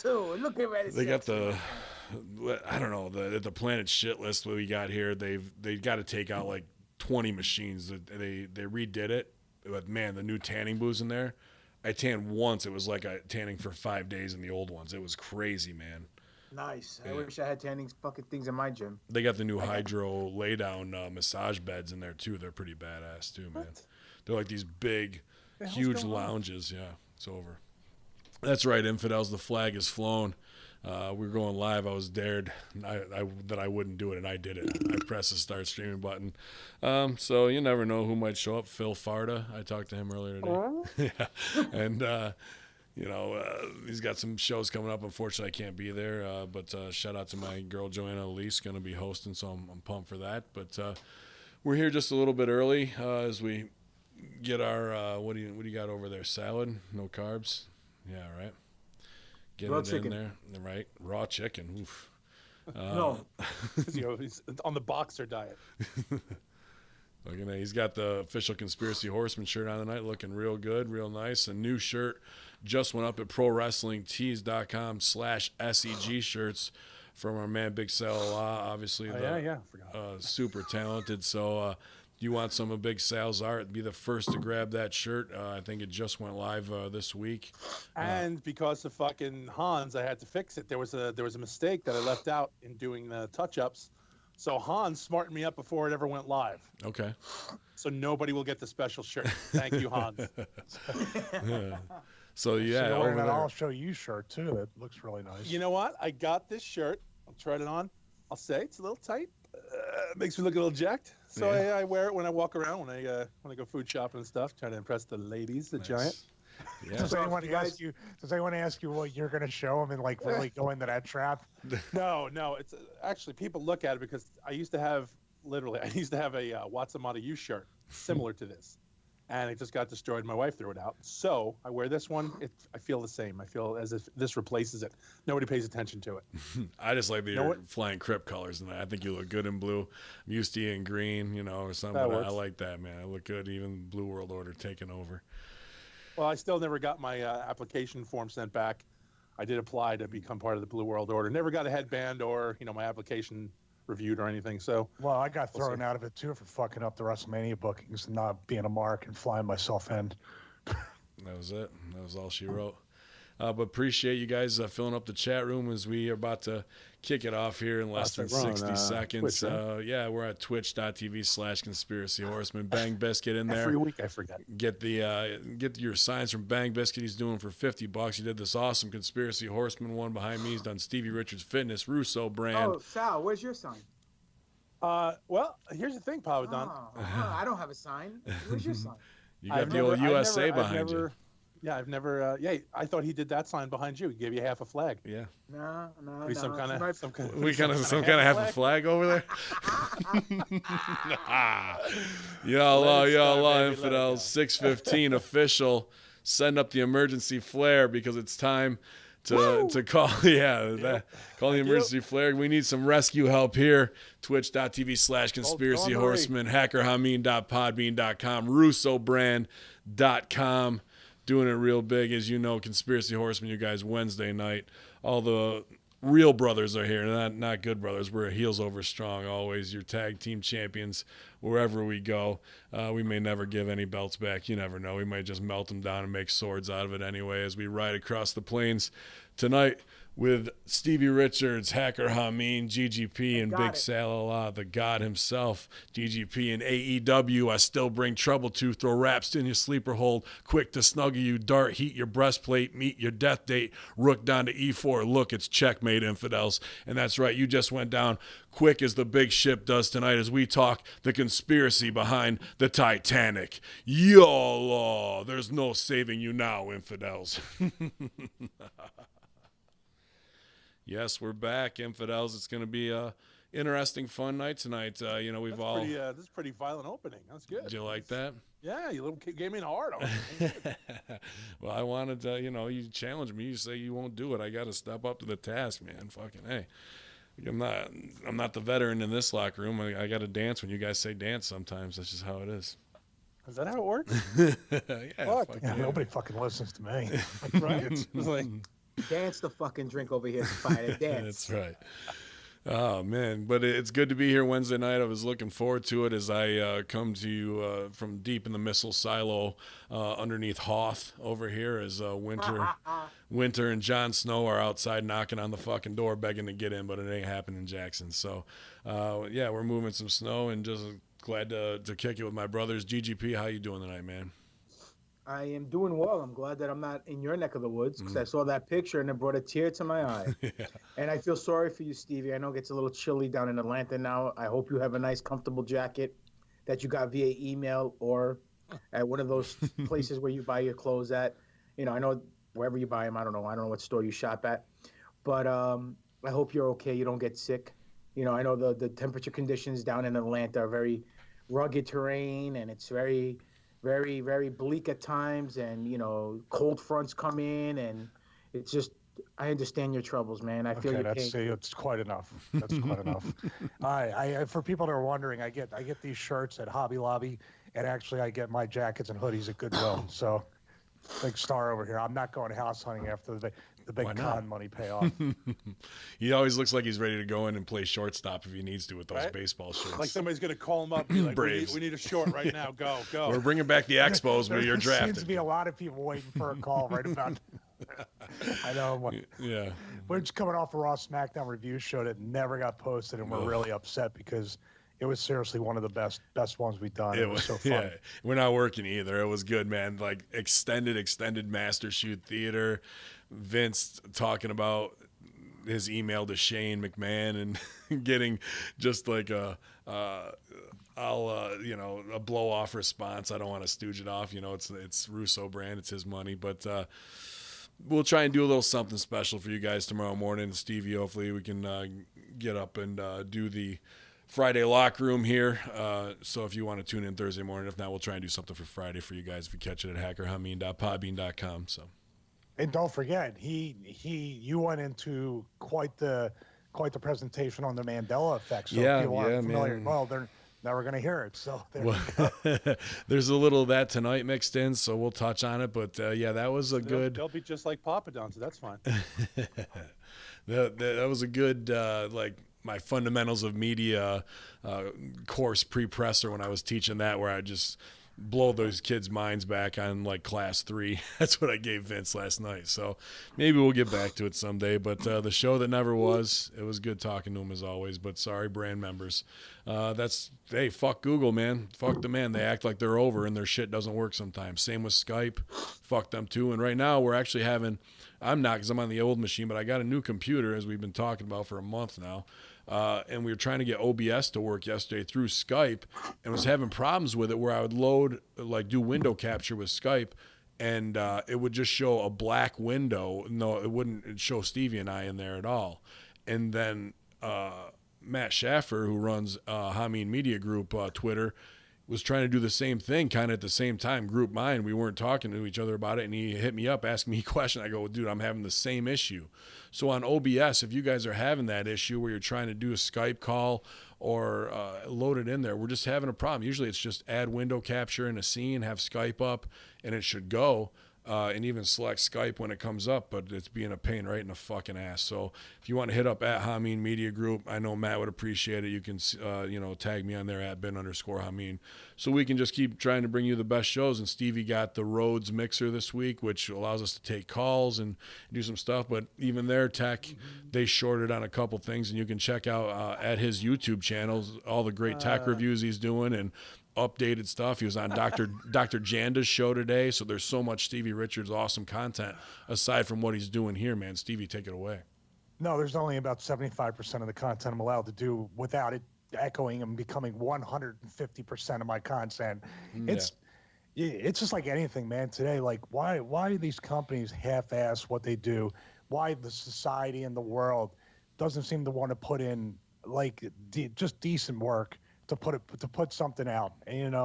too. Look at that. They got I don't know, the Planet Shit list that we got here. They got to take out like 20 machines. They redid it, but man, the new tanning booths in there. I tanned once. It was like tanning for 5 days in the old ones. It was crazy, man. Nice. Yeah. I wish I had tanning fucking things in my gym. They got the new hydro lay down massage beds in there too. They're pretty badass too, man. They're like these big, huge lounges. Yeah, it's over. That's right, infidels. The flag is flown. We were going live. I was dared that I wouldn't do it, and I did it. I pressed the start streaming button. So you never know who might show up. Phil Farda. I talked to him earlier today. Yeah, and he's got some shows coming up. Unfortunately, I can't be there. But shout out to my girl Joanna Elise, going to be hosting, so I'm pumped for that. But we're here just a little bit early as we get our what do you got over there? Salad, no carbs. Yeah, right. Get raw it chicken. in there, right? Raw chicken. Oof. No, he's on the boxer diet. He's got the official Conspiracy Horseman shirt on tonight, looking real good, real nice. A new shirt just went up at ProWrestlingTees.com/SEG shirts from our man Big Sal. Obviously, I forgot. Super talented. So you want some of Big Sal's art, be the first to grab that shirt. I think it just went live this week. And because of fucking Hans, I had to fix it. There was a mistake that I left out in doing the touch-ups. So Hans smartened me up before it ever went live. Okay. So nobody will get the special shirt. Thank you, Hans. Yeah. So yeah, so over there. I'll show you shirt too. That looks really nice. You know what? I got this shirt. I'll try it on. I'll say it's a little tight. Makes me look a little jacked. So Yeah. I wear it when I walk around, when I go food shopping and stuff, trying to impress the ladies, the giant. Yeah. Does anyone ask you what you're going to show them and like really go into that trap? No. It's actually, people look at it because I used to have a What's a You shirt similar to this, and it just got destroyed. My wife threw it out. So I wear this one. I feel the same. I feel as if this replaces it. Nobody pays attention to it. I just like the flying Crip colors, and I think you look good in blue. I'm used to you in green, or something. I like that, man. I look good. Even Blue World Order taking over. Well, I still never got my application form sent back. I did apply to become part of the Blue World Order. Never got a headband or my application reviewed or anything. So well, I got thrown out of it too for fucking up the WrestleMania bookings and not being a mark and flying myself in. That was it. That was all she wrote. But appreciate you guys filling up the chat room as we are about to kick it off here in less than 60 seconds. Twitch, right? Yeah, we're at twitch.tv/Conspiracy Horseman. Bang Biscuit in there. Every week I forget. Get your signs from Bang Biscuit. He's doing for $50. He did this awesome Conspiracy Horseman one behind me. He's done Stevie Richards Fitness, Russo brand. Oh, Sal, where's your sign? Well, here's the thing, Papa Don. I don't have a sign. Where's your sign? You got the old USA behind you. Yeah, I've never. I thought he did that sign behind you. He gave you half a flag. Yeah. No. Some kind of half a flag over there. Y'all, infidels. 6:15 official. Send up the emergency flare because it's time to call. Call the emergency flare. We need some rescue help here. Twitch.tv/Conspiracy Horseman. HackerHameen.podbean.com. RussoBrand.com. Doing it real big, as you know, Conspiracy Horseman, you guys, Wednesday night. All the real brothers are here, not good brothers. We're heels over strong, always. Your tag team champions wherever we go. We may never give any belts back. You never know. We might just melt them down and make swords out of it anyway as we ride across the plains tonight with Stevie Richards, Hacker Hameen, GGP, and Big Sal, the God himself. GGP and AEW, I still bring trouble to. Throw raps in your sleeper hold. Quick to snuggle you. Dart, heat your breastplate. Meet your death date. Rook down to E4. Look, it's checkmate, infidels. And that's right, you just went down quick as the big ship does tonight as we talk the conspiracy behind the Titanic. YOLO. There's no saving you now, infidels. Yes, we're back, infidels. It's going to be a interesting, fun night tonight. This is a pretty violent opening. That's good. Did you like that? Yeah, you gave me an hard on. Well, I wanted to, you challenge me. You say you won't do it. I got to step up to the task, man. Fucking hey. I'm not the veteran in this locker room. I got to dance when you guys say dance sometimes. That's just how it is. Is that how it works? Nobody fucking listens to me. Right? It's like, Dance the fucking drink over here, Spider. Dance. That's right. Oh man, but it's good to be here Wednesday night. I was looking forward to it as I come to you from deep in the missile silo underneath Hoth over here as Winter and Jon Snow are outside knocking on the fucking door begging to get in, but it ain't happening in Jackson. So yeah, we're moving some snow and just glad to kick it with my brothers. GGP, how you doing tonight, man? I am doing well. I'm glad that I'm not in your neck of the woods because I saw that picture and it brought a tear to my eye. Yeah. And I feel sorry for you, Stevie. I know it gets a little chilly down in Atlanta now. I hope you have a nice, comfortable jacket that you got via email or at one of those places where you buy your clothes at. You know, I know wherever you buy them. I don't know what store you shop at. But I hope you're okay. You don't get sick. You know, I know the temperature conditions down in Atlanta are very rugged terrain and it's very bleak at times, and you know, cold fronts come in, and it's just, I understand your troubles, man. I feel your pain. It's quite enough. That's quite enough. I for people that are wondering, I get these shirts at Hobby Lobby, and actually I get my jackets and hoodies at Goodwill. So, big star over here. I'm not going house hunting after the big con money payoff. He always looks like he's ready to go in and play shortstop if he needs to with those baseball shirts. Like somebody's going to call him up and be like, we need a short right now. Go. We're bringing back the Expos where you're drafted. There seems to be a lot of people waiting for a call right about I know. Yeah. We're just coming off a Raw SmackDown review show that never got posted, and we're really upset because it was seriously one of the best ones we've done. It was so fun. Yeah, we're not working either. It was good, man. Like extended Master Shoot Theater. Vince talking about his email to Shane McMahon and getting just like a blow off response. I don't want to stooge it off. You know, it's Russo brand. It's his money, but we'll try and do a little something special for you guys tomorrow morning. Stevie, hopefully we can get up and do the Friday locker room here. So if you want to tune in Thursday morning, if not, we'll try and do something for Friday for you guys if you catch it at hackerhameen.podbean.com. So. And don't forget, you went into quite the presentation on the Mandela effect. So if people aren't familiar, man. well, they're never going to hear it. So there's a little of that tonight mixed in, so we'll touch on it. But that was a good. They'll be just like Papa Don, so that's fine. that was a good like my fundamentals of media course pre-presser when I was teaching that, where I just blow those kids' minds back on like class 3. That's what I gave Vince last night. So maybe we'll get back to it someday. But the show that never was, it was good talking to him as always. But sorry, brand members. Hey, fuck Google, man. Fuck the man. They act like they're over and their shit doesn't work sometimes. Same with Skype. Fuck them too. And right now we're actually having, I'm not because I'm on the old machine, but I got a new computer as we've been talking about for a month now. And we were trying to get OBS to work yesterday through Skype and was having problems with it where I would do window capture with Skype and it would just show a black window. No, it wouldn't show Stevie and I in there at all. And then Matt Schaffer, who runs Hameen Media Group Twitter, was trying to do the same thing kind of at the same time, group mine. We weren't talking to each other about it, and he hit me up asking me a question. I go, dude, I'm having the same issue. So on OBS, if you guys are having that issue where you're trying to do a Skype call or load it in there, we're just having a problem. Usually it's just add window capture in a scene, have Skype up, and it should go. And even select Skype when it comes up, but it's being a pain right in the fucking ass. So if you want to hit up at Hameen Media Group, I know Matt would appreciate it. You can, tag me on there at Ben_Hameen. So we can just keep trying to bring you the best shows. And Stevie got the Rhodes mixer this week, which allows us to take calls and do some stuff. But even their tech, they shorted on a couple things, and you can check out at his YouTube channels all the great tech reviews he's doing and updated stuff. He was on Dr. Janda's show today, so there's so much Stevie Richards awesome content aside from what he's doing here, man. Stevie, take it away. No, there's only about 75% of the content I'm allowed to do without it echoing and becoming 150% of my content. It's just like anything, man. Today, like why do these companies half-ass what they do? Why the society and the world doesn't seem to want to put in like just decent work to put something out? And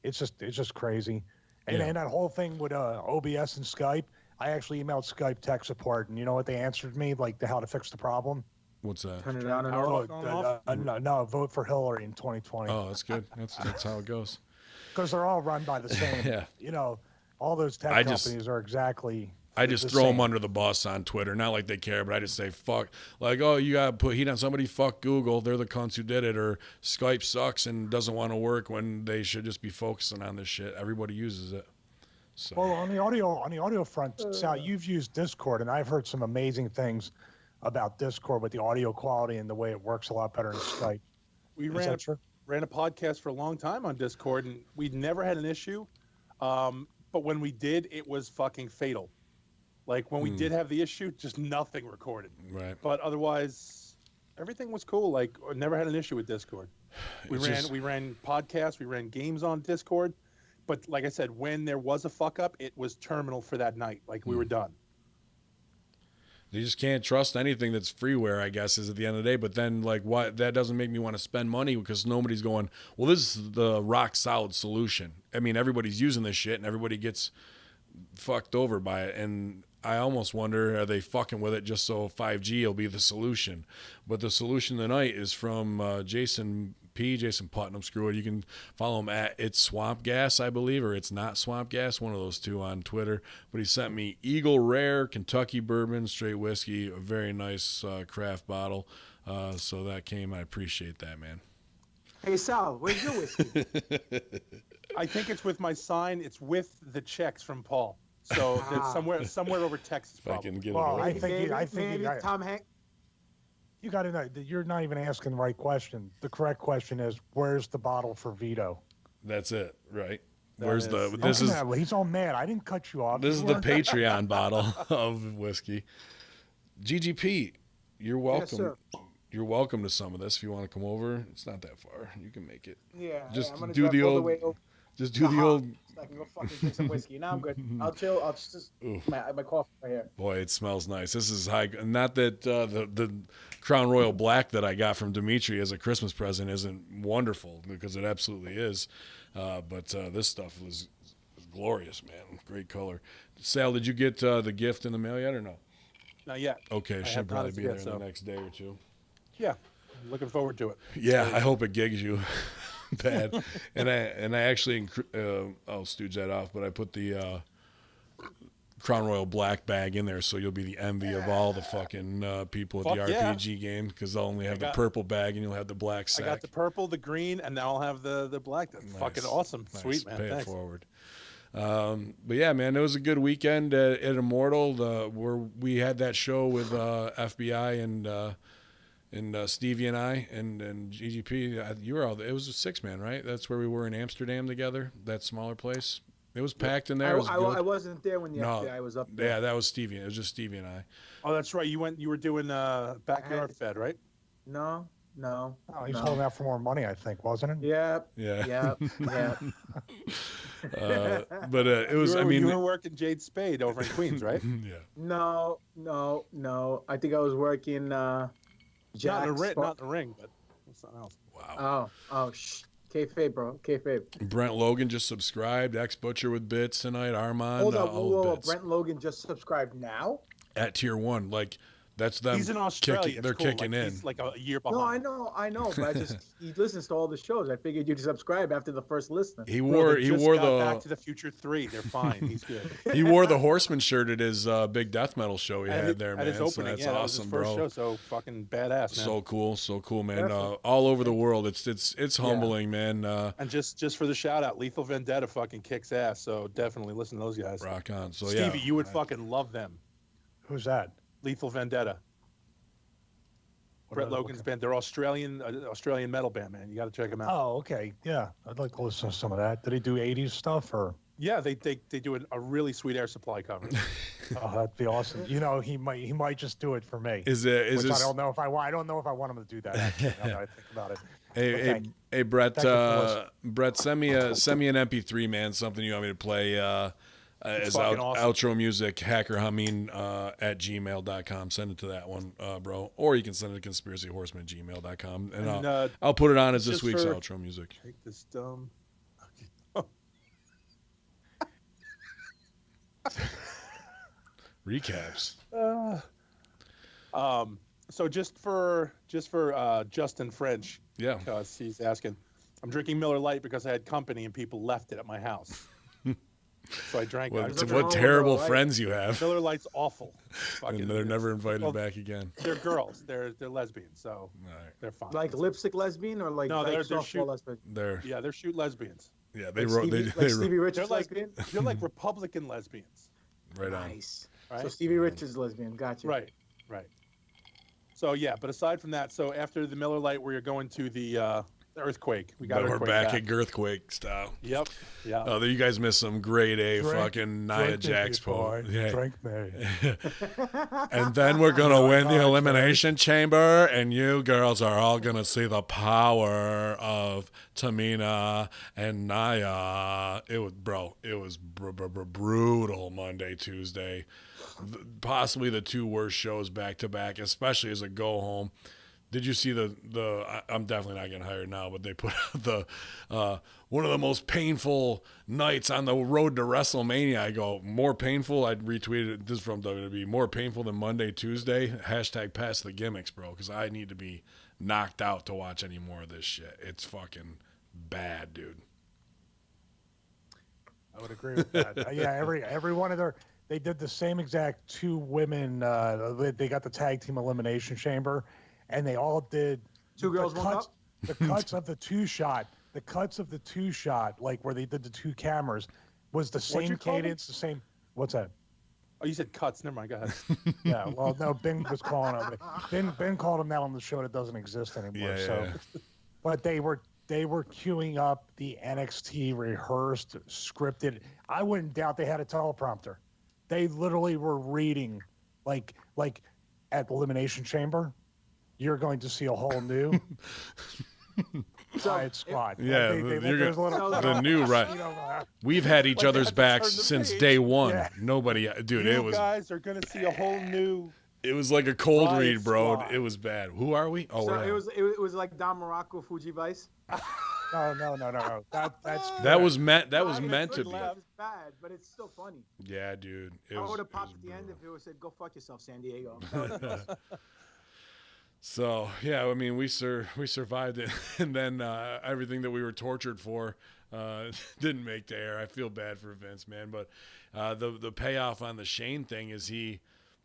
it's just crazy. And that whole thing with OBS and Skype, I actually emailed Skype tech support, and you know what they answered me, like how to fix the problem? What's that? Turn it on and off. No, vote for Hillary in 2020. Oh, that's good. That's how it goes. Because they're all run by the same. Yeah. All those tech companies are exactly I just throw them under the bus on Twitter. Not like they care, but I just say fuck. Like, oh, you got to put heat on somebody. Fuck Google. They're the cunts who did it. Or Skype sucks and doesn't want to work when they should just be focusing on this shit. Everybody uses it. So. Well, on the audio front, Sal, you've used Discord, and I've heard some amazing things about Discord with the audio quality and the way it works a lot better than Skype. We ran a podcast for a long time on Discord, and we'd never had an issue. But when we did, it was fucking fatal. Like when we did have the issue, just nothing recorded. Right. But otherwise, everything was cool. Like never had an issue with Discord. We ran podcasts, we ran games on Discord. But like I said, when there was a fuck up, it was terminal for that night. Like we were done. You just can't trust anything that's freeware, I guess, is at the end of the day. But then, like, why that doesn't make me want to spend money because nobody's going, well, this is the rock solid solution. I mean, everybody's using this shit and everybody gets fucked over by it. And I almost wonder, are they fucking with it just so 5G will be the solution? But the solution tonight is from Jason Putnam. Screw it. You can follow him at It's Swamp Gas, I believe, or It's Not Swamp Gas, one of those two on Twitter. But he sent me Eagle Rare Kentucky Bourbon Straight Whiskey, a very nice craft bottle. So that came. I appreciate that, man. Hey, Sal, where's your whiskey? I think it's with my sign. It's with the checks from Paul. So it's somewhere over Texas. If I can get well, it. I think Tom Hanks. You got to know that you're not even asking the right question. The correct question is, where's the bottle for Vito? That's it, right? He's all mad. I didn't cut you off. This is the Patreon bottle of whiskey. GGP, you're welcome. Yes, sir. You're welcome to some of this if you want to come over. It's not that far. You can make it. Yeah. Just I'm gonna do drive the all old. way over Just do the old. so I can go fucking drink some whiskey. Now I'm good. I'll chill. I'll just my coffee right here. Boy, it smells nice. This is high. Not that the Crown Royal Black that I got from Dimitri as a Christmas present isn't wonderful, because it absolutely is. But this stuff was glorious, man. Great color. Sal, did you get the gift in the mail yet or no? Not yet. Okay, should probably be there the next day or two. Yeah, looking forward to it. Yeah, I hope it gigs you bad. And I actually I'll stooge that off, but I put the Crown Royal Black bag in there, so you'll be the envy of all the fucking people at the RPG game, because they'll only have the purple bag and you'll have the black sack. I got the purple, the green, and now I'll have the black. That's fucking awesome. Nice. Sweet, man. Pay Thanks. it forward. But yeah, man, it was a good weekend at Immortal, where we had that show with FBI and Stevie and I and GGP. You were all there. It was a 6-man, right? That's where we were in Amsterdam together. That smaller place. It was packed in there. I wasn't there when the FBI was up there. Yeah, that was Stevie. It was just Stevie and I. Oh, that's right. You were doing backyard fed, right? No. Oh, he's holding out for more money, I think, wasn't it? Yep. Yeah. Yep. But it was. You were working Jade Spade over in Queens, right? Yeah. No. I think I was working. Not in the ring, but something else. Wow. Oh, kayfabe, bro. Kayfabe. Brent Logan just subscribed. Ex Butcher with bits tonight. Armand. Hold up. Whoa. Brent Logan just subscribed now? At tier 1. Like, that's them. He's in Australia. They're kicking in. He's like a year behind. No, I know. But he listens to all the shows. I figured you'd subscribe after the first listen. He wore the Back to the Future 3. They're fine. He's good. He wore the Horseman shirt at his big death metal show he had there, man. At his opening, so that's that awesome, was his bro. first show, so fucking badass, man. So cool, man. All over the world. It's humbling, man. And just for the shout out, Lethal Vendetta fucking kicks ass. So definitely listen to those guys. Rock on. So Stevie, you would fucking love them. Who's that? Lethal Vendetta. Brett Logan's band. They're Australian metal band, man. You got to check them out. Oh, okay. Yeah, I'd like to listen to some of that. Did he do 80s stuff or? Yeah, they do a really sweet Air Supply cover. Oh, that'd be awesome. You know, he might just do it for me. I don't know if I want him to do that. Actually, now that I think about it. Hey, Brett. Brett, send me an MP3, man. Something you want me to play. As awesome. outro music, hackerhumming at gmail.com. Send it to that one, bro. Or you can send it to conspiracyhorseman@gmail.com. And I'll put it on as this week's outro music. Take this dumb. Recaps. So just for Justin French. Yeah. Because he's asking, I'm drinking Miller Lite because I had company and people left it at my house. So I drank. What, There's nothing what wrong with terrible Miller Lite. friends you have. Miller Lite's awful. And they're never invited well, back again. They're girls. They're lesbians, so All right. they're fine. Like lipstick lesbian or like No, they're softball shoot- lesbian? they're shoot lesbians. They Like wrote Stevie, they like wrote Stevie Richards They're like lesbian. they're like Republican lesbians. right on. Nice. Right? So Stevie Richards lesbian. Gotcha. Right. So yeah, but aside from that, so after the Miller Lite, we're going to the earthquake. We got But we're earthquake back at Girthquake style. Yep. Yeah. Oh, you guys missed some grade A Drink- fucking Nia Drink me, Jax boy. po. Yeah. Drink me. And then we're gonna win the elimination chamber, and you girls are all gonna see the power of Tamina and Nia. It was brutal Monday, Tuesday. Possibly the two worst shows back to back, especially as a go home. Did you see I'm definitely not getting hired now, but they put out the one of the most painful nights on the road to WrestleMania. I go, more painful? I retweeted it. This is from WWE. More painful than Monday, Tuesday? # pass the gimmicks, bro, because I need to be knocked out to watch any more of this shit. It's fucking bad, dude. I would agree with that. Yeah, every one of they did the same exact two women. They got the tag team elimination chamber, and they all did Two girls, one cup? The cuts of the two shot. The cuts of the two shot, like where they did the two cameras, was the What'd same you call them? cadence, the same. What's that? Oh, you said cuts. Never mind. Go ahead. Yeah, well, no, Ben was calling him. Ben called him that on the show that doesn't exist anymore. Yeah. But they were queuing up the NXT rehearsed, scripted. I wouldn't doubt they had a teleprompter. They literally were reading, like at Elimination Chamber, you're going to see a whole new Riot Squad. Yeah, there's a little- the new right. you know, We've had each Like, they other's had to backs turn the since page. day one. Yeah. Nobody, dude. You It was guys are gonna see a whole new. it was like a cold Riot read, bro. Squad. It was bad. Who are we? Oh, So we're it was like Don Morocco, Fuji Vice. no. That's that was meant. That No, was I mean, meant it's to good be. laugh. It's bad, but it's still funny. Yeah, dude. It I was, would have it popped was at the end brutal. if it would said, "Go fuck yourself, San Diego." So yeah, I mean, we survived it, and then everything that we were tortured for didn't make the air. I feel bad for Vince, man, but the payoff on the Shane thing is he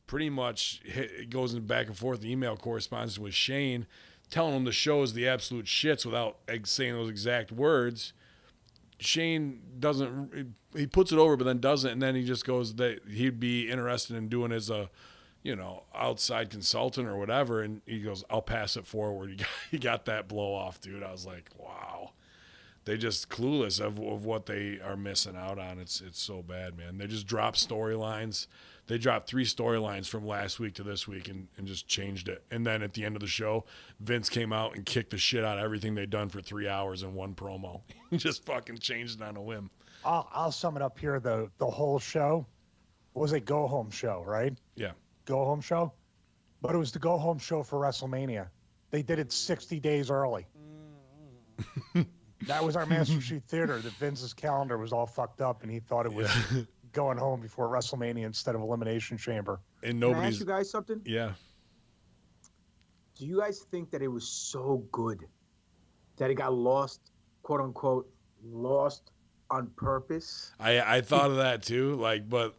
pretty much goes in back and forth email correspondence with Shane, telling him the show is the absolute shits without saying those exact words. Shane doesn't. He puts it over, but then doesn't, and then he just goes that he'd be interested in doing as a, outside consultant or whatever, and he goes, "I'll pass it forward." He got that blow off, dude. I was like, wow. They just clueless of what they are missing out on. It's so bad, man. They just dropped storylines. They dropped 3 storylines from last week to this week and just changed it. And then at the end of the show, Vince came out and kicked the shit out of everything they'd done for 3 hours in one promo. He just fucking changed it on a whim. I'll sum it up here. The whole show was a go home show, right? Yeah. Go home show, but it was the go home show for WrestleMania. They did it 60 days early. That was our Master Sheet Theater. That Vince's calendar was all fucked up, and he thought it was going home before WrestleMania instead of Elimination Chamber. And Can I nobody's. ask you guys something? Yeah. Do you guys think that it was so good that it got lost, quote unquote, lost on purpose? I thought of that too. But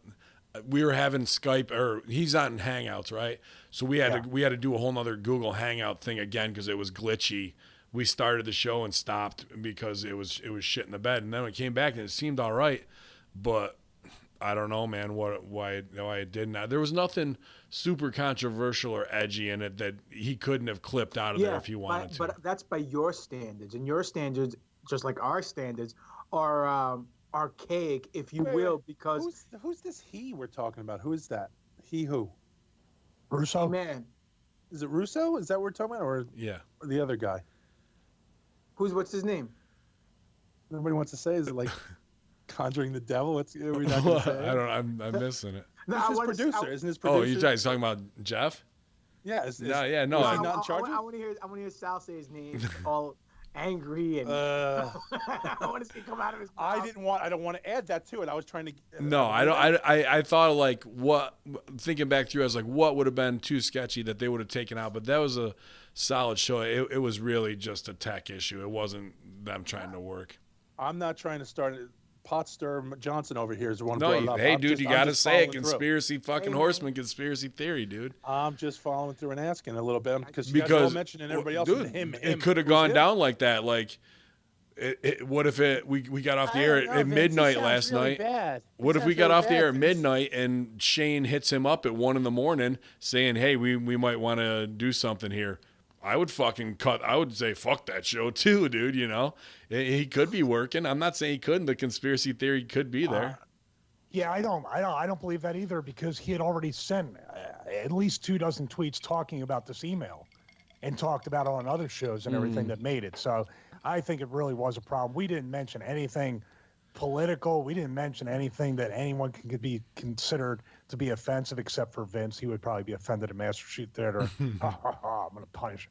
we were having Skype, or he's on Hangouts, right? So we had to do a whole nother Google Hangout thing again because it was glitchy. We started the show and stopped because it was shit in the bed, and then we came back and it seemed all right, but I don't know, man, why it didn't. There was nothing super controversial or edgy in it that he couldn't have clipped out of there if he wanted to. But that's by your standards, and your standards, just like our standards, are archaic, if you will, because who's this he we're talking about? Who is that? He who? Russo? man, Is it Russo? Is that what we're talking about, or Yeah. the other guy? what's his name? Nobody wants to say. Is it like conjuring the devil? Are we not gonna say it? I don't. I'm missing it. No, Who's I his wanna- producer? I- Isn't his producer? Oh, you guys talking about Jeff? Yeah. No, yeah, no. is I- he not in charge? I want to hear Sal say his name, all angry and. I want to see it come out of his mouth. I don't want to add that to it. I was trying to. No, I don't. I thought of like what, thinking back through, I was like, what would have been too sketchy that they would have taken out? But that was a solid show. It was really just a tech issue. It wasn't them trying to work. I'm not trying to start Potster Johnson over here is the one No, brought it up. hey, I'm dude, just- you I'm got to just say it. following through. Conspiracy fucking Hey, Horseman conspiracy theory, dude. I'm just following through and asking a little bit because you guys are all mentioning everybody else. dude, him. it could have Who's gone him? down like that. Like, what if we got off the air at midnight last night? What if we got off the air at midnight and Shane hits him up at 1 a.m. saying, "Hey, we might want to do something here." I would fucking cut. I would say, "Fuck that show too, dude." You know, he could be working. I'm not saying he couldn't. The conspiracy theory could be there. Yeah, I don't believe that either because he had already sent at least 24 tweets talking about this email, and talked about it on other shows and everything that made it. So I think it really was a problem. We didn't mention anything political. We didn't mention anything that anyone could be considered to be offensive except for Vince. He would probably be offended at Master Sheet Theater. I'm going to punish.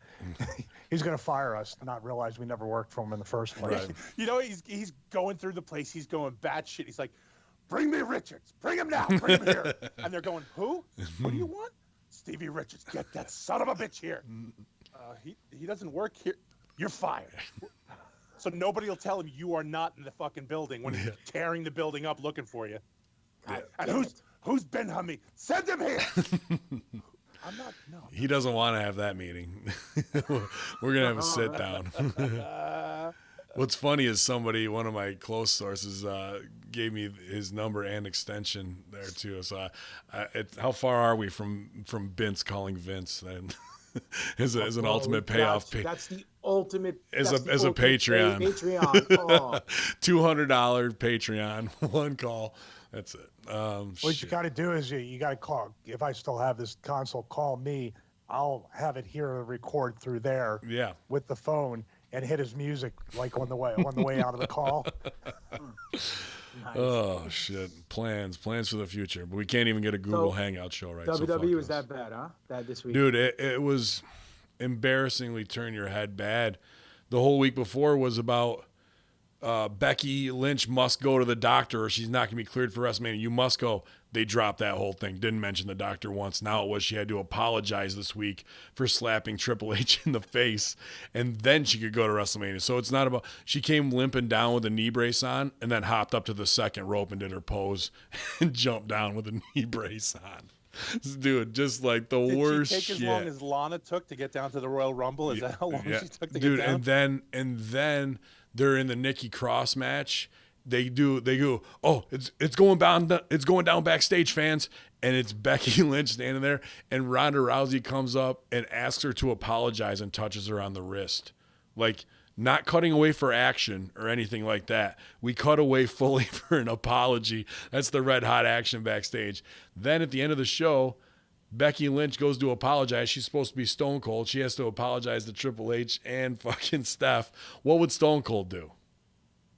He's going to fire us, not realize we never worked for him in the first place. Right. You know, he's going through the place. He's going batshit. He's like, "Bring me Richards. Bring him now. Bring him here." And they're going, "Who? What do you want?" "Stevie Richards. Get that son of a bitch here." He doesn't work here. You're fired. So nobody will tell him you are not in the fucking building when he's tearing the building up looking for you. And who's Ben Hamid? Send him here. I'm not. No. He doesn't want to have that meeting. We're gonna have a sit down. What's funny is one of my close sources, gave me his number and extension there too. So, how far are we from Vince calling Vince? And as an ultimate payoff. That's the ultimate. As that's a the ultimate Patreon. Patreon. Oh. $200 Patreon, one call. That's it. What you got to do is you got to call. If I still have this console, call me. I'll have it here to record through there. Yeah. With the phone and hit his music like on the way out of the call. Nice. Oh shit! Plans for the future, but we can't even get a Google Hangout show right. WWE was that bad, huh? Bad this week, dude. It was embarrassingly turn your head bad. The whole week before was about Becky Lynch must go to the doctor or she's not going to be cleared for WrestleMania. You must go. They dropped that whole thing. Didn't mention the doctor once. Now it was she had to apologize this week for slapping Triple H in the face, and then she could go to WrestleMania. So it's not about she came limping down with a knee brace on and then hopped up to the second rope and did her pose and jumped down with a knee brace on. Dude, just like the worst shit. Did she take as long as Lana took to get down to the Royal Rumble? Is that how long she took to get down? And then they're in the Nikki Cross match. They go, "Oh, it's going down backstage, fans." And it's Becky Lynch standing there, and Ronda Rousey comes up and asks her to apologize and touches her on the wrist. Like, not cutting away for action or anything like that. We cut away fully for an apology. That's the red hot action backstage. Then at the end of the show, Becky Lynch goes to apologize. She's supposed to be Stone Cold. She has to apologize to Triple H and fucking Steph. What would Stone Cold do?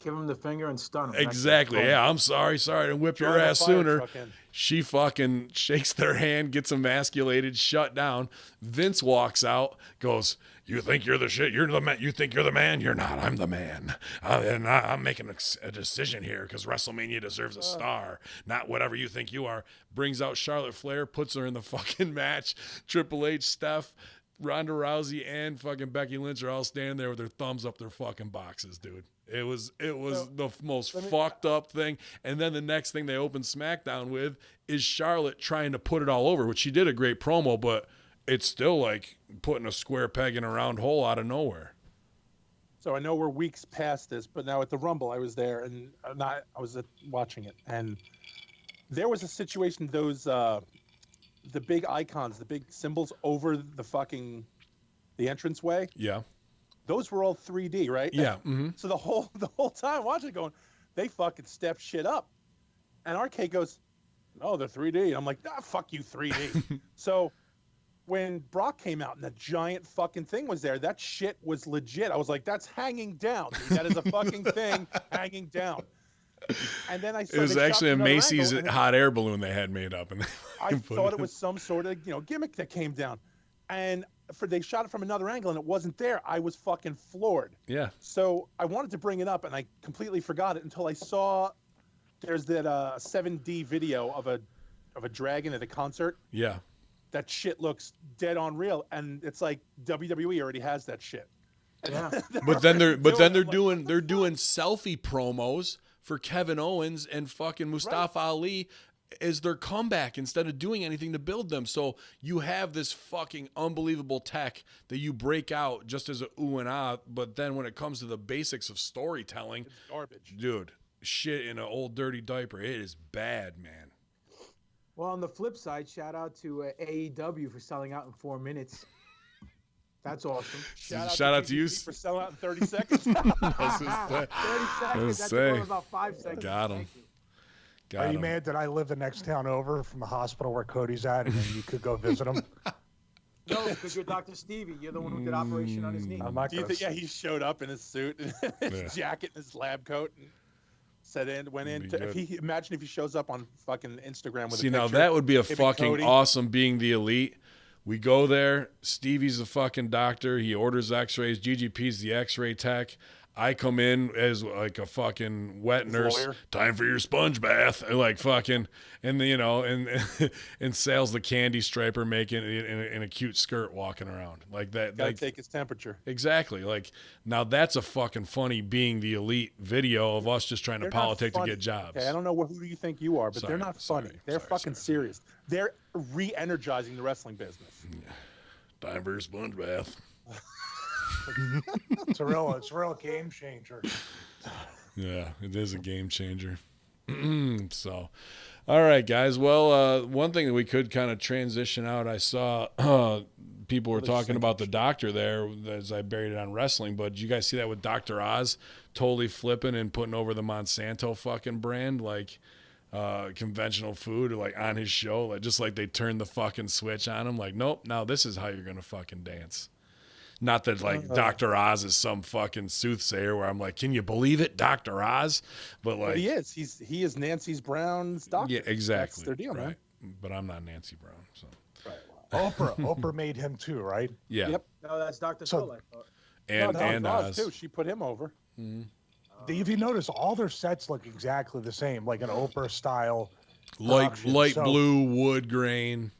Give him the finger and stun him. Exactly. Yeah, I'm sorry. I didn't whip your ass sooner. She fucking shakes their hand, gets emasculated, shut down. Vince walks out, goes, "You think you're the shit? You're the man. You think you're the man? You're not. I'm the man. And I'm making a decision here because WrestleMania deserves a star, not whatever you think you are." Brings out Charlotte Flair, puts her in the fucking match. Triple H, Steph, Ronda Rousey, and fucking Becky Lynch are all standing there with their thumbs up their fucking boxes, dude. It was the most fucked up thing. And then the next thing they open SmackDown with is Charlotte trying to put it all over, which she did a great promo, but it's still like putting a square peg in a round hole out of nowhere. So I know we're weeks past this, but now at the Rumble, I was there and I was watching it, and there was a situation. Those the big icons, the big symbols over the entranceway. Yeah. Those were all 3D, right? Yeah. Mm-hmm. So the whole time watching it going, they fucking step shit up. And RK goes, "Oh, they're 3D." And I'm like, fuck you, 3D. So when Brock came out and the giant fucking thing was there, that shit was legit. I was like, that's hanging down, dude. That is a fucking thing hanging down. And then it was actually a Macy's hot air balloon they had made up. And I thought it was some sort of gimmick that came down. And they shot it from another angle and it wasn't there. I was fucking floored. Yeah. So I wanted to bring it up and I completely forgot it until I saw there's that 7D video of a dragon at a concert. Yeah. That shit looks dead on real, and it's like WWE already has that shit. Yeah. But then they're doing selfie promos for Kevin Owens and fucking Mustafa Ali as their comeback instead of doing anything to build them. So you have this fucking unbelievable tech that you break out just as a ooh and ah, but then when it comes to the basics of storytelling, It's garbage. dude, shit in an old dirty diaper. It is bad, man. Well, on the flip side, shout out to AEW for selling out in 4 minutes. That's awesome. Shout out to you for selling out in 30 seconds. 30 seconds. That's about 5 seconds. Got him. Thank you. Are you mad that I live the next town over from the hospital where Cody's at, and then you could go visit him? No, because you're Dr. Stevie. You're the one who did operation on his knee. I'm not Do you gonna think? Yeah, he showed up in his suit, and his jacket, and his lab coat, and went in. Imagine if he shows up on fucking Instagram with. See, a now picture, that would be a him and fucking Cody. awesome being the elite. We go there. Stevie's the fucking doctor. He orders x-rays. GGP's the x-ray tech. I come in as like a fucking wet nurse. lawyer. Time for your sponge bath. And like fucking, and you know, and Sal's the candy striper making in a cute skirt walking around like that. Gotta Like, take his temperature. exactly. Like now that's a fucking funny being the elite video of us just trying to They're not politic to funny. get jobs. Okay, I don't know who do you think you are, but Sorry, they're not sorry, funny. They're sorry, fucking sorry. serious. They're re-energizing the wrestling business. Time for your sponge bath. It's a real game changer. Yeah, it is a game changer. So, all right, guys. Well, one thing that we could kind of transition out, I saw people were talking about the doctor there as I buried it on wrestling, but did you guys see that with Dr. Oz totally flipping and putting over the Monsanto fucking brand, like conventional food, like on his show, like just like they turned the fucking switch on him, like, nope, now this is how you're gonna fucking dance. Not that like Dr. Oz is some fucking soothsayer where I'm like, can you believe it, Dr. Oz? But like, But he is. He is Nancy Brown's doctor. yeah, exactly. That's their deal, right. man. But I'm not Nancy Brown, so Oprah made him too, right? yeah. Yep. No, that's Dr. So- Phil, I thought. And No, and Oz, Oz. too. She put him over. If you notice, all their sets look exactly the same, like an Oprah style. light production. So- blue wood grain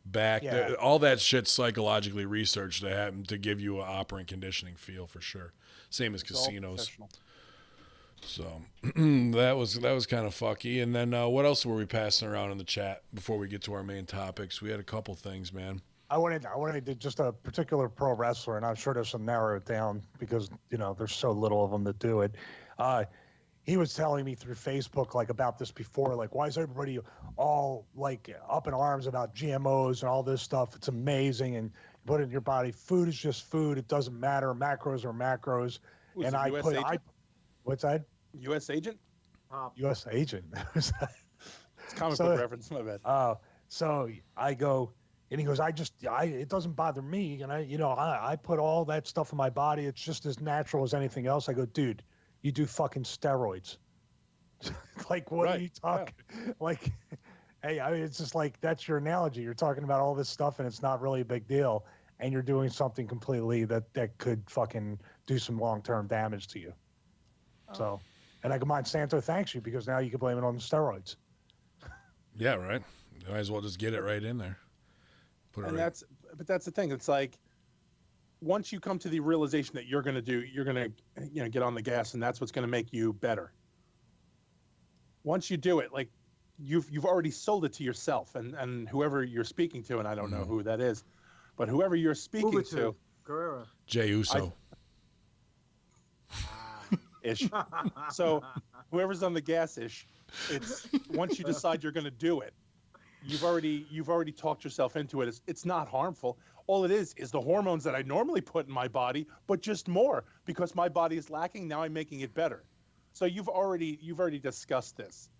back. Yeah. All that shit's psychologically researched to have to give you an operant conditioning feel for sure. Same as It's all casinos. professional. So that was kind of fucky. And then what else were we passing around in the chat before we get to our main topics? We had a couple things, man. I wanted to do just a particular pro wrestler, and I'm sure there's some narrow it down because there's so little of them that do it. He was telling me through Facebook like about this before, like why is everybody all like up in arms about GMOs and all this stuff? It's amazing, and you put it in your body. Food is just food. It doesn't matter. Macros are macros. Who's And the I US put agent? what's that? U.S. agent? U.S. agent. It's comic So- book reference. My bad. So I go, and he goes, it doesn't bother me. And I put all that stuff in my body. It's just as natural as anything else. I go, dude, you do fucking steroids. Like, what are Right, you talking? Like, hey, it's just like, that's your analogy. You're talking about all this stuff and it's not really a big deal. And you're doing something completely that could fucking do some long-term damage to you. So, and I go, Monsanto thanks you because now you can blame it on the steroids. Yeah, right. Might as well just get it right in there. Put it And right. that's the thing. It's like once you come to the realization that you're gonna get on the gas, and that's what's gonna make you better. Once you do it, like you've already sold it to yourself and whoever you're speaking to, and I don't know who that is, but whoever you're speaking to, Guerrero. Jay Uso. ish. So whoever's on the gas ish, it's once you decide you're going to do it, you've already talked yourself into it. It's not harmful. All it is the hormones that I normally put in my body, but just more because my body is lacking. Now I'm making it better. So you've already discussed this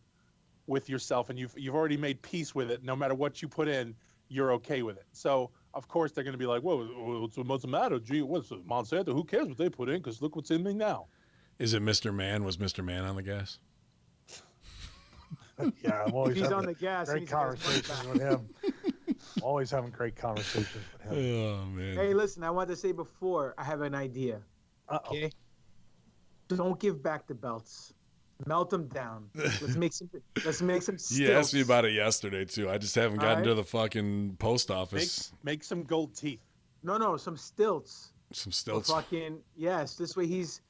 with yourself, and you've already made peace with it. No matter what you put in, you're okay with it. So of course they're going to be like, "Whoa, what's the matter? Gee, what's Monsanto? Who cares what they put in? Because look what's in me now." Is it Mr. Man? Was Mr. Man on the gas? Yeah, I'm always He's having on the gas. great He needs to get his money conversations back. with him. Always having great conversations with him. Oh man. Hey, listen, I wanted to say before, I have an idea. Uh-oh. Okay? Don't give back the belts. Melt them down. Let's make some stilts. You asked me about it yesterday too. I just haven't gotten Alright. to the fucking post office. Make some gold teeth. No, some stilts. Some Or stilts. fucking yes. This way he's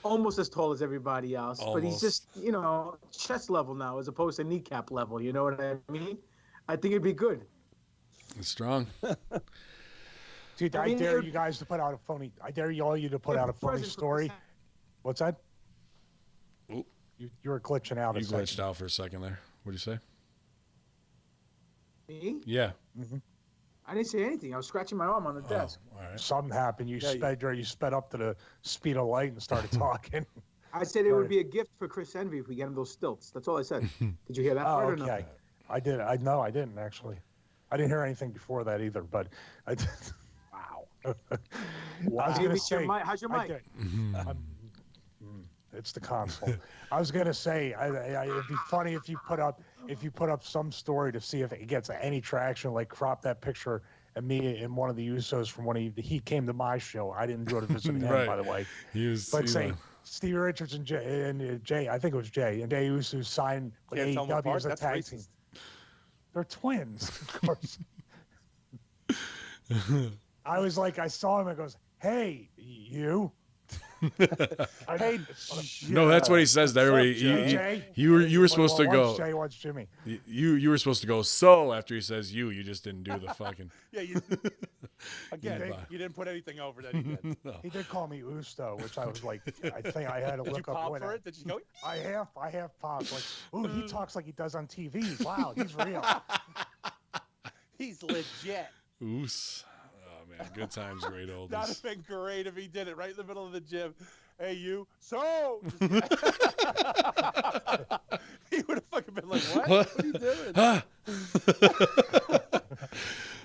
almost as tall as everybody else, but he's Almost. just chest level now as opposed to kneecap level. You know what I mean? I think it'd be good. It's strong. Dude, I dare you guys to put out a phony. I dare you to put out a funny story. What's that? Oop. You were glitching out. You glitched out for a second there. What'd you say? Me? Yeah. Mm-hmm. I didn't say anything. I was scratching my arm on the desk. All right. Something happened. You sped up to the speed of light and started talking. I said it would be a gift for Chris Envy if we get him those stilts. That's all I said. Did you hear that part or no? Okay. I did. I didn't actually. I didn't hear anything before that either. But I did. Wow. I was gonna say. How's your mic? It's the console. I was gonna say, it'd be funny if you put up some story to see if it gets any traction. Like crop that picture of me and one of the Usos from he came to my show. I didn't go to visit him, Right. by the way. But say Stevie Richards and Jay, I think it was Jay, and Jay Uso signed with AEW as a tag team. They're twins, of course. I was like, I saw him and goes, "Hey, you." Hey, no, that's what he says to everybody. You were supposed to go. Jay, what's Jimmy? You were supposed to go. So after he says you just didn't do the fucking. Yeah, you didn't put anything over that he did. No. He did call me Usto, which I was like, I think I had to Did you look up pop what for it? Did you go? I have popped. Like, ooh, he talks like he does on TV. Wow, he's real. He's legit. Oos. Oh man, good times, great oldies. That'd have been great if he did it right in the middle of the gym. Hey, you. So. He would have fucking been like, what? What are you doing?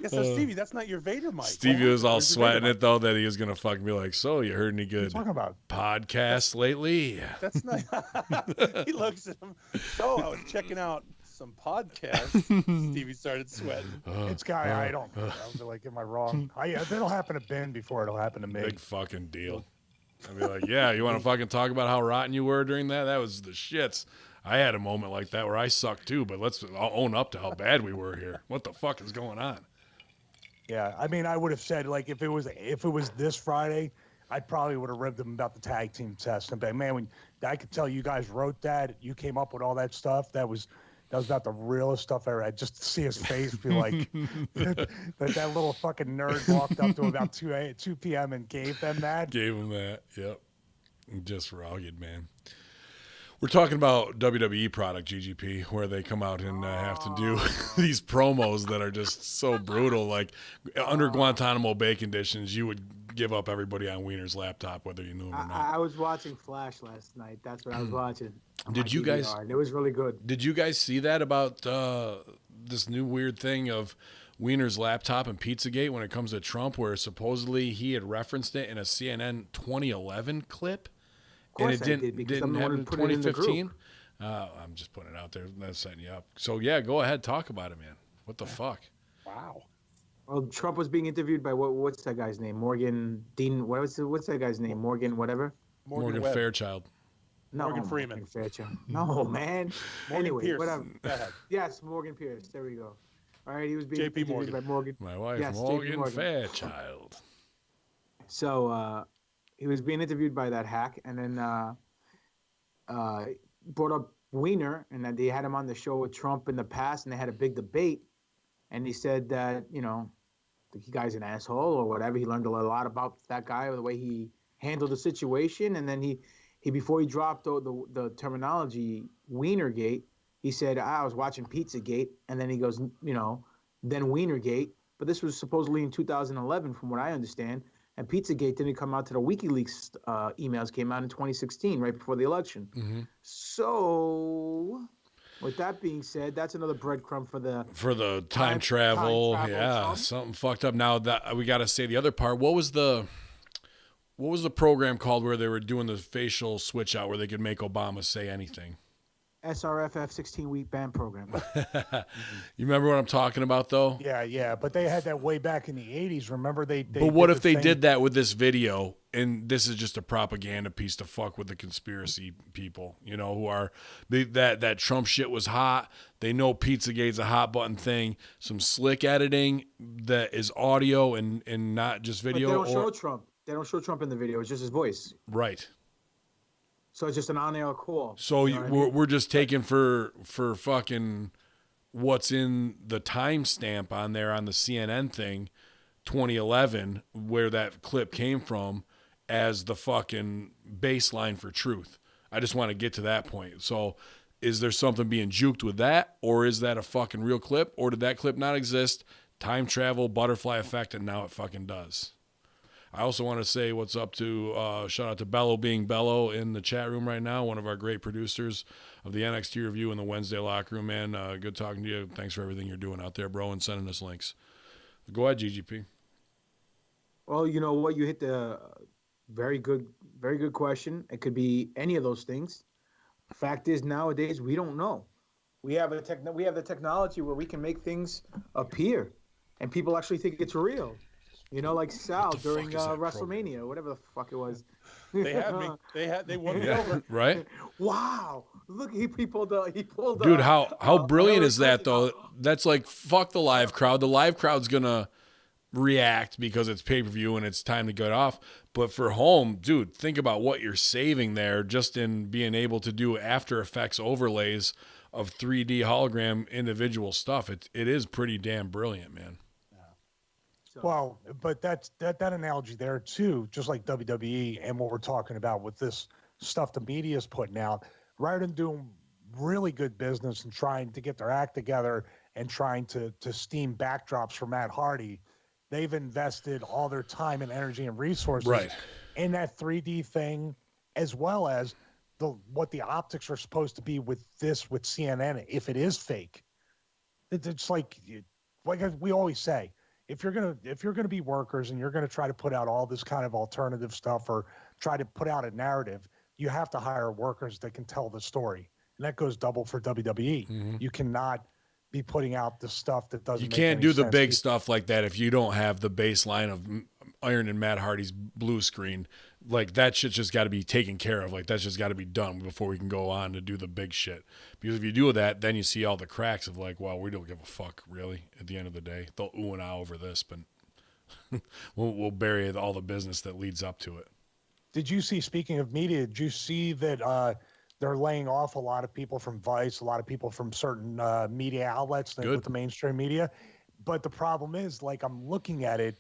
Yeah, so Stevie, that's not your Vader mic. Stevie was all sweating it though that he was gonna fucking be like, so you heard any What are you good talking about? podcasts lately? That's not. He looks at him. So I was checking out some podcasts. Stevie started sweating. It's guy. I don't. I was like, am I wrong? It'll happen to Ben before it'll happen to me. Big fucking deal. I'd be like, yeah, you want to fucking talk about how rotten you were during that? That was the shits. I had a moment like that where I sucked too, but I'll own up to how bad we were here. What the fuck is going on? Yeah, I mean, I would have said like if it was this Friday, I probably would have ribbed him about the tag team test and been, man, I could tell you guys wrote that, you came up with all that stuff. That was about the realest stuff I ever had. Just to see his face be like, that little fucking nerd walked up to him about 2 p.m. and gave them that. Gave him that. Yep. Just rugged, man. We're talking about WWE product, GGP, where they come out and have to do these promos that are just so brutal. Like, under Guantanamo Bay conditions, you would give up everybody on Wiener's laptop, whether you knew him or not. I was watching Flash last night. That's what I was watching. Did you guys? And it was really good. Did you guys see that about this new weird thing of Wiener's laptop and Pizzagate when it comes to Trump, where supposedly he had referenced it in a CNN 2011 clip? And it didn't happen in 2015. I'm just putting it out there. That's setting you up. So yeah, go ahead, talk about it, man. What the fuck? Wow. Well, Trump was being interviewed by what's that guy's name? Morgan Dean. What's that guy's name? Morgan whatever. Morgan Fairchild. No, Morgan Freeman. Morgan Fairchild. No, man. Anyway, Pierce. whatever. Go ahead. Yes, Morgan Pierce. There we go. All right, he was being JP interviewed by Morgan. My wife, Yes, JP Morgan Morgan. Fairchild. So he was being interviewed by that hack, and then brought up Wiener, and that they had him on the show with Trump in the past, and they had a big debate. And he said that, the guy's an asshole or whatever. He learned a lot about that guy, the way he handled the situation. And then he before he dropped the terminology Wienergate, he said, I was watching Pizzagate. And then he goes, then Wienergate. But this was supposedly in 2011, from what I understand. And Pizzagate didn't come out to the WikiLeaks emails came out in 2016, right before the election. Mm-hmm. So, with that being said, that's another breadcrumb for the time travel. Yeah, Trump. something fucked up. Now that we got to say the other part. What was the program called where they were doing the facial switch out where they could make Obama say anything? SRFF 16-week ban program. You remember what I'm talking about, though? Yeah. But they had that way back in the 80s. Remember they But what if they did that with this video, and this is just a propaganda piece to fuck with the conspiracy people, who are that Trump shit was hot. They know Pizzagate's a hot button thing. Some slick editing that is audio and not just video. But they don't show Trump. They don't show Trump in the video. It's just his voice. Right. So it's just an on-air call. So You know what I mean? we're just taking for fucking what's in the timestamp on there on the CNN thing, 2011, where that clip came from, as the fucking baseline for truth. I just want to get to that point. So is there something being juked with that, or is that a fucking real clip, or did that clip not exist? Time travel, butterfly effect, and now it fucking does. I also want to say what's up to, shout out to Bello being Bello in the chat room right now, one of our great producers of the NXT review in the Wednesday locker room, man. Good talking to you. Thanks for everything you're doing out there, bro, and sending us links. Go ahead, GGP. Well, you know what? You hit the very good question. It could be any of those things. Fact is, nowadays we don't know. We have the technology where we can make things appear, and people actually think it's real. You know, like Sal during WrestleMania, whatever the fuck it was. They had me. They won me over. Right? Wow! Look, he pulled. Dude, how brilliant is that though? That's like, fuck the live crowd. The live crowd's gonna react because it's pay-per-view and it's time to get off. But for home, dude, think about what you're saving there just in being able to do After Effects overlays of 3D hologram individual stuff. It is pretty damn brilliant, man. Well, but that analogy there too, just like WWE and what we're talking about with this stuff the media is putting out, rather than doing really good business and trying to get their act together and trying to steam backdrops for Matt Hardy, they've invested all their time and energy and resources in that 3D thing, as well as what the optics are supposed to be with CNN. If it is fake, it's like we always say. If you're gonna be workers and you're gonna try to put out all this kind of alternative stuff or try to put out a narrative, you have to hire workers that can tell the story, and that goes double for WWE. Mm-hmm. You cannot be putting out the stuff that doesn't. You make can't any do the sense. big stuff like that if you don't have the baseline of Iron and Matt Hardy's blue screen. Like, that shit's just got to be taken care of. Like, that's just got to be done before we can go on to do the big shit. Because if you do that, then you see all the cracks of like, well, we don't give a fuck, really, at the end of the day. They'll ooh and ah over this, but we'll bury all the business that leads up to it. Did you see, speaking of media, did you see that they're laying off a lot of people from Vice, a lot of people from certain media outlets with the mainstream media? But the problem is, like, I'm looking at it,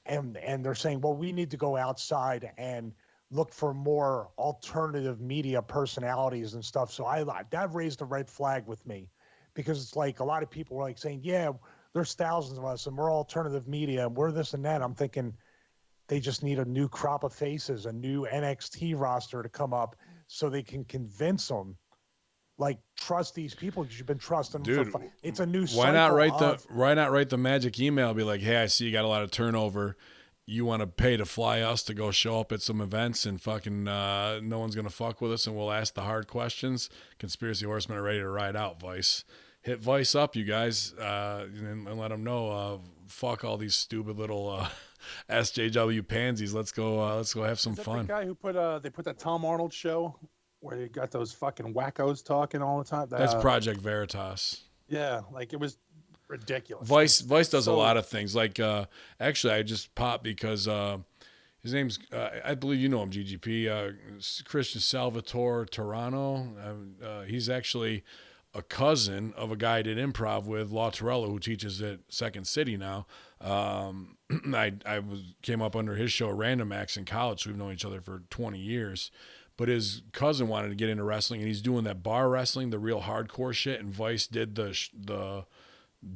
and they're saying, well, we need to go outside and look for more alternative media personalities and stuff. So that raised a red flag with me, because it's like a lot of people were like saying, yeah, there's thousands of us and we're alternative media and we're this and that. I'm thinking they just need a new crop of faces, a new NXT roster to come up so they can convince them, like, trust these people because you've been trusting them. Dude, it's a new why not cycle write the magic email? Be like, hey, I see you got a lot of turnover. You want to pay to fly us to go show up at some events and fucking no one's gonna fuck with us and we'll ask the hard questions. Conspiracy Horsemen are ready to ride out. Vice, hit Vice up, you guys, and let them know. Fuck all these stupid little SJW pansies. Let's go have some fun. The guy who they put that Tom Arnold show where they got those fucking wackos talking all the time. That's Project Veritas. Yeah, like, it was ridiculous. Vice does a lot of things. Like, actually, I just popped because his name's I believe you know him, GGP. Christian Salvatore Torano. He's actually a cousin of a guy I did improv with, La Torella, who teaches at Second City now. Came up under his show, Random Acts, in college, so we've known each other for 20 years. But his cousin wanted to get into wrestling, and he's doing that bar wrestling, the real hardcore shit. And Vice did the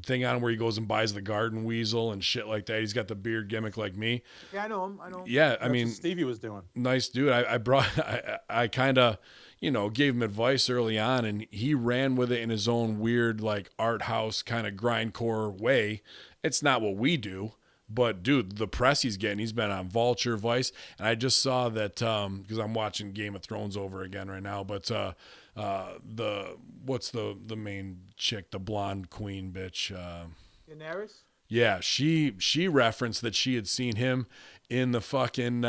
thing on where he goes and buys the garden weasel and shit like that. He's got the beard gimmick like me. Yeah, I know him. Yeah, That's I mean, what Stevie was doing. Nice dude. I kind of, gave him advice early on, and he ran with it in his own weird, like, art house kind of grindcore way. It's not what we do. But, dude, the press he's getting, he's been on Vulture, Vice, and I just saw that, because I'm watching Game of Thrones over again right now, but what's the main chick, the blonde queen bitch? Daenerys? Yeah, she referenced that she had seen him in the fucking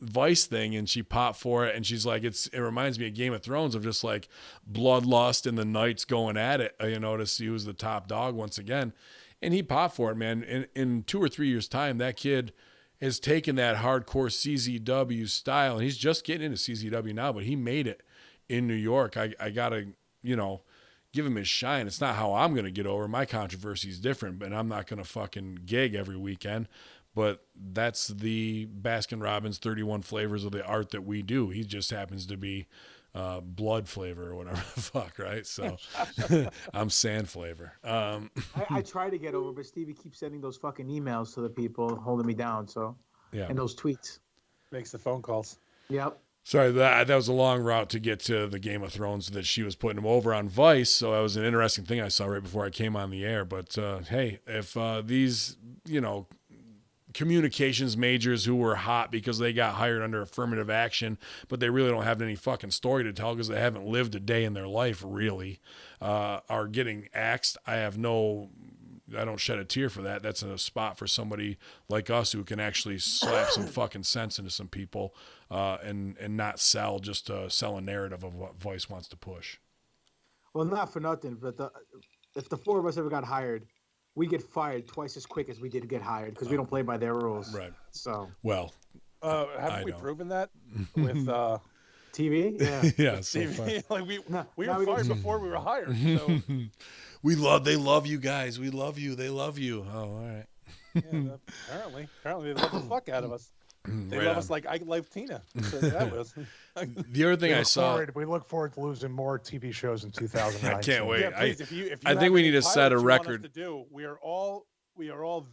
Vice thing, and she popped for it, and she's like, it reminds me of Game of Thrones, of just like bloodlust and the knights going at it, to see who's the top dog once again. And he popped for it, man. In 2 or 3 years' time, that kid has taken that hardcore CZW style, and he's just getting into CZW now, but he made it in New York. I gotta, give him his shine. It's not how I'm gonna get over. My controversy is different, but I'm not gonna fucking gig every weekend. But that's the Baskin Robbins 31 flavors of the art that we do. He just happens to be blood flavor or whatever the fuck, right? So I'm sand flavor. I try to get over, but Stevie keeps sending those fucking emails to the people, holding me down. So, yeah, and those tweets. Makes the phone calls. Yep. Sorry, that was a long route to get to the Game of Thrones that she was putting him over on Vice. So that was an interesting thing I saw right before I came on the air. But hey, if these, communications majors who were hot because they got hired under affirmative action, but they really don't have any fucking story to tell because they haven't lived a day in their life really, are getting axed. I don't shed a tear for that. That's a spot for somebody like us who can actually slap some fucking sense into some people and not sell a narrative of what Vice wants to push. Well, not for nothing, but if the four of us ever got hired, we get fired twice as quick as we did get hired because we don't play by their rules. Right. So. Well. Haven't we proven that with TV? Yeah. Yeah. So TV? Like we were fired before we were hired. So. They love you guys. We love you. They love you. Oh, all right. Yeah, apparently they love the fuck out of us. They love us like I love Tina. So that was. The other thing I saw. We look forward to losing more TV shows in 2019. I can't wait. Yeah, please, if you I think we need to set a record. We are all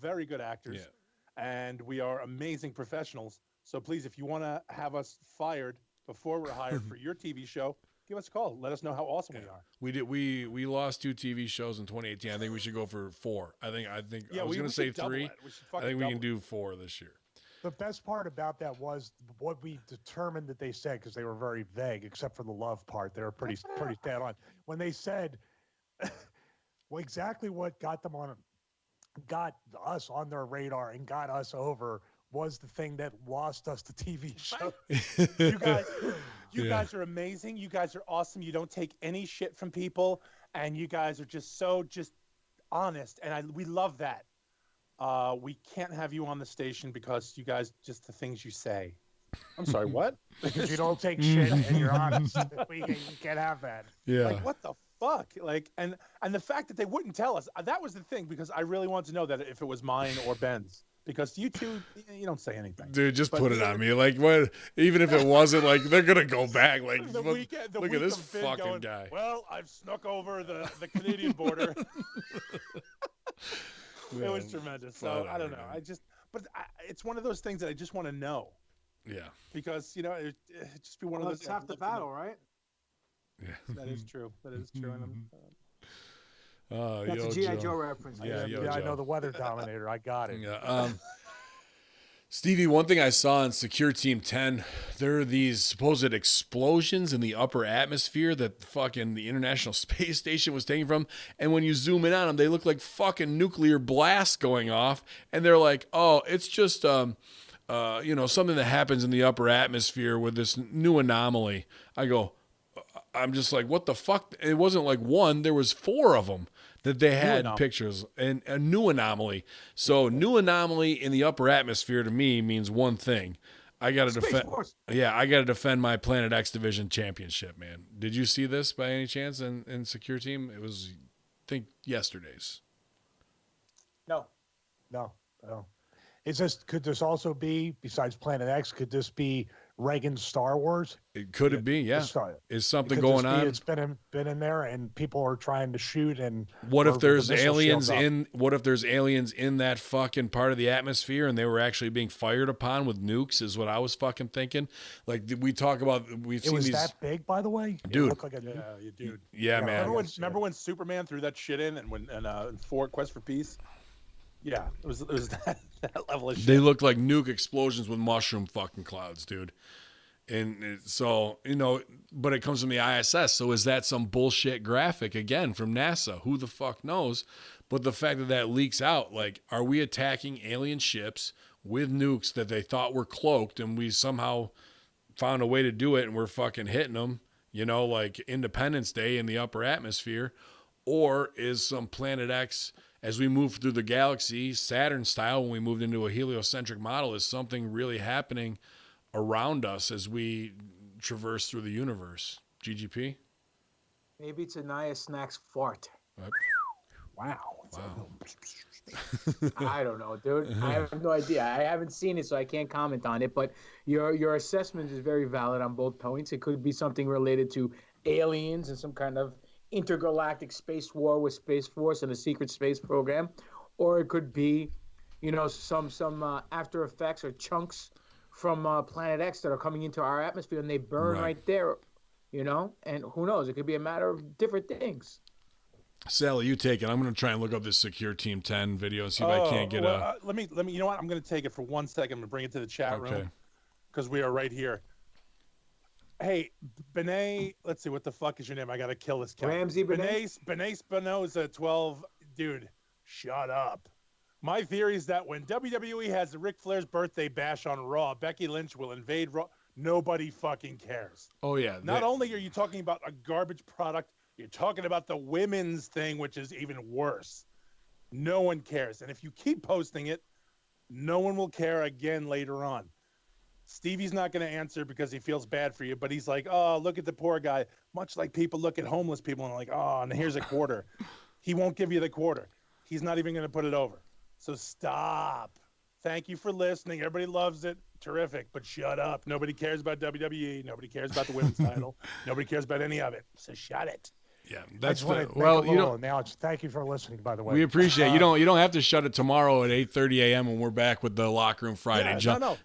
very good actors, and we are amazing professionals. So please, if you want to have us fired before we're hired for your TV show, give us a call. Let us know how awesome we are. We did. We lost 2 TV shows in 2018. I think we should go for 4. I think. I was going to say 3. I think we can do 4 this year. The best part about that was what we determined that they said, because they were very vague, except for the love part. They were pretty dead on. When they said well, exactly what got us on their radar and got us over was the thing that lost us the TV show. You guys are amazing. You guys are awesome. You don't take any shit from people, and you guys are just honest, and we love that. We can't have you on the station because you guys, just the things you say. I'm sorry, what? Because you don't take shit and you're honest. We can't have that. Yeah. Like, what the fuck? Like, and the fact that they wouldn't tell us, that was the thing, because I really wanted to know that if it was mine or Ben's. Because you two, you don't say anything. Dude, just put it on me. Like, what? Even if it wasn't, like, they're going to go back. Like, look at this fucking guy. Well, I've snuck over the Canadian border. Man, it was tremendous. So I don't know. It's one of those things that I just want to know. Yeah. Because it just be one of those. It's half the battle, right? Yeah. That is true. And that's a G.I. Joe reference. Yeah, I know the Weather Dominator. I got it. Yeah. Stevie, one thing I saw in Secure Team 10, there are these supposed explosions in the upper atmosphere that fucking the International Space Station was taking from. And when you zoom in on them, they look like fucking nuclear blasts going off. And they're like, oh, it's just, something that happens in the upper atmosphere with this new anomaly. I'm just like, what the fuck? It wasn't like one, there was 4 of them that they had pictures, and a new anomaly. So new anomaly in the upper atmosphere to me means one thing. I got to defend. Yeah, I got to defend my Planet X Division championship, man. Did you see this by any chance in Secure Team? It was, I think, yesterday's. No. Could this also be, besides Planet X, could this be Reagan's Star Wars? Could it be? Yeah. Is something going on? It's been in there, and people are trying to shoot. And what if there's aliens in? What if there's aliens in that fucking part of the atmosphere, and they were actually being fired upon with nukes? Is what I was fucking thinking. Like we talk about, we've seen these. It was that big, by the way, dude. It looked like dude. Yeah, man. Remember when Superman threw that shit in, and when Quest for Peace? Yeah, it was that level of shit. They looked like nuke explosions with mushroom fucking clouds, dude. And so, but it comes from the ISS. So is that some bullshit graphic again from NASA? Who the fuck knows? But the fact that leaks out, like, are we attacking alien ships with nukes that they thought were cloaked, and we somehow found a way to do it, and we're fucking hitting them, like Independence Day in the upper atmosphere? Or is some Planet X as we move through the galaxy, Saturn style, when we moved into a heliocentric model, is something really happening around us as we traverse through the universe. GGP? Maybe it's Anaya Snack's fart. Wow. I don't know, dude. I have no idea. I haven't seen it, so I can't comment on it. But your assessment is very valid on both points. It could be something related to aliens and some kind of intergalactic space war with Space Force and a secret space program, or it could be, some after effects or chunks from Planet X that are coming into our atmosphere and they burn right there, And who knows? It could be a matter of different things. Sally, you take it. I'm going to try and look up this Secure Team 10 video and see if I can't get let me. You know what? I'm going to take it for 1 second. I'm going to bring it to the chat room because we are right here. Hey, Benet, let's see, what the fuck is your name? I got to kill this cat. Ramsey Benet? Benet Spinoza, 12. Dude, shut up. My theory is that when WWE has Ric Flair's birthday bash on Raw, Becky Lynch will invade Raw. Nobody fucking cares. Oh, yeah. Not only are you talking about a garbage product, you're talking about the women's thing, which is even worse. No one cares. And if you keep posting it, no one will care again later on. Stevie's not going to answer because he feels bad for you, but he's like, oh, look at the poor guy. Much like people look at homeless people and like, oh, and here's a quarter. He won't give you the quarter. He's not even going to put it over. So stop. Thank you for listening. Everybody loves it. Terrific. But shut up. Nobody cares about WWE. Nobody cares about the women's title. Nobody cares about any of it. So shut it. Yeah, that's Thank you for listening. By the way, we appreciate you don't have to shut it tomorrow at 8:30 a.m. when we're back with the Locker Room Friday.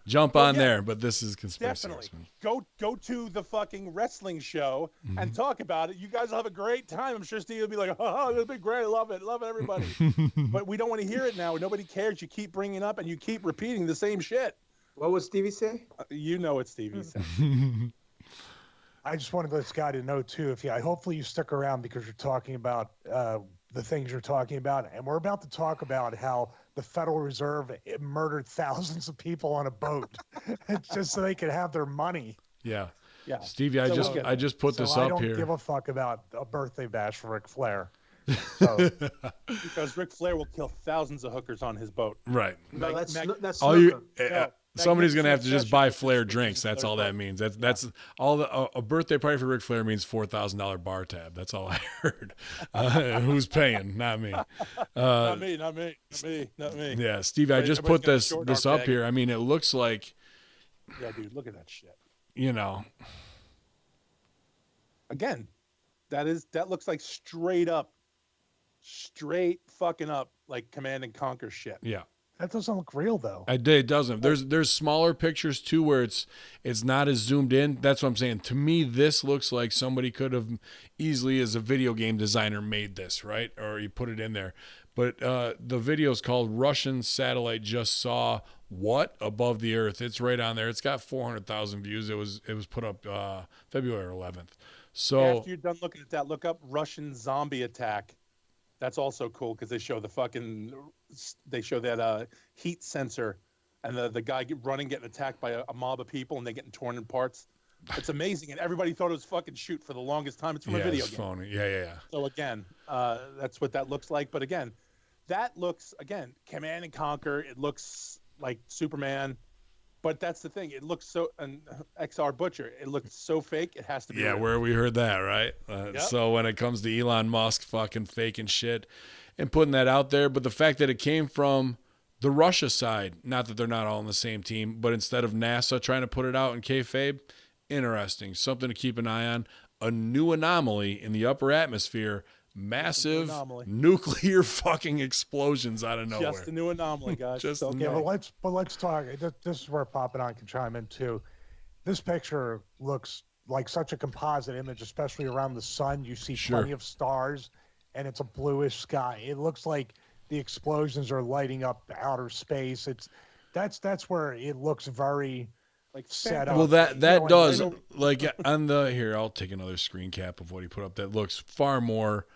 Jump on there, but this is Conspiracy Horsemen. Go to the fucking wrestling show and talk about it. You guys will have a great time. I'm sure Steve will be like, oh, it'll be great. Love it, everybody. But we don't want to hear it now. Nobody cares. You keep bringing it up and you keep repeating the same shit. What would Stevie say? You know what Stevie said. I just wanted this guy to know too. Hopefully you stick around because you're talking about the things you're talking about, and we're about to talk about how the Federal Reserve murdered thousands of people on a boat, just so they could have their money. Yeah. Stevie, I just put this up here. I don't give a fuck about a birthday bash for Ric Flair. So. Because Ric Flair will kill thousands of hookers on his boat. Right. No, that's all you. Somebody's gonna have to just buy Flair drinks. That's all that means. That's all. A birthday party for Ric Flair means $4,000 bar tab. That's all I heard. Who's paying? Not me. Not me. Yeah, Stevie, I just put this up here. I mean, it looks like. Yeah, dude, look at that shit. Again, that looks like straight fucking up, like Command and Conquer shit. Yeah. That doesn't look real though. It doesn't. There's smaller pictures too where it's not as zoomed in. That's what I'm saying. To me, this looks like somebody could have easily, as a video game designer, made this, right? Or you put it in there. But the video is called "Russian Satellite Just Saw What Above the Earth." It's right on there. It's got 400,000 views. It was put up February 11th. So after you're done looking at that, look up Russian zombie attack. That's also cool because they show that heat sensor and the guy getting attacked by a mob of people and they getting torn in parts. It's amazing, and everybody thought it was fucking shoot for the longest time. It's from a video game. Phony. Yeah. So again, that's what that looks like. But again, that looks Command and Conquer. It looks like Superman. But that's the thing. It looks so, and XR Butcher, it looks so fake. It has to be. Yeah, real. Where we heard that, right? Yep. So when it comes to Elon Musk fucking faking shit and putting that out there, but the fact that it came from the Russia side, not that they're not all on the same team, but instead of NASA trying to put it out in kayfabe, interesting. Something to keep an eye on. A new anomaly in the upper atmosphere. Massive nuclear fucking explosions out of nowhere. Just a new anomaly, guys. But let's talk. This is where Pop and I can chime in too. This picture looks like such a composite image, especially around the sun. You see plenty of stars, and it's a bluish sky. It looks like the explosions are lighting up outer space. That's where it looks very set up. Well, that does like on the here. I'll take another screen cap of what he put up. That looks far more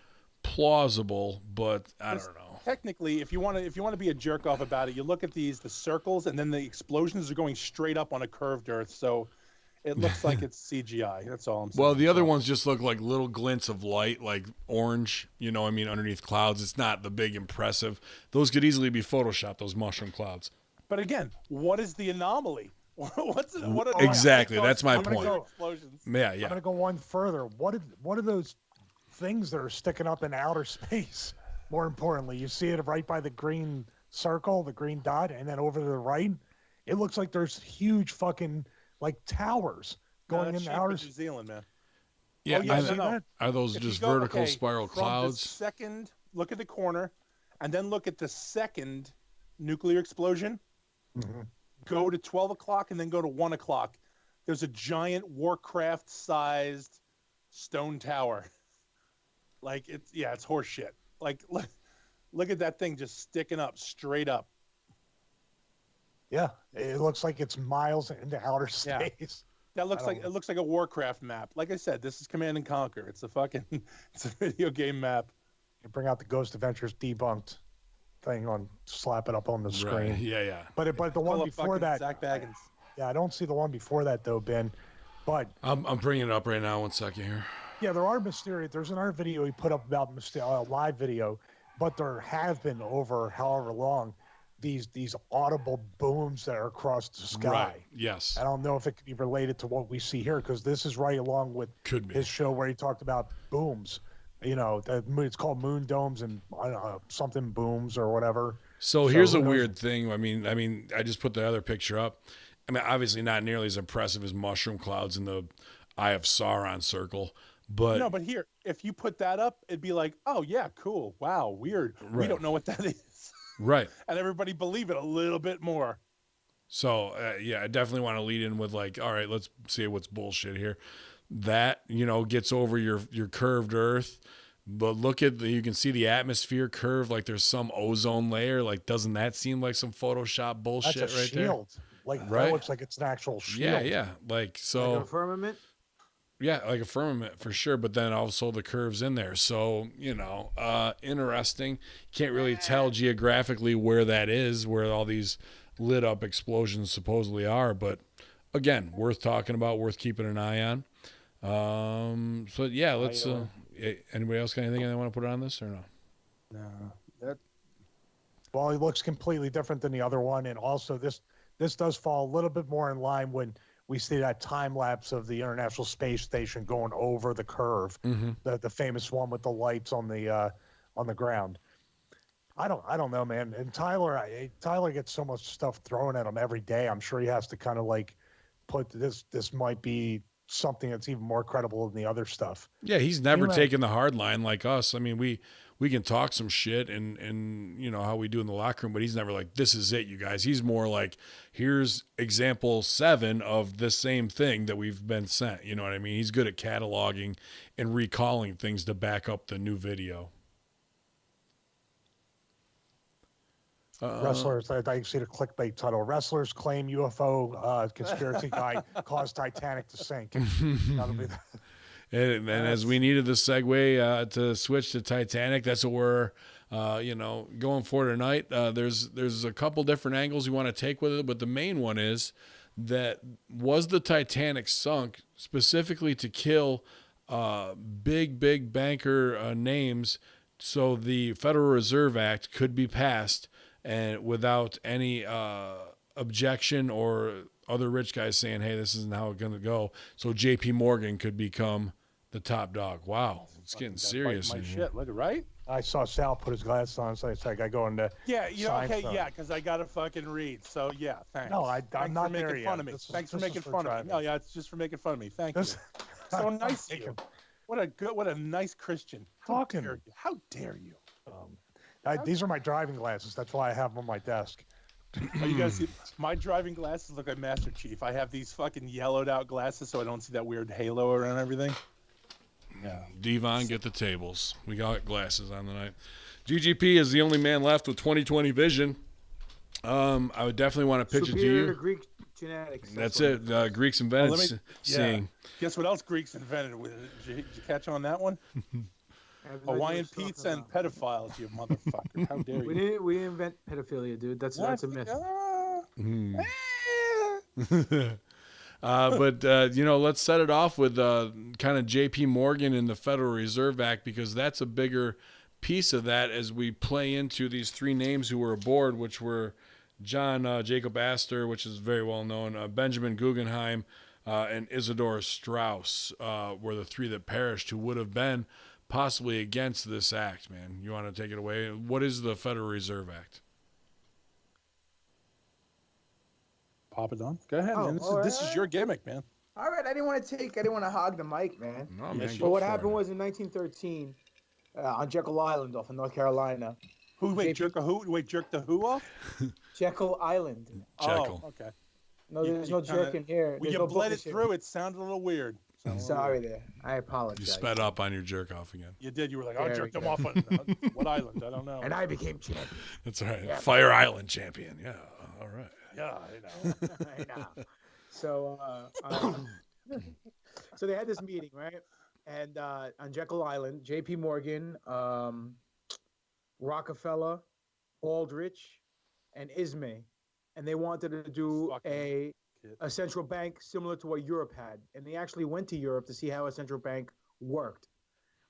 plausible, but I don't know. Technically, if you want to be a jerk off about it, you look at the circles, and then the explosions are going straight up on a curved Earth. So It looks like it's CGI. That's all I'm saying. Well, the other So- ones just look like little glints of light, like orange, underneath clouds. It's not the big impressive. Those could easily be photoshopped, those mushroom clouds. But again, what is the anomaly? Exactly, that's my nuclear point. Explosions. Yeah, I'm yeah. gonna go one further. What are those things that are sticking up in outer space? More importantly, you see it right by the green circle, the green dot, and then over to the right, it looks like there's huge fucking like towers going that's in sheep outer in space. New Zealand, man. Yeah, Oh, yeah, are, no. are those If you just go- vertical okay, spiral from clouds? The second, look at the corner, and then look at the second nuclear explosion. Mhm. Go to 12 o'clock and then go to 1 o'clock. There's a giant Warcraft-sized stone tower. Like it's horse shit. Like look at that thing just sticking up straight up. Yeah, it looks like it's miles into outer Yeah. space. That looks I like don't- it looks like a Warcraft map. Like I said, this is Command and Conquer. It's it's a video game map. You bring out the Ghost Adventures debunked thing on, slap it up on the screen. Right. Yeah, yeah. But the Pull one up before fucking that, Zach Baggins. yeah, I don't see the one before that though, Ben. But I'm bringing it up right now. 1 second here. yeah, there are mysterious. There's another video he put up about live video, but there have been over however long these audible booms that are across the sky. Right. Yes. I don't know if it could be related to what we see here because this is right along with Could be. his show where he talked about booms. It's called Moon Domes and I don't know, something booms or whatever. So here's a who knows? weird thing. I mean, I just put the other picture up. I mean, obviously not nearly as impressive as mushroom clouds in the Eye of Sauron circle, but No, but here, if you put that up, it'd be like, oh yeah, cool, wow, weird. We Right. don't know what that is, right. and everybody believe it a little bit more. So yeah, I definitely want to lead in with like, all right, let's see what's bullshit here. That gets over your curved Earth, but look at you can see the atmosphere curve like there's some ozone layer. Like, doesn't that seem like some Photoshop bullshit That's a right shield. Like Right. that looks like it's an actual there? shield. Yeah, yeah. Like so. Like a firmament. Yeah, like a firmament for sure, but then also the curves in there. So, interesting. Can't really tell geographically where that is, where all these lit up explosions supposedly are, but again, worth talking about, worth keeping an eye on. So yeah, let's anybody else got anything they want to put on this or no? No, that Well, he looks completely different than the other one, and also this does fall a little bit more in line when we see that time lapse of the International Space Station going over the curve, the famous one with the lights on the ground. I don't know, man. And Tyler gets so much stuff thrown at him every day. I'm sure he has to kind of like put this might be something that's even more credible than the other stuff. Yeah, he's never You're right. taken the hard line like us. I mean, we can talk some shit and how we do in the locker room, but he's never like, this is it, you guys. He's more like, here's example 7 of the same thing that we've been sent. You know what I mean? He's good at cataloging and recalling things to back up the new video. Wrestlers, I see the clickbait title. Wrestlers claim UFO conspiracy guy caused Titanic to sink. That'll be the, And as we needed the segue to switch to Titanic, that's what we're, going for tonight. There's a couple different angles you want to take with it, but the main one is that was the Titanic sunk specifically to kill big banker names, so the Federal Reserve Act could be passed and without any objection or other rich guys saying, hey, this isn't how it's going to go. So JP Morgan could become the top dog. Wow. It's getting serious. My in here. shit, look right. I saw Sal put his glasses on, so it's like I go into. Yeah, okay, Seinfeld. yeah, because I gotta fucking read. So yeah, thanks. No, I'm Thanks not for making there fun yet. of me. This is- Thanks for this is making for fun of me. driving. No, yeah, it's just for making fun of me. Thank This- you. So I'm nice of you. making- What a nice Christian. Talking. How dare you? These are my driving glasses. That's why I have them on my desk. Oh, you guys see my driving glasses look like Master Chief. I have these fucking yellowed out glasses so I don't see that weird halo around everything. Yeah. Devon, get the tables. We got glasses on tonight. GGP is the only man left with 20/20 vision. I would definitely want to pitch Superior it to you. Greek genetics. That's what it. Greeks invented Let me- seeing. Guess what else Greeks invented? Did you catch on that one? I have no idea Hawaiian what you're pizza talking and about. pedophiles, you motherfucker. How dare We you? didn't invent pedophilia, dude. That's a myth. But let's set it off with kind of J.P. Morgan and the Federal Reserve Act, because that's a bigger piece of that as we play into these three names who were aboard, which were John Jacob Astor, which is very well known, Benjamin Guggenheim, and Isidor Straus were the three that perished, who would have been possibly against this act. Man, you want to take it away? What is the Federal Reserve Act? Papa Don, go ahead, man. This is your gimmick, man. All right, I didn't want to hog the mic, man. No, man. But what happened was in 1913 on Jekyll Island off of North Carolina. Jerk the who off? Jekyll Island. Jekyll. Oh, okay. No, there's no jerk in here. When you bled it through, it sounded a little weird. Sorry there. I apologize. You sped up on your jerk off again. You did. You were like, I jerked him off on what island? I don't know. And I became champion. That's right. Yeah, Fire Island champion. Yeah. All right. Yeah, I know. I know. So, so they had this meeting, right? And on Jekyll Island, J.P. Morgan, Rockefeller, Aldrich, and Ismay, and they wanted to do a central bank similar to what Europe had, and they actually went to Europe to see how a central bank worked.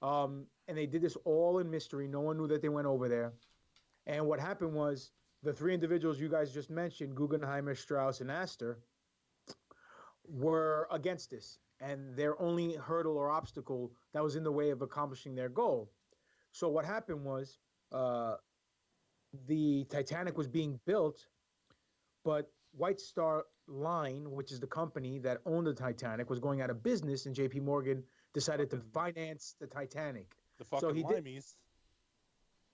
And they did this all in mystery. No one knew that they went over there. And what happened was the three individuals you guys just mentioned, Guggenheimer, Strauss, and Astor, were against this. And their only hurdle or obstacle that was in the way of accomplishing their goal. So what happened was the Titanic was being built, but White Star Line, which is the company that owned the Titanic, was going out of business, and J.P. Morgan decided to finance the Titanic. The fucking limeys.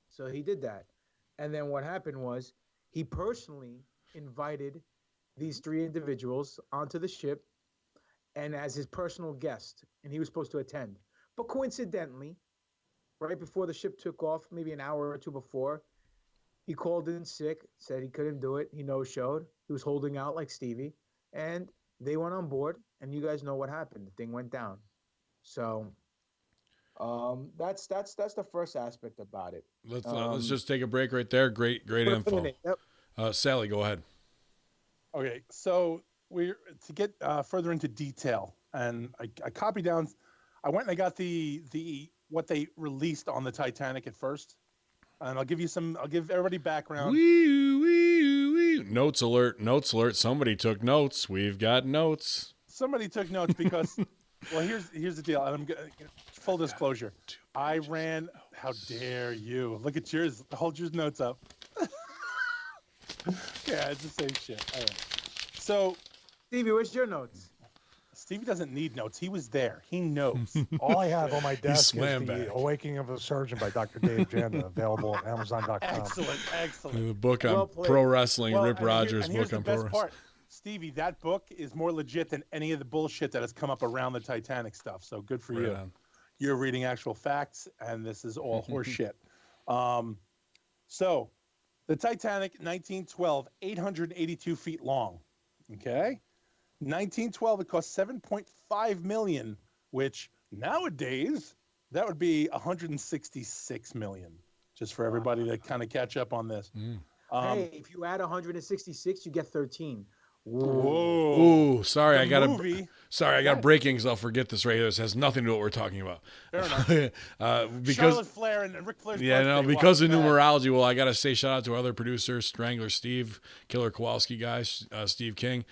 So he did that. And then what happened was he personally invited these three individuals onto the ship and as his personal guest, and he was supposed to attend. But coincidentally, right before the ship took off, maybe an hour or two before, he called in sick, said he couldn't do it. He no-showed. He was holding out like Stevie. And they went on board, and you guys know what happened. The thing went down. So that's the first aspect about it. Let's just take a break right there. Great info. Yep. Sally, go ahead. Okay, so we're to get further into detail, and I copied down. I went and I got the what they released on the Titanic at first, and I'll give everybody background. Wee. Notes alert! Somebody took notes. We've got notes. Somebody took notes because, well, here's the deal. And full disclosure. I ran. How dare you? Look at yours. Hold your notes up. Yeah, it's the same shit. All right. So, Stevie, where's your notes? Stevie doesn't need notes. He was there. He knows. All I have on my desk is swam The back. Awakening of a Surgeon by Dr. Dave Janda, available at Amazon.com. Excellent. The book on Well played. pro wrestling, Rip and Rogers' here's book on the pro best wrestling. part. Stevie, that book is more legit than any of the bullshit that has come up around the Titanic stuff. So good for you. on. You're reading actual facts, and this is all horse shit. So, the Titanic, 1912, 882 feet long. Okay? 1912, it cost $7.5 million, which nowadays, that would be $166 million. Just for everybody to kind of catch up on this. Hey, if you add 166, you get 13. Whoa. Ooh, sorry, I got breaking, because I'll forget this right here. This has nothing to do with what we're talking about. Fair enough. Because Charlotte Flair and Ric Flair's birthday. because of Watch that. numerology. Well, I got to say shout out to our other producer, Strangler Steve, Killer Kowalski guys, Steve King.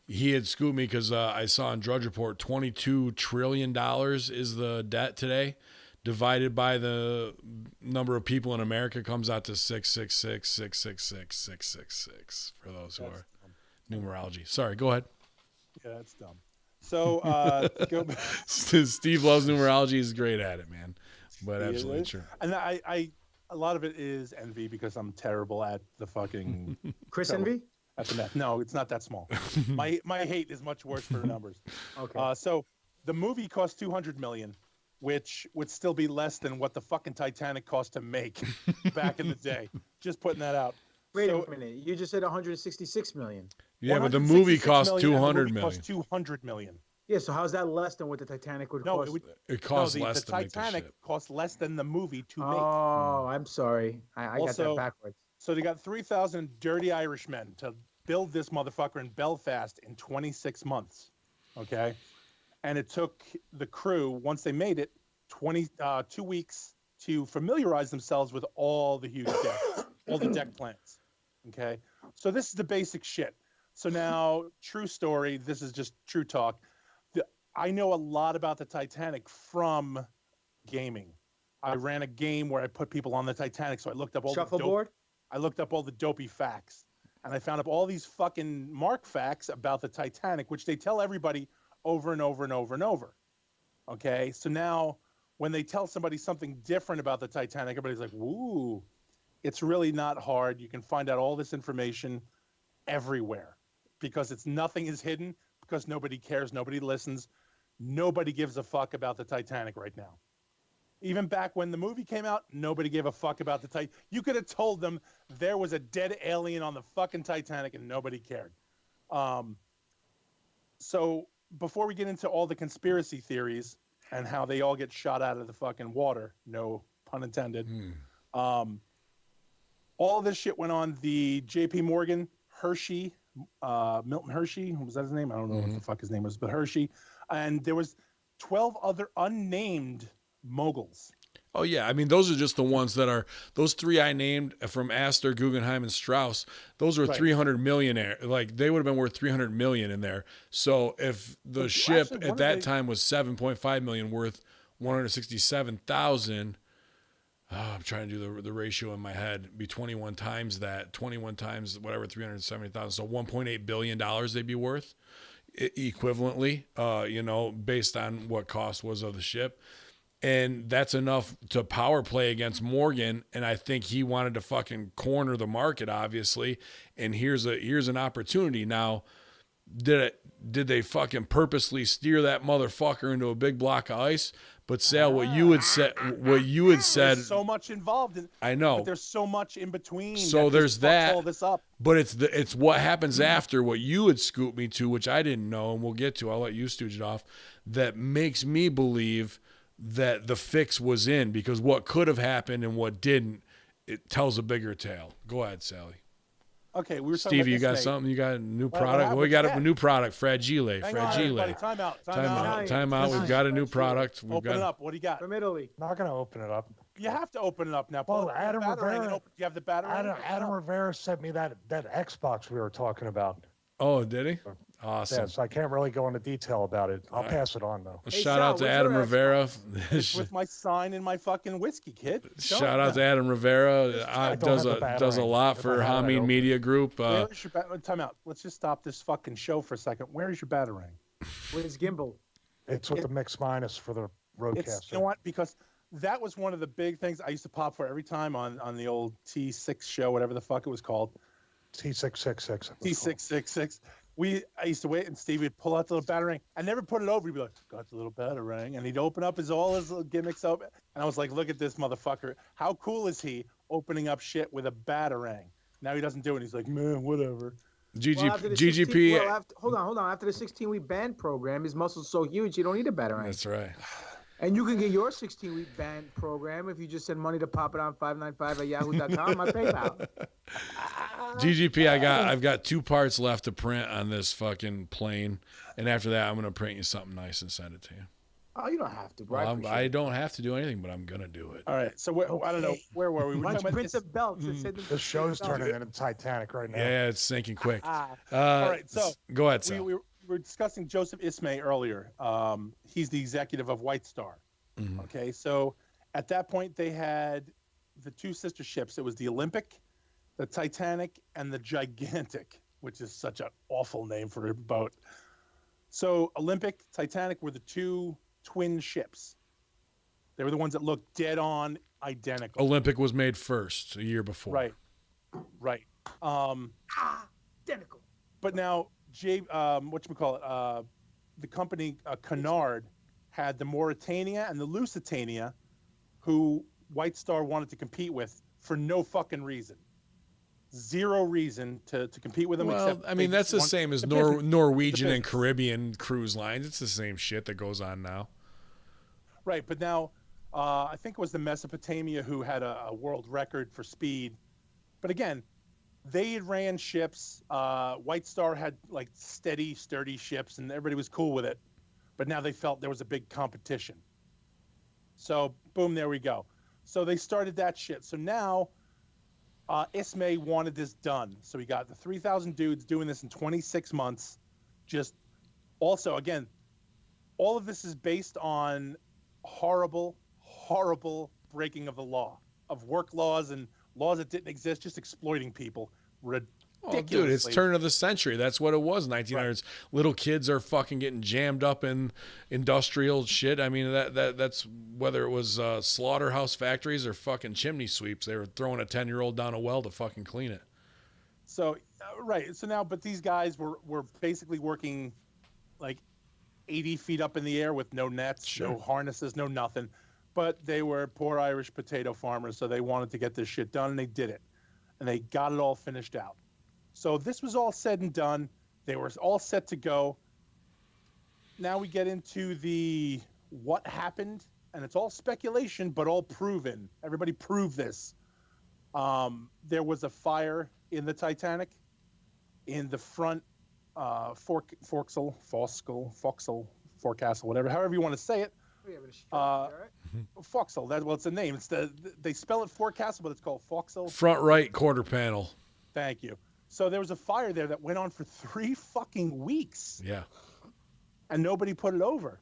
He had scooped me because I saw on Drudge Report $22 trillion is the debt today. Divided by the number of people in America comes out to 666,666,666 for those who are numerology. Sorry, go ahead. Yeah, that's dumb. So go back. Steve loves numerology. He's great at it, man. But He absolutely is. true. And I a lot of it is envy because I'm terrible at the fucking Chris Envy? at the math. No, it's not that small. My hate is much worse for the numbers. Okay. So the movie cost $200 million, which would still be less than what the fucking Titanic cost to make back in the day. Just putting that out. Wait so, a minute. You just said 166 million. Yeah, but the movie cost $166 million, and the $200 movie million. cost $200 million. Yeah, so how's that less than what the Titanic would No, cost? It costs no, less the to make the Titanic ship. cost less than the movie to make. Oh, I'm sorry. I got Also- that backwards. So they got 3,000 dirty Irishmen to build this motherfucker in Belfast in 26 months. Okay. And it took the crew, once they made it, 2 weeks to familiarize themselves with all the huge decks, all the deck plans. Okay. So this is the basic shit. So now, true story, this is just true talk. I know a lot about the Titanic from gaming. I ran a game where I put people on the Titanic, so I looked up all Shuffleboard? I looked up all the dopey facts, and I found up all these fucking Mark facts about the Titanic, which they tell everybody over and over and over and over. Okay, so now when they tell somebody something different about the Titanic, everybody's like, "Woo!" It's really not hard. You can find out all this information everywhere because nothing is hidden, because nobody cares, nobody listens, nobody gives a fuck about the Titanic right now. Even back when the movie came out, nobody gave a fuck about the Titanic. You could have told them there was a dead alien on the fucking Titanic and nobody cared. So before we get into all the conspiracy theories and how they all get shot out of the fucking water, no pun intended, all this shit went on the J.P. Morgan, Hershey, Milton Hershey, was that his name? I don't know what the fuck his name was, but Hershey. And there was 12 other unnamed moguls. Oh yeah, I mean those are just the ones that are those three I named from Astor, Guggenheim, and Strauss. Those are 300 millionaire. Like they would have been worth 300 million in there. So if the ship at that time was 7.5 million, worth 167,000. I'm trying to do the ratio in my head. Be 21 times that, 21 times whatever, 370,000. So 1.8 billion dollars they'd be worth, equivalently. Based on what cost was of the ship. And that's enough to power play against Morgan. And I think he wanted to fucking corner the market, obviously. And here's an opportunity. Now, did they fucking purposely steer that motherfucker into a big block of ice? But Sal, what you had said, There's so much involved. I know. But there's so much in between. So there's that. All this up. But it's what happens after what you had scooped me to, which I didn't know, and we'll get to. I'll let you stooge it off. That makes me believe that the fix was in, because what could have happened and what didn't, it tells a bigger tale. Go ahead, Sally. Okay, we were talking Stevie, about you got something? You got a new product? Well, we got a new product, Fragile. Hang on, everybody. Time out. We've got a new product. Open it up. What do you got? From Italy. Not going to open it up. You have to open it up now. Well, Adam Rivera. Do you have the battery? Adam Rivera sent me that Xbox we were talking about. Oh, did he? Awesome. Yeah, so I can't really go into detail about it. I'll pass it on, though. Shout out to Adam Rivera. It's with my sign and my fucking whiskey, kid. Shout out to Adam Rivera. Does a lot for Hameen Media Group. Where is your time out. Let's just stop this fucking show for a second. Where is your batarang? Where's gimbal? It's with the mix minus for the Rodecaster. You know what? Because that was one of the big things I used to pop for every time on the old T6 show, whatever the fuck it was called. T666. T666. I used to wait, and Steve would pull out the little batarang. I never put it over. He'd be like, "Got the little batarang," and he'd open up all his little gimmicks open. And I was like, "Look at this motherfucker! How cool is he opening up shit with a batarang?" Now he doesn't do it. He's like, "Man, whatever." GGP. Hold on. After the 16-week band program, his muscle's so huge you don't need a batarang. That's right. And you can get your 16-week band program if you just send money to pop it on 595 at yahoo.com on PayPal. GGP, I've got 2 parts left to print on this fucking plane, and after that, I'm gonna print you something nice and send it to you. Oh, you don't have to, bro. Well, I don't have to do anything, but I'm gonna do it. All right. So I don't know, where were we? Why don't you print the belts? The show's turning into Titanic right now. Yeah, it's sinking quick. All right. So go ahead, Sal. We were discussing Joseph Ismay earlier. He's the executive of White Star. Mm-hmm. Okay, so at that point they had the 2 sister ships. It was the Olympic, the Titanic, and the Gigantic, which is such an awful name for a boat. So Olympic, Titanic were the 2 twin ships. They were the ones that looked dead on identical. Olympic was made first a year before. Right. Identical. But now the company Cunard had the Mauritania and the Lusitania, who White Star wanted to compete with for no fucking reason. Zero reason to compete with them. Well, except I mean, that's the same as Norwegian and Caribbean cruise lines. It's the same shit that goes on now. Right, but now I think it was the Mesopotamia who had a world record for speed. But again, they had ran ships. White Star had like steady, sturdy ships, and everybody was cool with it. But now they felt there was a big competition. So boom, there we go. So they started that shit. So now Ismay wanted this done. So we got the 3,000 dudes doing this in 26 months. Just also, again, all of this is based on horrible, horrible breaking of the law, of work laws and laws that didn't exist, just exploiting people. Oh, dude, it's turn of the century. That's what it was, 1900s. Right. Little kids are fucking getting jammed up in industrial shit. I mean, that's whether it was slaughterhouse factories or fucking chimney sweeps. They were throwing a 10-year-old down a well to fucking clean it. So, right. So now, but these guys were basically working like 80 feet up in the air with no nets, sure, no harnesses, no nothing. But they were poor Irish potato farmers, so they wanted to get this shit done, and they did it. And they got it all finished out. So this was all said and done. They were all set to go. Now we get into the what happened, and it's all speculation, but all proven. Everybody proved this. There was a fire in the Titanic in the front forecastle, whatever, however you want to say it. Forecastle. Well, it's a name. They spell it forecastle, but it's called forecastle. Front right quarter panel. Thank you. So there was a fire there that went on for 3 fucking weeks. Yeah. And nobody put it over.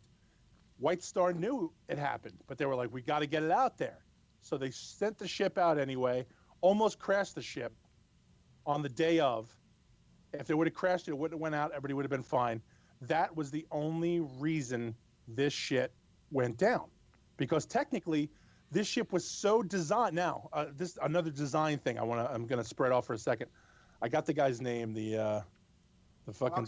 White Star knew it happened, but they were like, we got to get it out there. So they sent the ship out anyway, almost crashed the ship on the day of. If they would have crashed it, it wouldn't have went out. Everybody would have been fine. That was the only reason this shit went down. Because technically, this ship was so designed. Now, this another design thing I'm going to spread off for a second. I got the guy's name, the fucking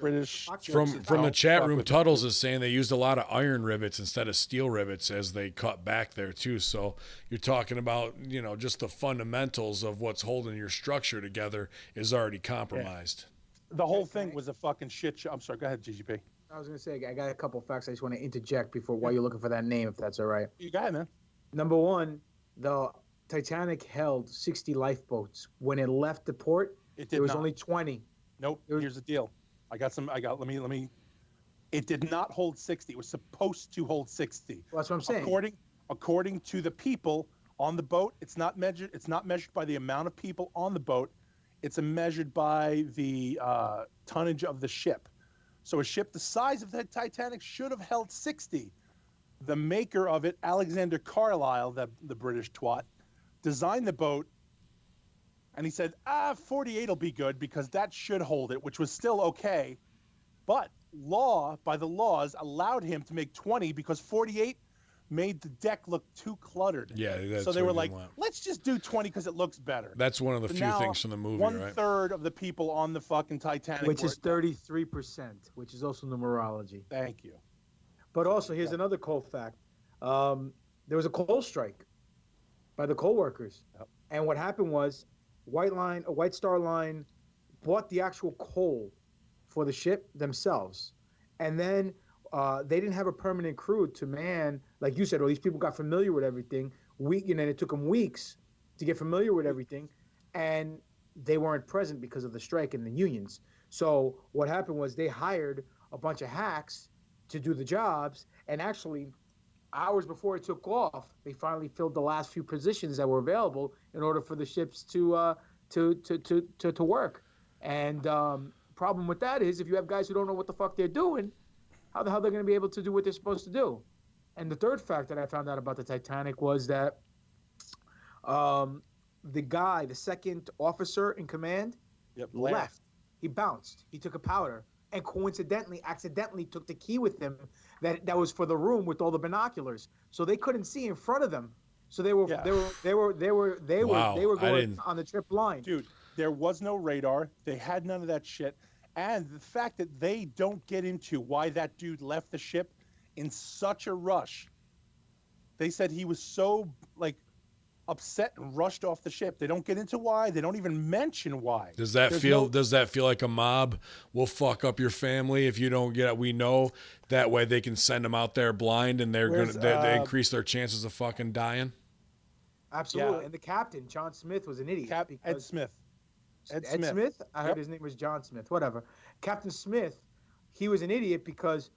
British. From the chat room, Tuddles is saying they used a lot of iron rivets instead of steel rivets as they cut back there too. So you're talking about, just the fundamentals of what's holding your structure together is already compromised. Yeah. The whole thing was a fucking shit show. I'm sorry, go ahead, GGP. I was going to say, I got a couple facts I just want to interject while you're looking for that name, if that's all right. You got it, man. Number one, the Titanic held 60 lifeboats. When it left the port, there was only 20. Nope. Here's the deal. Let me. It did not hold 60. It was supposed to hold 60. Well, that's what I'm saying. According to the people on the boat, it's not measured by the amount of people on the boat. It's measured by the tonnage of the ship. So a ship the size of the Titanic should have held 60. The maker of it, Alexander Carlisle, the British twat, designed the boat, and he said, 48 will be good because that should hold it, which was still okay. But by the laws, allowed him to make 20 because 48 made the deck look too cluttered. Yeah, that's so they were like, let's just do 20 because it looks better. That's one of the few things from the movie, right? 1/3 of the people on the fucking Titanic, which is 33%, which is also numerology. Thank you. But also, here's another coal fact. There was a coal strike by the coal workers. Yep. And what happened was White Star Line bought the actual coal for the ship themselves. And then they didn't have a permanent crew to man. Like you said, all these people got familiar with everything. And it took them weeks to get familiar with everything. And they weren't present because of the strike and the unions. So what happened was they hired a bunch of hacks to do the jobs, and actually hours before it took off, they finally filled the last few positions that were available in order for the ships to work. And problem with that is, if you have guys who don't know what the fuck they're doing, how the hell they're going to be able to do what they're supposed to do? And the third fact that I found out about the Titanic was that the second officer in command, left. He bounced. He took a powder. And accidentally took the key with him that was for the room with all the binoculars, so they couldn't see in front of them. So they were going on the trip line. Dude, there was no radar. They had none of that shit, and the fact that they don't get into why that dude left the ship in such a rush. They said he was so upset and rushed off the ship. They don't get into why. They don't even mention why. Does that feel like a mob will fuck up your family if you don't get it? We know that way they can send them out there blind and they increase their chances of fucking dying. Absolutely. Yeah. And the captain, John Smith, was an idiot. Ed Smith. Ed Ed Smith. Smith? I heard Yep. his name was John Smith. Whatever. Captain Smith, he was an idiot because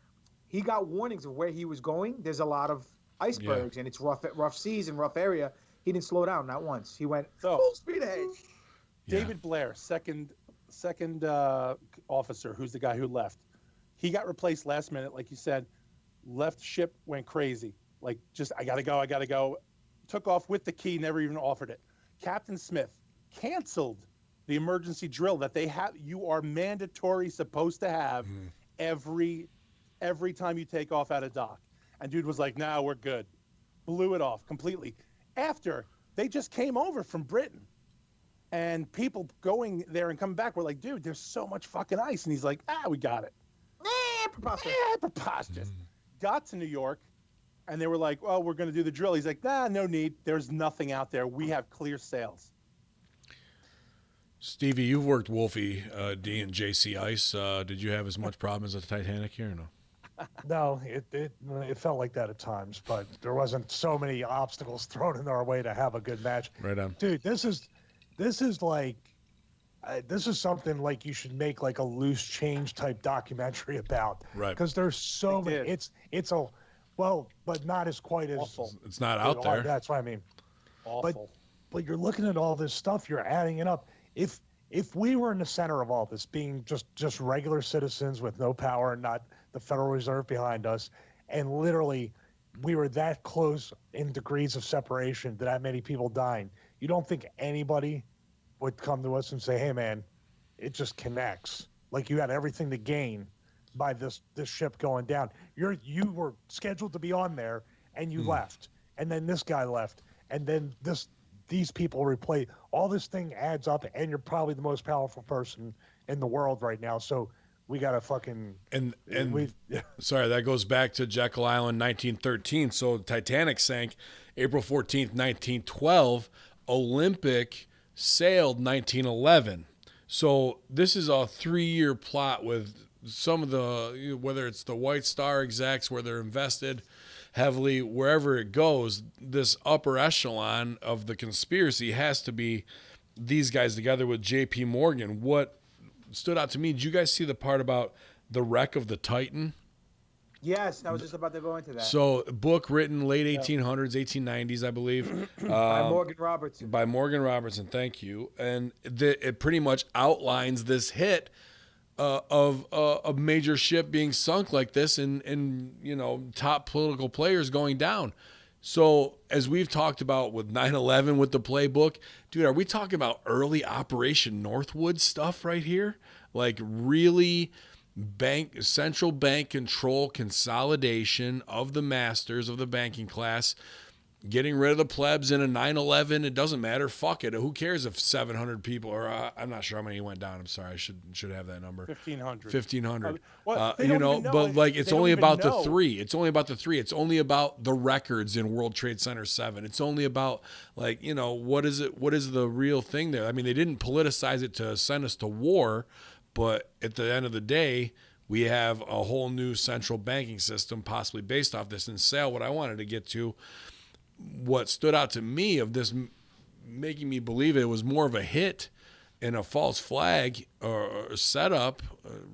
he got warnings of where he was going. There's a lot of icebergs and it's rough seas and rough area. He didn't slow down, not once. He went full speed ahead. David Blair, second officer, who's the guy who left. He got replaced last minute, like you said. Left ship, went crazy. Like, just I gotta go. Took off with the key, never even offered it. Captain Smith canceled the emergency drill that they have. You are mandatory supposed to have every time you take off out of dock. And dude was like, "Nah, we're good." Blew it off completely. After they just came over from Britain, and people going there and coming back were like, "Dude, there's so much fucking ice," and he's like, "We got it." Preposterous. Got to New York, and they were like, "Well, we're going to do the drill." He's like, "Nah, no need. There's nothing out there. We have clear sails." Stevie, you've worked Wolfie D and JC Ice. Did you have as much problem as the Titanic here or no? No, it felt like that at times, but there wasn't so many obstacles thrown in our way to have a good match. Right on. Dude, this is like this is something like you should make like a loose change type documentary about. Right. Because there's so many. It's a but not as quite as Awful. It's not out there. That's what I mean. Awful. But you're looking at all this stuff, you're adding it up. If we were in the center of all this, being just regular citizens with no power and not the Federal Reserve behind us, and literally we were that close in degrees of separation to that many people dying, you don't think anybody would come to us and say, "Hey man, it just connects." Like you had everything to gain by this ship going down. You were scheduled to be on there and you left. And then this guy left. And then these people replay. All this thing adds up, and you're probably the most powerful person in the world right now. So we got to fucking Sorry, that goes back to Jekyll Island 1913. So Titanic sank April 14th, 1912. Olympic sailed 1911. So this is a 3-year plot with some of the, whether it's the White Star execs where they're invested heavily, wherever it goes, this upper echelon of the conspiracy has to be these guys together with J.P. Morgan. What stood out to me, did you guys see the part about the wreck of the Titan? Yes, I was just about to go into that. So, a book written late 1800s, 1890s, I believe. By Morgan Robertson. By Morgan Robertson, thank you. And it pretty much outlines this hit of a major ship being sunk like this and top political players going down. So, as we've talked about with 9/11 with the playbook, dude, are we talking about early Operation Northwood stuff right here? Like really central bank control, consolidation of the masters of the banking class, getting rid of the plebs in a 9/11. It doesn't matter. Fuck it. Who cares if 700 people, or I'm not sure how many went down. I'm sorry. I should have that number. 1,500. 1,500. They don't even know. But like, it's They don't only even about the know. three. It's only about the three. It's only about the records in World Trade Center 7. It's only about like, what is it? What is the real thing there? I mean, they didn't politicize it to send us to war, but at the end of the day, we have a whole new central banking system possibly based off this. And Sal, what I wanted to get to, what stood out to me of this making me believe it was more of a hit and a false flag or setup,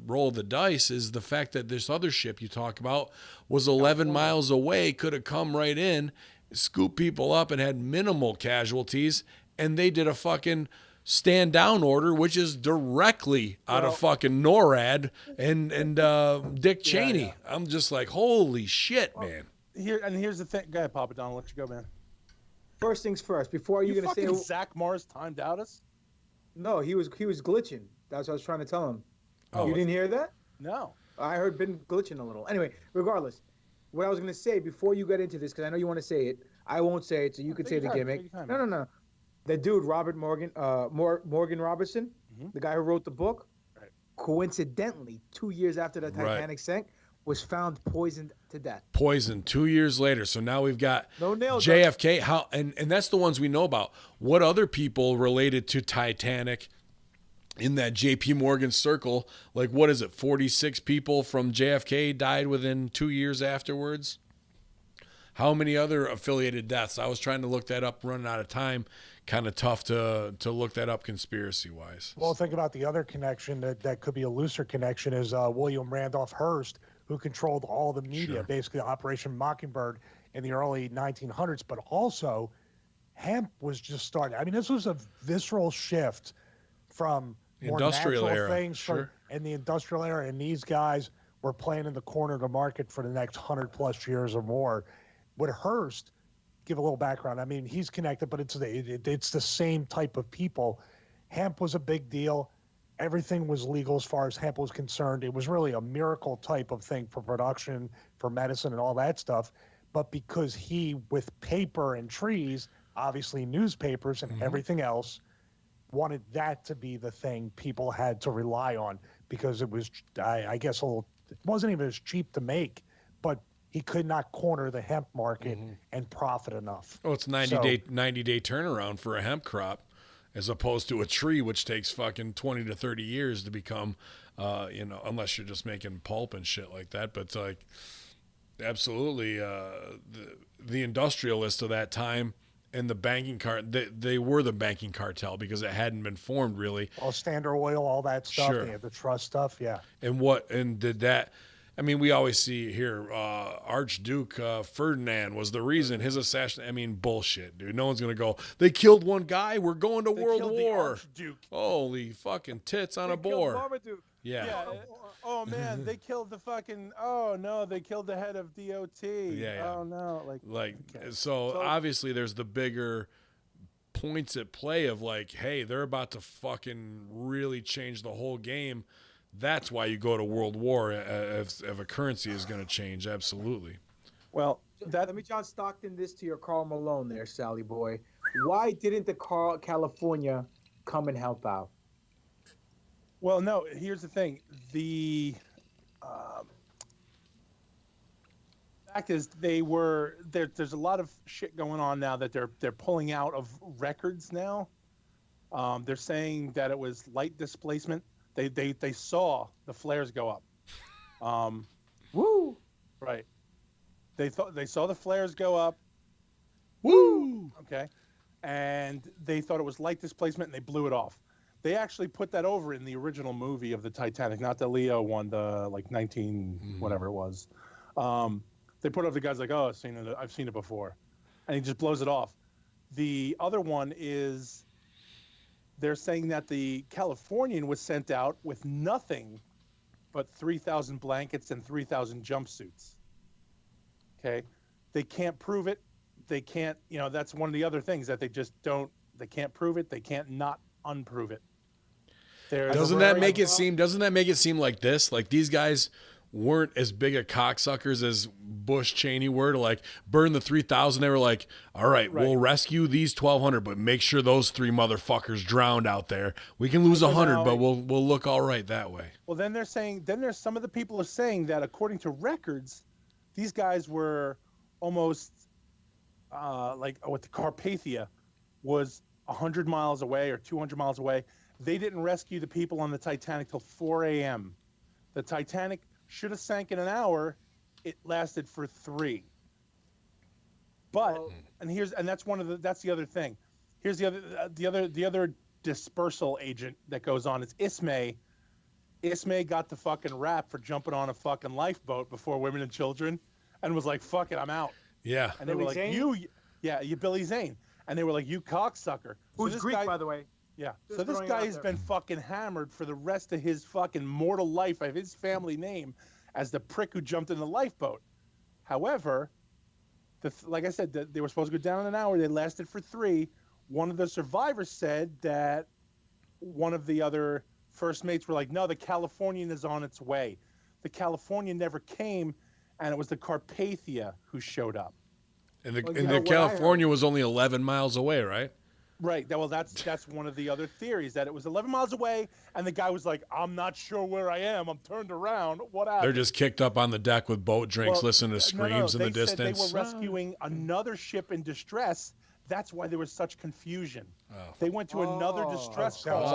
roll of the dice, is the fact that this other ship you talk about was 11 miles away, could have come right in, scooped people up and had minimal casualties, and they did a fucking stand down order, which is directly out of fucking NORAD and Dick Cheney. Yeah. I'm just like, holy shit, man. Here's the thing. Go ahead, Papa Don. I'll let you go, man. First things first. Before you're gonna say fucking Zach Mars timed out us? no, he was glitching. That's what I was trying to tell him. Oh. You didn't hear that? No. I heard Ben glitching a little. Anyway, regardless, what I was gonna say before you get into this, because I know you want to say it, I won't say it, so you could say the gimmick. No. The dude, Robert Morgan, Morgan Robertson, the guy who wrote the book, coincidentally, 2 years after the Titanic sank, was found poisoned to death. Poisoned 2 years later. So now we've got No nail JFK. How and that's the ones we know about. What other people related to Titanic in that JP Morgan circle? Like, what is it? 46 people from JFK died within 2 years afterwards. How many other affiliated deaths? I was trying to look that up, running out of time. kind of tough to look that up conspiracy wise. Well, think about the other connection that could be a looser connection is William Randolph Hearst, who controlled all the media, Sure. basically Operation Mockingbird in the early 1900s. But also, hemp was just starting. I mean, this was a visceral shift from more Industrial natural era, things sure. in the industrial era, and these guys were playing in the corner of the market for the next 100+ years or more. With Hearst, give a little background. I mean, he's connected, but it's the same type of people. Hemp was a big deal. Everything was legal as far as hemp was concerned. It was really a miracle type of thing for production, for medicine, and all that stuff. But because he, with paper and trees, obviously newspapers and everything else, wanted that to be the thing people had to rely on because it was, I guess, it wasn't even as cheap to make, but he could not corner the hemp market and profit enough. Oh, it's 90-day turnaround for a hemp crop, as opposed to a tree, which takes fucking 20 to 30 years to become, unless you're just making pulp and shit like that. But like, absolutely, the industrialists of that time and the banking they were the banking cartel because it hadn't been formed really. All Standard Oil, all that stuff, Sure. they had the trust stuff, yeah. And did that? I mean, we always see here, Archduke Ferdinand was the reason his assassination. I mean, bullshit, dude. No one's going to go, they killed one guy, we're going to World killed the War. Archduke. Holy fucking tits on a They killed boar. Marmaduke. Yeah. Oh man, they killed the fucking. Oh no, they killed the head of DOT. Yeah. Oh no, okay. So obviously there's the bigger points at play of like, hey, they're about to fucking really change the whole game. That's why you go to World War if a currency is going to change. Absolutely. Well, Let me John Stockton this to your Carl Malone there, Sally boy. Why didn't the California come and help out? Well, no. Here's the thing. The fact is, there's a lot of shit going on now that they're pulling out of records now. They're saying that it was light displacement. They saw the flares go up. Woo! Right. They saw the flares go up. Woo! Okay. And they thought it was light displacement, and they blew it off. They actually put that over in the original movie of the Titanic, not the Leo one, the like 19 whatever it was. They put over the guy's like, oh, I've seen it before, and he just blows it off. The other one is they're saying that the Californian was sent out with nothing but 3,000 blankets and 3,000 jumpsuits. Okay, they can't prove it. They can't. That's one of the other things that they just don't. They can't prove it. They can't not unprove it. Doesn't that make it seem like this? Like these guys weren't as big a cocksuckers as Bush Cheney were to like burn the 3,000. They were like, all right, we'll rescue these 1,200, but make sure those 3 motherfuckers drowned out there. We can lose 100, but we'll look all right that way. Well, then there's some of the people are saying that according to records, these guys were almost what the Carpathia was 100 miles away or 200 miles away. They didn't rescue the people on the Titanic till 4 a.m. The Titanic should have sank in an hour. It lasted for 3. But that's the other thing. Here's the other dispersal agent that goes on. It's Ismay. Ismay got the fucking rap for jumping on a fucking lifeboat before women and children, and was like, "Fuck it, I'm out." Yeah. And they were like, "You Billy Zane," and they were like, "You cocksucker." Who's Greek, by the way? Yeah. Just So this throwing guy it out has there. been fucking hammered for the rest of his fucking mortal life of his family name as the prick who jumped in the lifeboat. However, like I said, they were supposed to go down in an hour. They lasted for 3. One of the survivors said that one of the other first mates were like, no, the Californian is on its way. The Californian never came, and it was the Carpathia who showed up. And the California was only 11 miles away, right? Right. Well, that's one of the other theories, that it was 11 miles away, and the guy was like, I'm not sure where I am. I'm turned around. What happened? They're just kicked up on the deck with boat drinks, listening to screams in the distance. They said they were rescuing another ship in distress. That's why there was such confusion. They went to another distress call.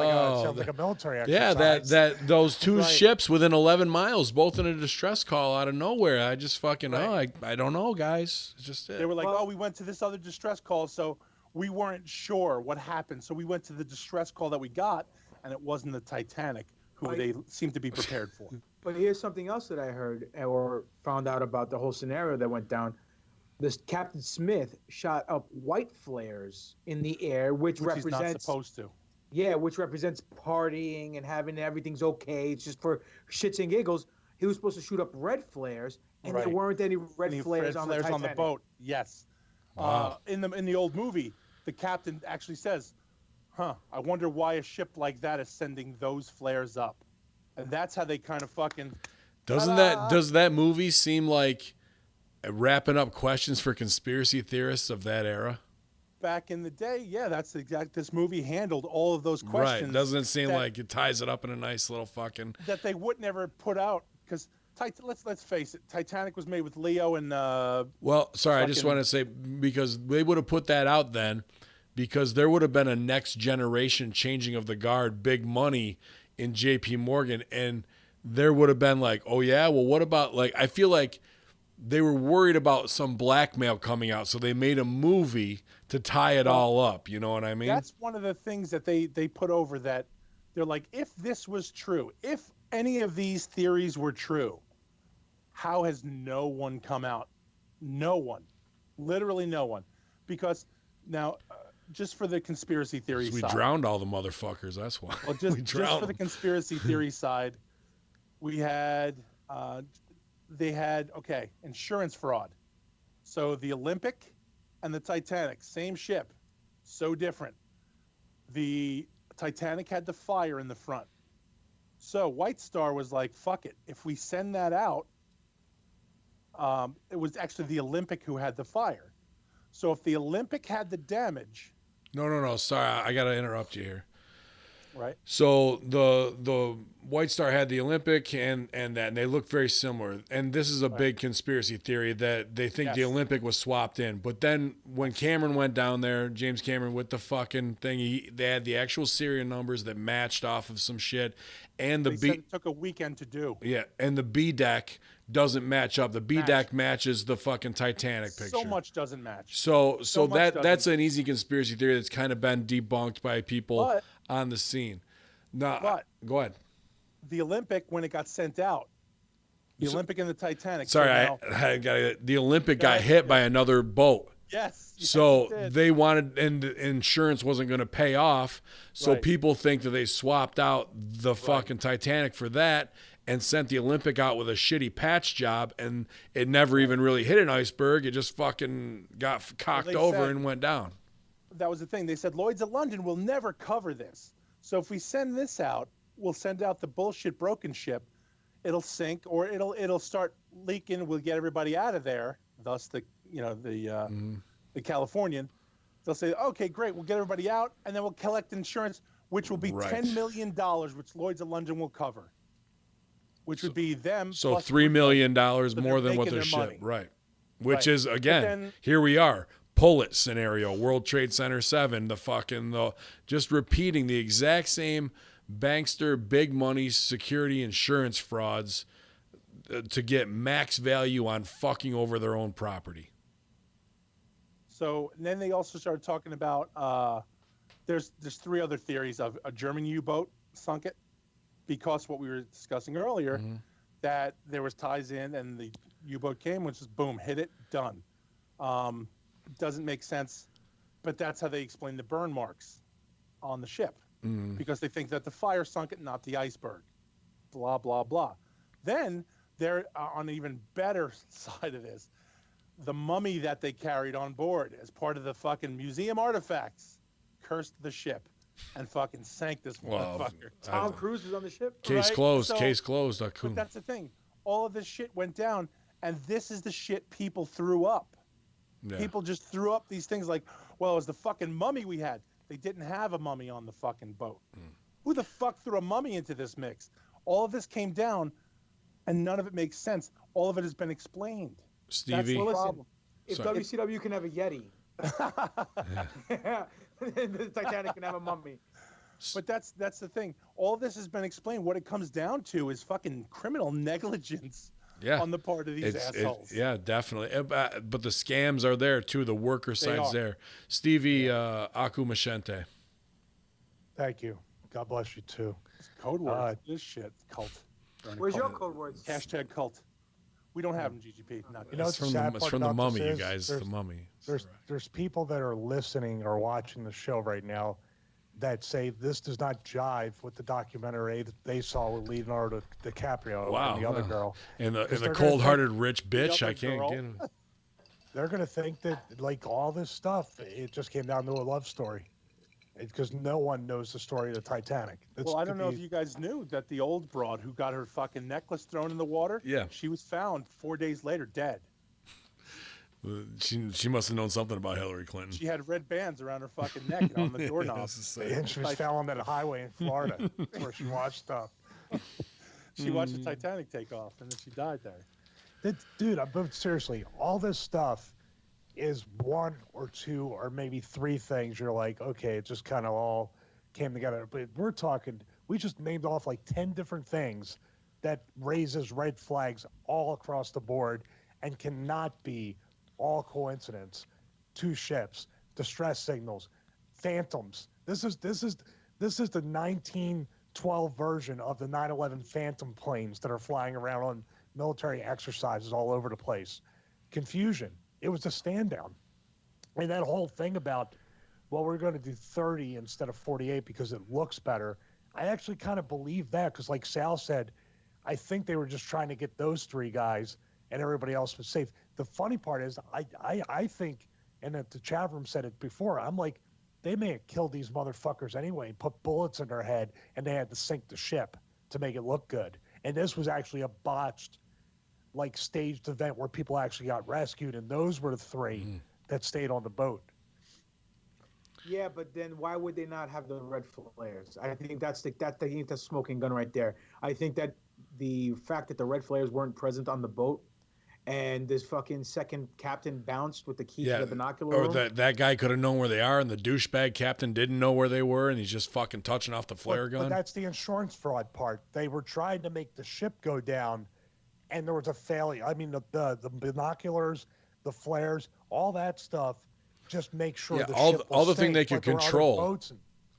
Sounds like a military exercise. Yeah, those 2 ships within 11 miles, both in a distress call out of nowhere. I just fucking I don't know, guys. It's just it. They were like, we went to this other distress call, so we weren't sure what happened, so we went to the distress call that we got, and it wasn't the Titanic, who they seemed to be prepared for. But here's something else that I heard or found out about the whole scenario that went down. This Captain Smith shot up white flares in the air, which He's represents not supposed to. Yeah, which represents partying and having everything's okay. It's just for shits and giggles. He was supposed to shoot up red flares, and there weren't any red flares on the Titanic. On the boat. Yes. Wow. In the old movie, the captain actually says, "Huh, I wonder why a ship like that is sending those flares up," and that's how they kind of fucking. Does that movie seem like wrapping up questions for conspiracy theorists of that era? Back in the day, yeah, that's exact. This movie handled all of those questions. Right. Doesn't it seem like it ties it up in a nice little fucking that they would never put out because let's face it, Titanic was made with Leo and. Well, sorry, I just want to say because they would have put that out then, because there would have been a next generation changing of the guard, big money in J.P. Morgan, and there would have been like, oh yeah, well what about like I feel like they were worried about some blackmail coming out, so they made a movie to tie it all up. You know what I mean? That's one of the things that they put over that they're like, if this was true, if any of these theories were true, how has no one come out? No one. Literally no one. Because now, just for the conspiracy theory we side. We drowned all the motherfuckers, that's why. Well, just for the conspiracy theory side, we had... they had, insurance fraud. So the Olympic and the Titanic, same ship, so different. The Titanic had the fire in the front. So White Star was like, fuck it. If we send that out, it was actually the Olympic who had the fire. So if the Olympic had the damage. No. Sorry, I got to interrupt you here. Right. So the White Star had the Olympic and they look very similar. And this is a big conspiracy theory that they think the Olympic was swapped in. But then when Cameron went down there, James Cameron with the fucking thing, they had the actual serial numbers that matched off of some shit. And said it took a weekend to do. Yeah, and the B deck doesn't match up. The B deck matches the fucking Titanic picture. So much doesn't match. So that's an easy conspiracy theory that's kind of been debunked by people on the scene. No, go ahead. The Olympic, when it got sent out, the Olympic and the Titanic. Sorry, the Olympic got hit by another boat. Yes. So they wanted, and the insurance wasn't going to pay off. So people think that they swapped out the fucking Titanic for that and sent the Olympic out with a shitty patch job, and it never even really hit an iceberg. It just fucking got cocked over and went down. That was the thing. They said Lloyd's of London will never cover this. So if we send this out, we'll send out the bullshit broken ship. It'll sink or it'll start leaking. We'll get everybody out of there. Thus the Californian. They'll say, okay, great. We'll get everybody out, and then we'll collect insurance, which will be $10 million, which Lloyd's of London will cover. Which would be them. So $3 million more than what their ship, money. Right? Which is again, here we are. Pull it scenario, World Trade Center 7, just repeating the exact same bankster, big money, security insurance frauds to get max value on fucking over their own property. So then they also started talking about there's 3 other theories of a German U-boat sunk it because what we were discussing earlier, that there was ties in and the U-boat came, which is boom, hit it, done. Doesn't make sense, but that's how they explain the burn marks on the ship because they think that the fire sunk it, not the iceberg. Blah, blah, blah. Then they're on an even better side of this. The mummy that they carried on board as part of the fucking museum artifacts cursed the ship and fucking sank this motherfucker. Tom Cruise was on the ship? Case closed. So, case closed. But that's the thing. All of this shit went down, and this is the shit people threw up. Yeah. People just threw up these things like, well, it was the fucking mummy we had. They didn't have a mummy on the fucking boat. Who the fuck threw a mummy into this mix? All of this came down, and none of it makes sense. All of it has been explained. Stevie. That's the problem. If WCW can have a Yeti, the Titanic can have a mummy. But that's the thing. All of this has been explained. What it comes down to is fucking criminal negligence on the part of these assholes. Yeah, definitely. But the scams are there too. The worker side's there. Stevie Akumashente. Thank you. God bless you too. It's code words. This shit cult. Where's your code words? Hashtag cult. We don't have them, GGP. Not You know, It's from the mummy, you guys. The mummy. There's people that are listening or watching the show right now that say this does not jive with the documentary that they saw with Leonardo DiCaprio and the other girl. And the cold-hearted rich bitch. I can't get him. They're going to think that, like, all this stuff, it just came down to a love story. Because no one knows the story of the Titanic. Well, I don't know if you guys knew that the old broad who got her fucking necklace thrown in the water, she was found 4 days later dead. She must have known something about Hillary Clinton. She had red bands around her fucking neck and on the doorknob. And she was found on that highway in Florida where she watched stuff. She watched the Titanic take off, and then she died there. Dude, but seriously, all this stuff is one or two or maybe three things you're like, okay, it just kind of all came together. But we just named off like 10 different things that raises red flags all across the board and cannot be all coincidence. 2 ships, distress signals, phantoms. This is the 1912 version of the 9/11 Phantom planes that are flying around on military exercises all over the place. Confusion. It was a stand down. And that whole thing about, well, we're going to do 30 instead of 48 because it looks better. I actually kind of believe that because, like Sal said, I think they were just trying to get those 3 guys and everybody else was safe. The funny part is I think, and the chat room said it before, I'm like, they may have killed these motherfuckers anyway and put bullets in their head and they had to sink the ship to make it look good. And this was actually a botched, like, staged event where people actually got rescued, and those were the 3 that stayed on the boat. Yeah, but then why would they not have the red flares? I think that's the smoking gun right there. I think that the fact that the red flares weren't present on the boat, and this fucking second captain bounced with the key to the binocular room. Or that guy could have known where they are, and the douchebag captain didn't know where they were, and he's just fucking touching off the flare gun. But that's the insurance fraud part. They were trying to make the ship go down, and there was a failure. I mean, the binoculars, the flares, all that stuff, just make sure the ship all the safe, thing they could control.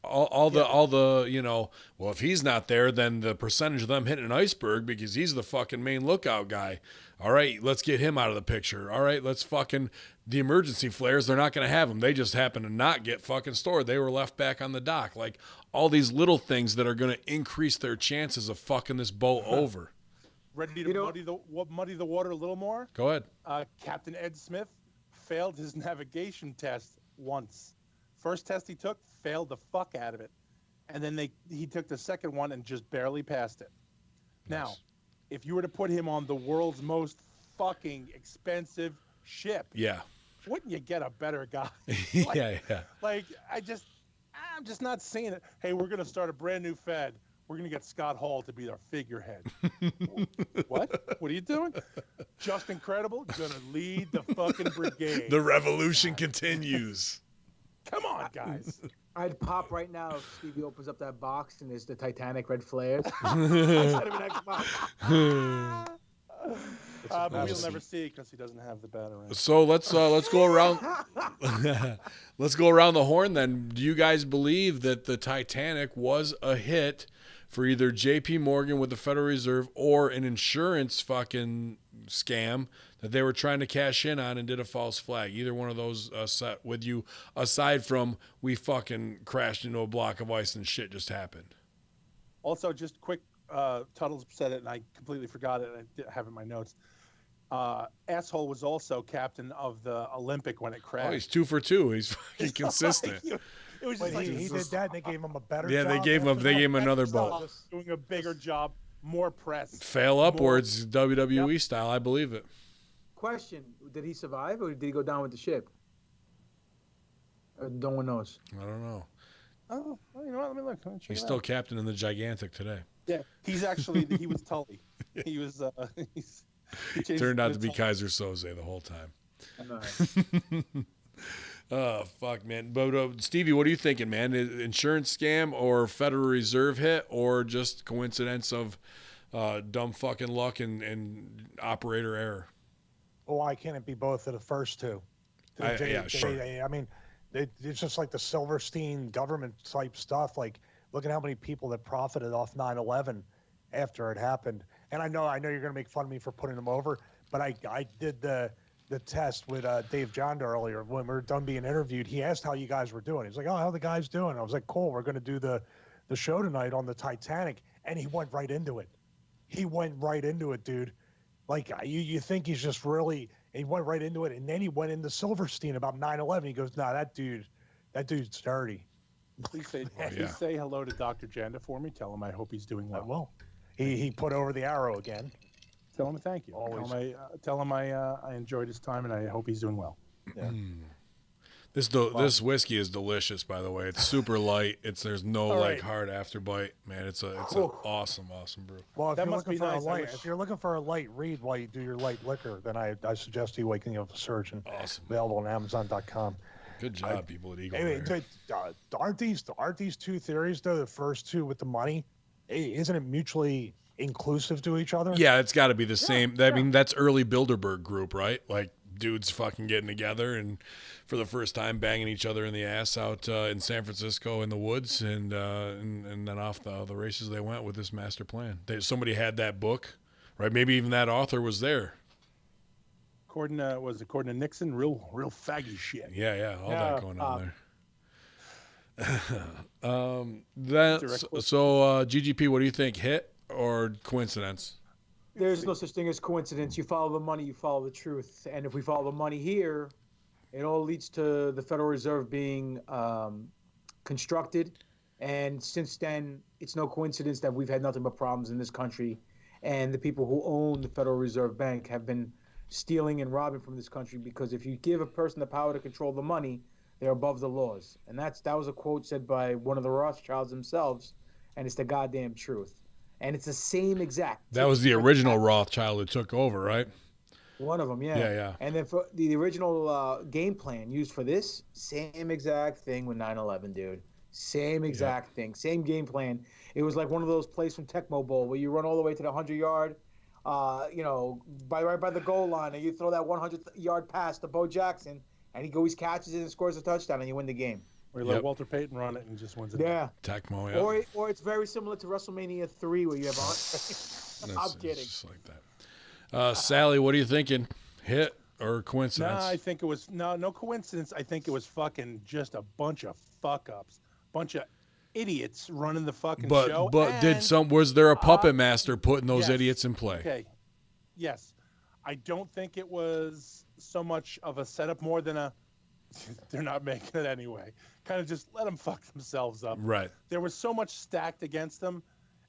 All the well, if he's not there, then the percentage of them hitting an iceberg because he's the fucking main lookout guy. All right, let's get him out of the picture. All right, let's fucking the emergency flares. They're not going to have them. They just happen to not get fucking stored. They were left back on the dock. Like all these little things that are going to increase their chances of fucking this boat over. Ready to muddy the water a little more? Go ahead. Captain Ed Smith failed his navigation test once. First test he took, failed the fuck out of it. And then he took the second one and just barely passed it. Nice. Now, if you were to put him on the world's most fucking expensive ship, wouldn't you get a better guy? Like, I'm just not seeing it. Hey, we're going to start a brand new Fed. We're going to get Scott Hall to be our figurehead. What? What are you doing? Just Incredible going to lead the fucking brigade. The revolution continues. Come on, guys. I'd pop right now if Stevie opens up that box and there's the Titanic red flares. Instead of an Xbox. But we'll never see because he doesn't have the battery. So let's go around. Let's go around the horn then. Do you guys believe that the Titanic was a hit for either J.P. Morgan with the Federal Reserve or an insurance fucking scam that they were trying to cash in on and did a false flag? Either one of those set with you, aside from we fucking crashed into a block of ice and shit just happened. Also, just quick, Tuttles said it and I completely forgot it. I didn't have it in my notes. Asshole was also captain of the Olympic when it crashed. Oh, he's 2 for 2. He's fucking consistent. It was just he did that. And they gave him a better. Yeah, job they gave him another boat. Doing a bigger job, more press. Fail upwards, WWE style. I believe it. Question: did he survive or did he go down with the ship? No one knows. I don't know. Oh, well, you know what? Let me look. He's still captain in the Gigantic today. Yeah, he was Tully. He was. He turned out to be Kaiser Soze the whole time. Oh, fuck, man. But Stevie, what are you thinking, man? Insurance scam or Federal Reserve hit or just coincidence of dumb fucking luck and operator error. Well, why can't it be both of the first two? Sure. I mean, it's just like the Silverstein government type stuff. Like, look at how many people that profited off 9/11 after it happened. And I know you're going to make fun of me for putting them over, but I did the test with Dave John earlier when we were done being interviewed. He asked how you guys were doing. He's like, "Oh, how the guys doing?" I was like, "Cool. We're going to do the show tonight on the Titanic," and he went right into it. He went right into it, dude. Like, you think he's just really, he went right into it, and then he went into Silverstein about 9/11. He goes, "Nah, that dude's dirty." Please say hello to Dr. Janda for me. Tell him I hope he's doing well. I will. He put over the arrow again. Tell him thank you. Always. Tell him I enjoyed his time and I hope he's doing well. Yeah. This whiskey is delicious, by the way. It's super light. There's no right. hard afterbite. Man, it's an awesome brew. Well, if That you're must looking be for nice. a light, if you're looking for a light read while you do your light liquor, then I suggest you Waking Up the Surgeon. Awesome. Available on Amazon.com. Good job, people at Eagle. Anyway, aren't these two theories though? The first two with the money, isn't it mutually inclusive to each other? Yeah, it's got to be the same. I mean, that's early Bilderberg group, right? Like dudes fucking getting together and for the first time banging each other in the ass out in San Francisco in the woods, and then off the races they went with this master plan. Somebody had that book, right? Maybe even that author was there. According to Nixon, real faggy shit. Yeah, all that going on there. GGP, what do you think? Hit or coincidence? There's no such thing as coincidence. You follow the money, you follow the truth. And if we follow the money here, it all leads to the Federal Reserve being constructed. And since then, it's no coincidence that we've had nothing but problems in this country. And the people who own the Federal Reserve Bank have been stealing and robbing from this country, because if you give a person the power to control the money, they're above the laws. And that was a quote said by one of the Rothschilds themselves, and it's the goddamn truth. And it's the same exact. That was the original Rothschild who took over, right? One of them, yeah. Yeah. And then for the original game plan used for this, same exact thing with 9/11, dude. Same exact thing, same game plan. It was like one of those plays from Tecmo Bowl where you run all the way to the 100-yard, right by the goal line, and you throw that 100-yard pass to Bo Jackson, and he goes, catches it and scores a touchdown, and you win the game. Or you let Walter Payton run it and just wins it. Yeah. Tecmo, yeah. Or it's very similar to WrestleMania 3 where you have I'm kidding. Just like that. Sally, what are you thinking? Hit or No, coincidence? I think it was no coincidence. I think it was fucking just a bunch of fuck ups, bunch of idiots running the fucking show. But was there a puppet master putting those idiots in play? Okay. Yes. I don't think it was so much of a setup, more than they're not making it anyway. Kind of just let them fuck themselves up. Right. There was so much stacked against them,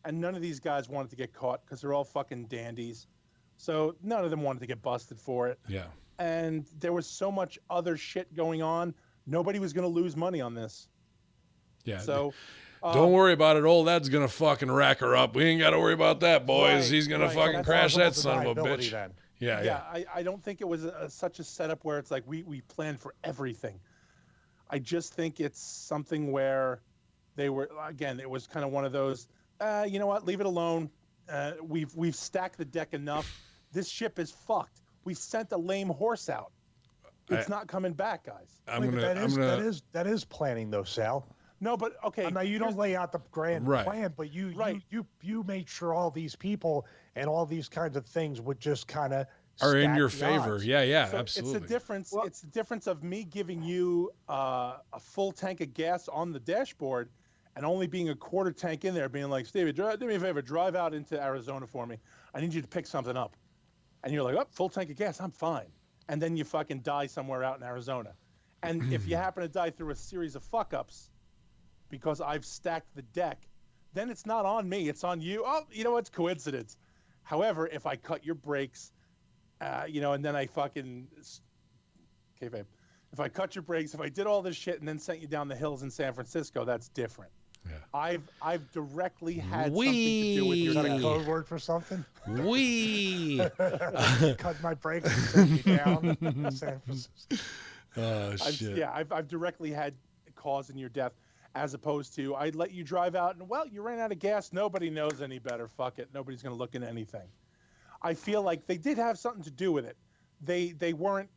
and none of these guys wanted to get caught because they're all fucking dandies. So none of them wanted to get busted for it. Yeah. And there was so much other shit going on. Nobody was going to lose money on this. Yeah. So don't worry about it. Old Ed's going to fucking rack her up. We ain't got to worry about that, boys. Right, He's going to fucking That's crash also that son of a bitch. then. Yeah. I don't think it was such a setup where it's like we planned for everything. I just think it's something where they were, again, it was kind of one of those, you know what, leave it alone. We've stacked the deck enough. This ship is fucked. We sent a lame horse out. It's not coming back, guys. That is planning though, Sal. No, but okay. Now you don't lay out the grand plan, but you made sure all these people and all these kinds of things would just kind of are in your favor. Odds. Yeah, so absolutely. It's a difference. It's the difference of me giving you a full tank of gas on the dashboard and only being a quarter tank in there, being like, Stevie, do me a favor, drive out into Arizona for me. I need you to pick something up. And you're like, oh, full tank of gas, I'm fine. And then you fucking die somewhere out in Arizona. And if you happen to die through a series of fuck-ups because I've stacked the deck, then it's not on me, it's on you. Oh, you know what's coincidence. However, if I cut your brakes, and then I fucking, okay, babe, if I cut your brakes, if I did all this shit and then sent you down the hills in San Francisco, that's different. Yeah. I've directly had something to do with your. Is that a code word for something? Cut my brakes and send you down San Francisco. Oh shit. I've directly had cause in your death, as opposed to I'd let you drive out and, well, you ran out of gas. Nobody knows any better. Fuck it. Nobody's going to look into anything. I feel like they did have something to do with it. They weren't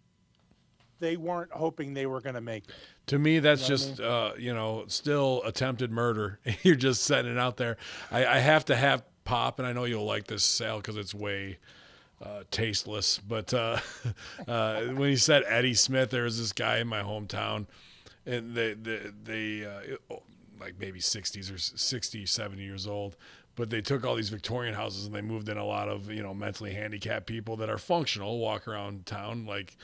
hoping they were going to make it. To me, that's just, still attempted murder. You're just setting it out there. I have to have pop, and I know you'll like this, Sal, because it's way tasteless. But when you said Eddie Smith, there was this guy in my hometown, and they like maybe 60s or 60, 70 years old. But they took all these Victorian houses and they moved in a lot of, mentally handicapped people that are functional, walk around town, like.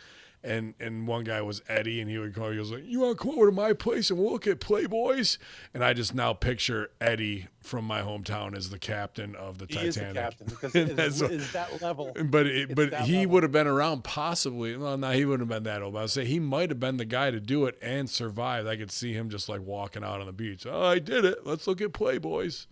And one guy was Eddie, and he would call. He was like, "You want to come over to my place and we'll look at Playboys?" And I just now picture Eddie from my hometown as the captain of the Titanic. Is the captain because is that level. But he would have been around possibly. Well, no, he wouldn't have been that old. But I would say he might have been the guy to do it and survive. I could see him just like walking out on the beach. Oh, I did it. Let's look at Playboys.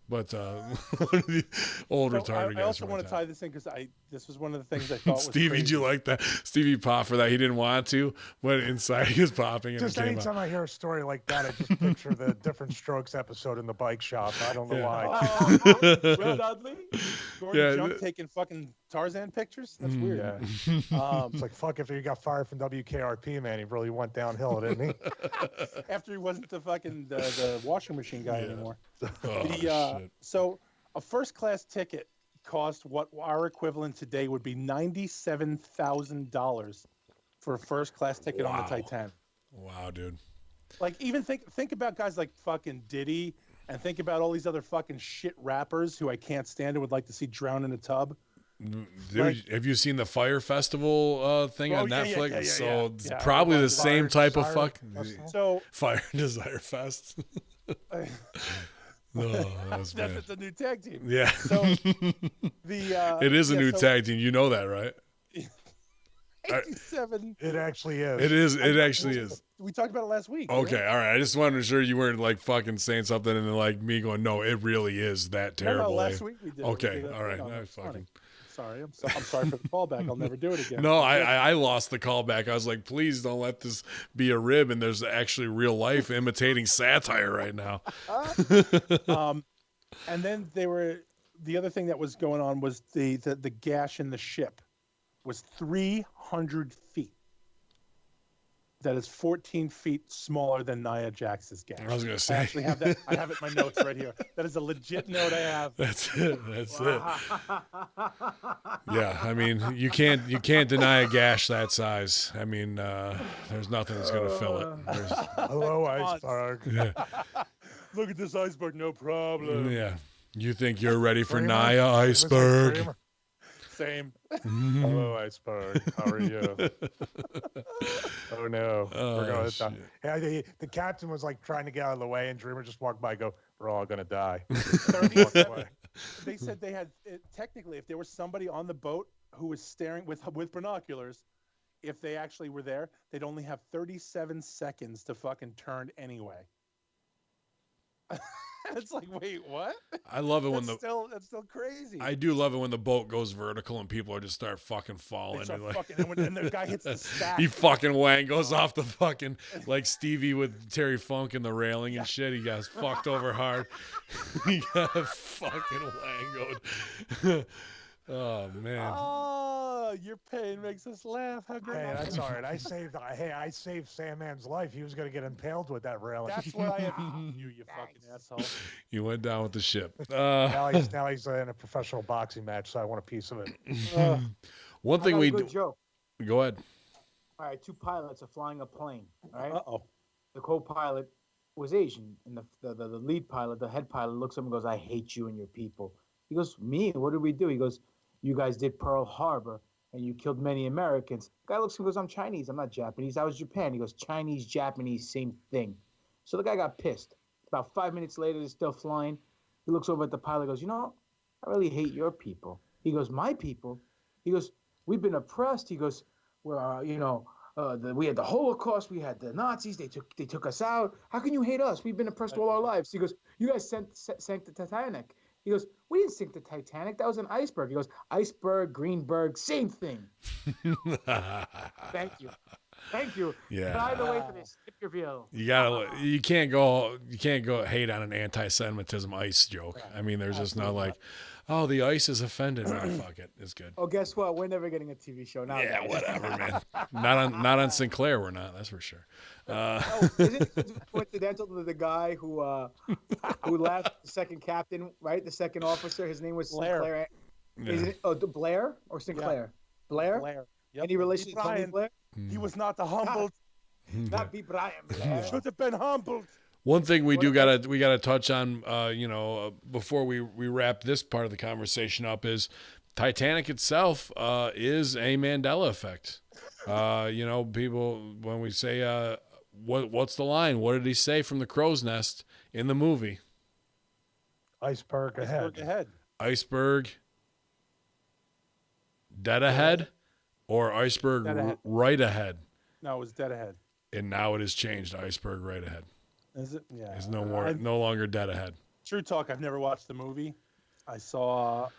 But one of the old retarded guys. I also want to tie this in because this was one of the things I thought was Stevie, crazy. did you like that? Stevie popped for that. He didn't want to, but inside he was popping. And just anytime I hear a story like that, I just picture the Different Strokes episode in the bike shop. I don't know why. Will Dudley, Gordon Jump taking fucking Tarzan pictures. That's weird. Yeah. It's like, fuck, if he got fired from WKRP, man, he really went downhill, didn't he? After he wasn't the washing machine guy anymore. Shit. So a first class ticket cost what our equivalent today would be $97,000 for a first class ticket on the Titanic. Wow, dude. Like, even think about guys like fucking Diddy, and think about all these other fucking shit rappers who I can't stand and would like to see drown in a tub. Dude, have you seen the Fire Festival thing on Netflix? It's probably the same type of fuck. So Fire Desire Fest. That's a new tag team. Yeah. So it is a new tag team. You know that, right? 87. It actually is. It is. It actually is. We talked about it last week. Okay, all right. I just wanted to make sure you weren't like fucking saying something and then like me going, no, it really is that terrible. No, last week we did. Okay, we did all right. No, No, fucking. Sorry, I'm sorry for the callback. I'll never do it again. No, I lost the callback. I was like, please don't let this be a rib. And there's actually real life imitating satire right now. And then the other thing that was going on was the gash in the ship was 300 feet. That is 14 feet smaller than Nia Jax's gash. I was going to say. I actually have that. I have it in my notes right here. That is a legit note I have. That's it. That's it. Yeah, I mean, you can't deny a gash that size. I mean, there's nothing that's going to fill it. Hello, iceberg. Yeah. Look at this iceberg, no problem. Yeah. You think you're ready for Nia Iceberg? Same. Hello, iceberg. How are you? Oh no, we're going to die. Yeah, the captain was like trying to get out of the way, and Dreamer just walked by, and go, "We're all gonna die." They said they had technically, if there was somebody on the boat who was staring with binoculars, if they actually were there, they'd only have 37 seconds to fucking turn anyway. It's like, wait, what? I love it when that's still crazy. I do love it when the boat goes vertical and people are just start fucking falling. Start like, fucking, and the guy hits the stack. He fucking goes off the fucking, like Stevie with Terry Funk in the railing and shit. He got fucked over hard. He got fucking wangoed. Oh man. Oh, your pain makes us laugh. How great! Hey, that's all right. I saved Sandman's life. He was gonna get impaled with that railing. That's what I have. You fucking asshole. You went down with the ship. Now he's in a professional boxing match, so I want a piece of it. One thing we do. Joke. Go ahead. All right, two pilots are flying a plane. All right. Uh-oh. The co-pilot was Asian, and the lead pilot, the head pilot, looks at him and goes, "I hate you and your people." He goes, "Me? What did we do?" He goes, "You guys did Pearl Harbor, and you killed many Americans." The guy looks at him and goes, "I'm Chinese. I'm not Japanese. I was Japan." He goes, "Chinese, Japanese, same thing." So the guy got pissed. About 5 minutes later, they're still flying. He looks over at the pilot and goes, "You know, I really hate your people." He goes, "My people?" He goes, "We've been oppressed." He goes, "Well, we had the Holocaust. We had the Nazis. They took us out. How can you hate us? We've been oppressed all our lives." He goes, "You guys sank the Titanic." He goes, "We didn't sink the Titanic. That was an iceberg." He goes, "Iceberg, Greenberg, same thing." Thank you. Thank you. Yeah. By the way, for this skip your reel. You can't go hate on an anti-Semitism ice joke. I mean, there's just not like, oh, the ice is offended. No, fuck it, it's good. Oh, guess what? We're never getting a TV show now. Yeah, guys. whatever, man. Not on Sinclair, we're not. That's for sure. Isn't it coincidental that the guy who left, the second captain, right, the second officer, his name was Sinclair. Yeah. Is it Blair or Sinclair? Blair. Blair. Yep. Any relation to Tony Brian. Blair? He was not the humbled. Not B. Brian Blair. Should have been humbled. One thing we gotta touch on, before we wrap this part of the conversation up is Titanic itself is a Mandela effect. People, when we say what's the line? What did he say from the crow's nest in the movie? Iceberg ahead. Iceberg dead ahead, or iceberg Dead ahead. right ahead? No, it was dead ahead. And now it has changed. Iceberg right ahead. Is it? Yeah. It's no longer dead ahead. True talk. I've never watched the movie. I saw.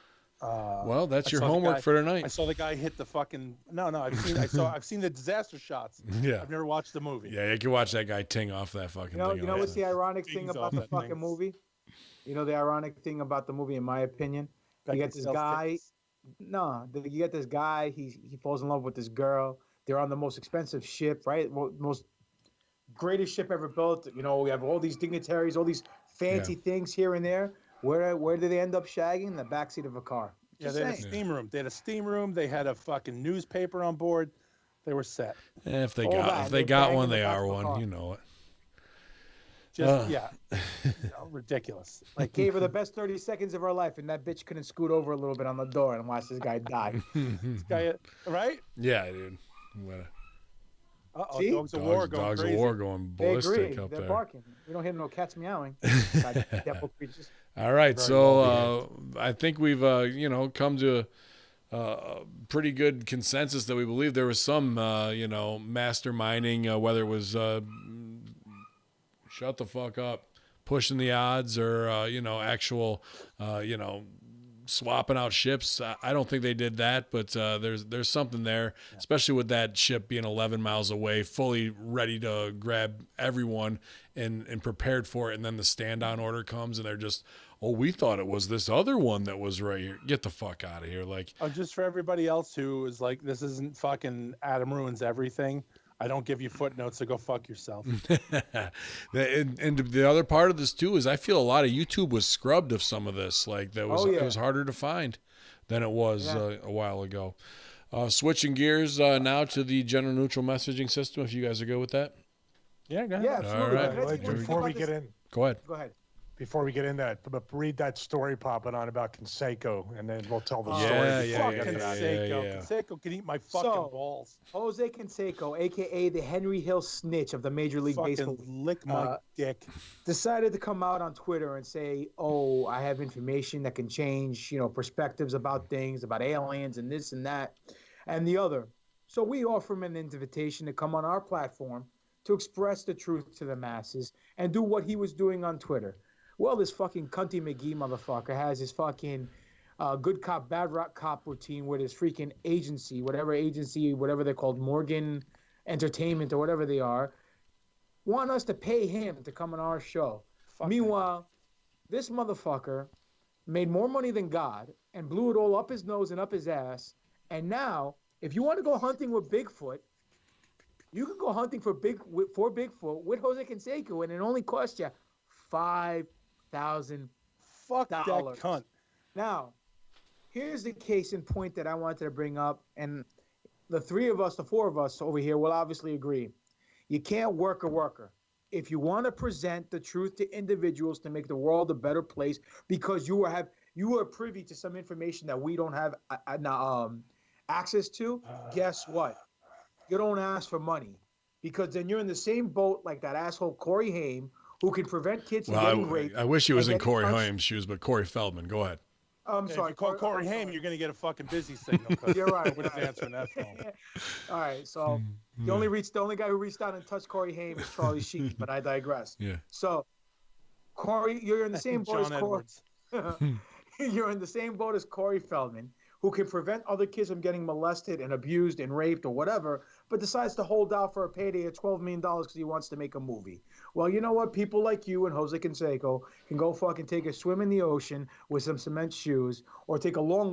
Well, that's I your saw the homework guy- for tonight. I saw the guy hit the fucking. No, I've seen the disaster shots. Yeah. I've never watched the movie. Yeah, you can watch that guy ting off that fucking thing. You know what's the ironic thing Things about off the that fucking thing. movie? You know the ironic thing about the movie, in my opinion? You get this guy. No, you get this guy. He falls in love with this girl. They're on the most expensive ship, right? Most greatest ship ever built. You know, we have all these dignitaries, all these fancy things here and there. Where did they end up shagging? In the backseat of a car. Yeah, Just they had a saying. steam room. They had a steam room. They had a fucking newspaper on board. They were set. If they All got that, if they they're got banging one, the they back are of the one. car. You know it. Just ridiculous. Like gave her the best 30 seconds of her life, and that bitch couldn't scoot over a little bit on the door and watch this guy die. This guy, right? Yeah, dude. What Uh-oh, See? dogs of war going dogs crazy. of war going They ballistic agree. up They're there. barking. You don't hear no cats meowing. Devil creatures. All right, Very so I think we've come to a pretty good consensus that we believe there was some masterminding, whether it was shut the fuck up, pushing the odds, or actual swapping out ships. I don't think they did that, but there's something there, especially with that ship being 11 miles away, fully ready to grab everyone and prepared for it. And then the stand down order comes and they're just, oh, we thought it was this other one that was right here. Get the fuck out of here. Like, Oh, just for everybody else who is like, this isn't fucking Adam Ruins Everything. I don't give you footnotes, so go fuck yourself. and the other part of this too is I feel a lot of YouTube was scrubbed of some of this. Like it was harder to find than it was a while ago. Switching gears now to the gender neutral messaging system. If you guys are good with that, Yeah, go ahead. Yeah, absolutely. right. Can I say one thing Before we about get this? in, go ahead. Go ahead. before we get in that, but read that story popping on about Conseco, and then we'll tell the Oh, story. Yeah, before yeah, we Fuck get to that. Conseco. yeah. Conseco can eat my fucking So- balls. Jose Canseco, a.k.a. the Henry Hill snitch of the Major League Baseball, Fucking lick my dick. decided to come out on Twitter and say, oh, I have information that can change, perspectives about things, about aliens and this and that and the other. So we offer him an invitation to come on our platform to express the truth to the masses and do what he was doing on Twitter. Well, this fucking cunty McGee motherfucker has his fucking good cop, bad rock cop routine with his freaking agency, whatever they're called, Morgan Entertainment or whatever they are, want us to pay him to come on our show. Fuck Meanwhile, this motherfucker made more money than God and blew it all up his nose and up his ass. And now, if you want to go hunting with Bigfoot, you can go hunting for Bigfoot with Jose Canseco, and it only costs you $5,000. Fuck that dollars. cunt. Now, here's the case in point that I wanted to bring up, and the four of us over here will obviously agree. You can't work a worker. If you want to present the truth to individuals to make the world a better place, because you are privy to some information that we don't have access to, guess what? You don't ask for money, because then you're in the same boat like that asshole Corey Haim, who can prevent kids from getting raped. I wish he was and in getting Corey punched. Haim's shoes, but Corey Feldman. Go ahead. I'm If sorry, you call Corey I'm Haim, sorry. you're going to get a fucking busy signal. 'cause You're right. Nobody's answering that phone. All right, so the only guy who reached out and touched Corey Haim is Charlie Sheen, but I digress. Yeah. So, Corey, you're in the same boat as John Corey. Edwards. You're in the same boat as Corey Feldman, who can prevent other kids from getting molested and abused and raped or whatever, but decides to hold out for a payday of $12 million because he wants to make a movie. Well, you know what? People like you and Jose Canseco can go fucking take a swim in the ocean with some cement shoes or take a long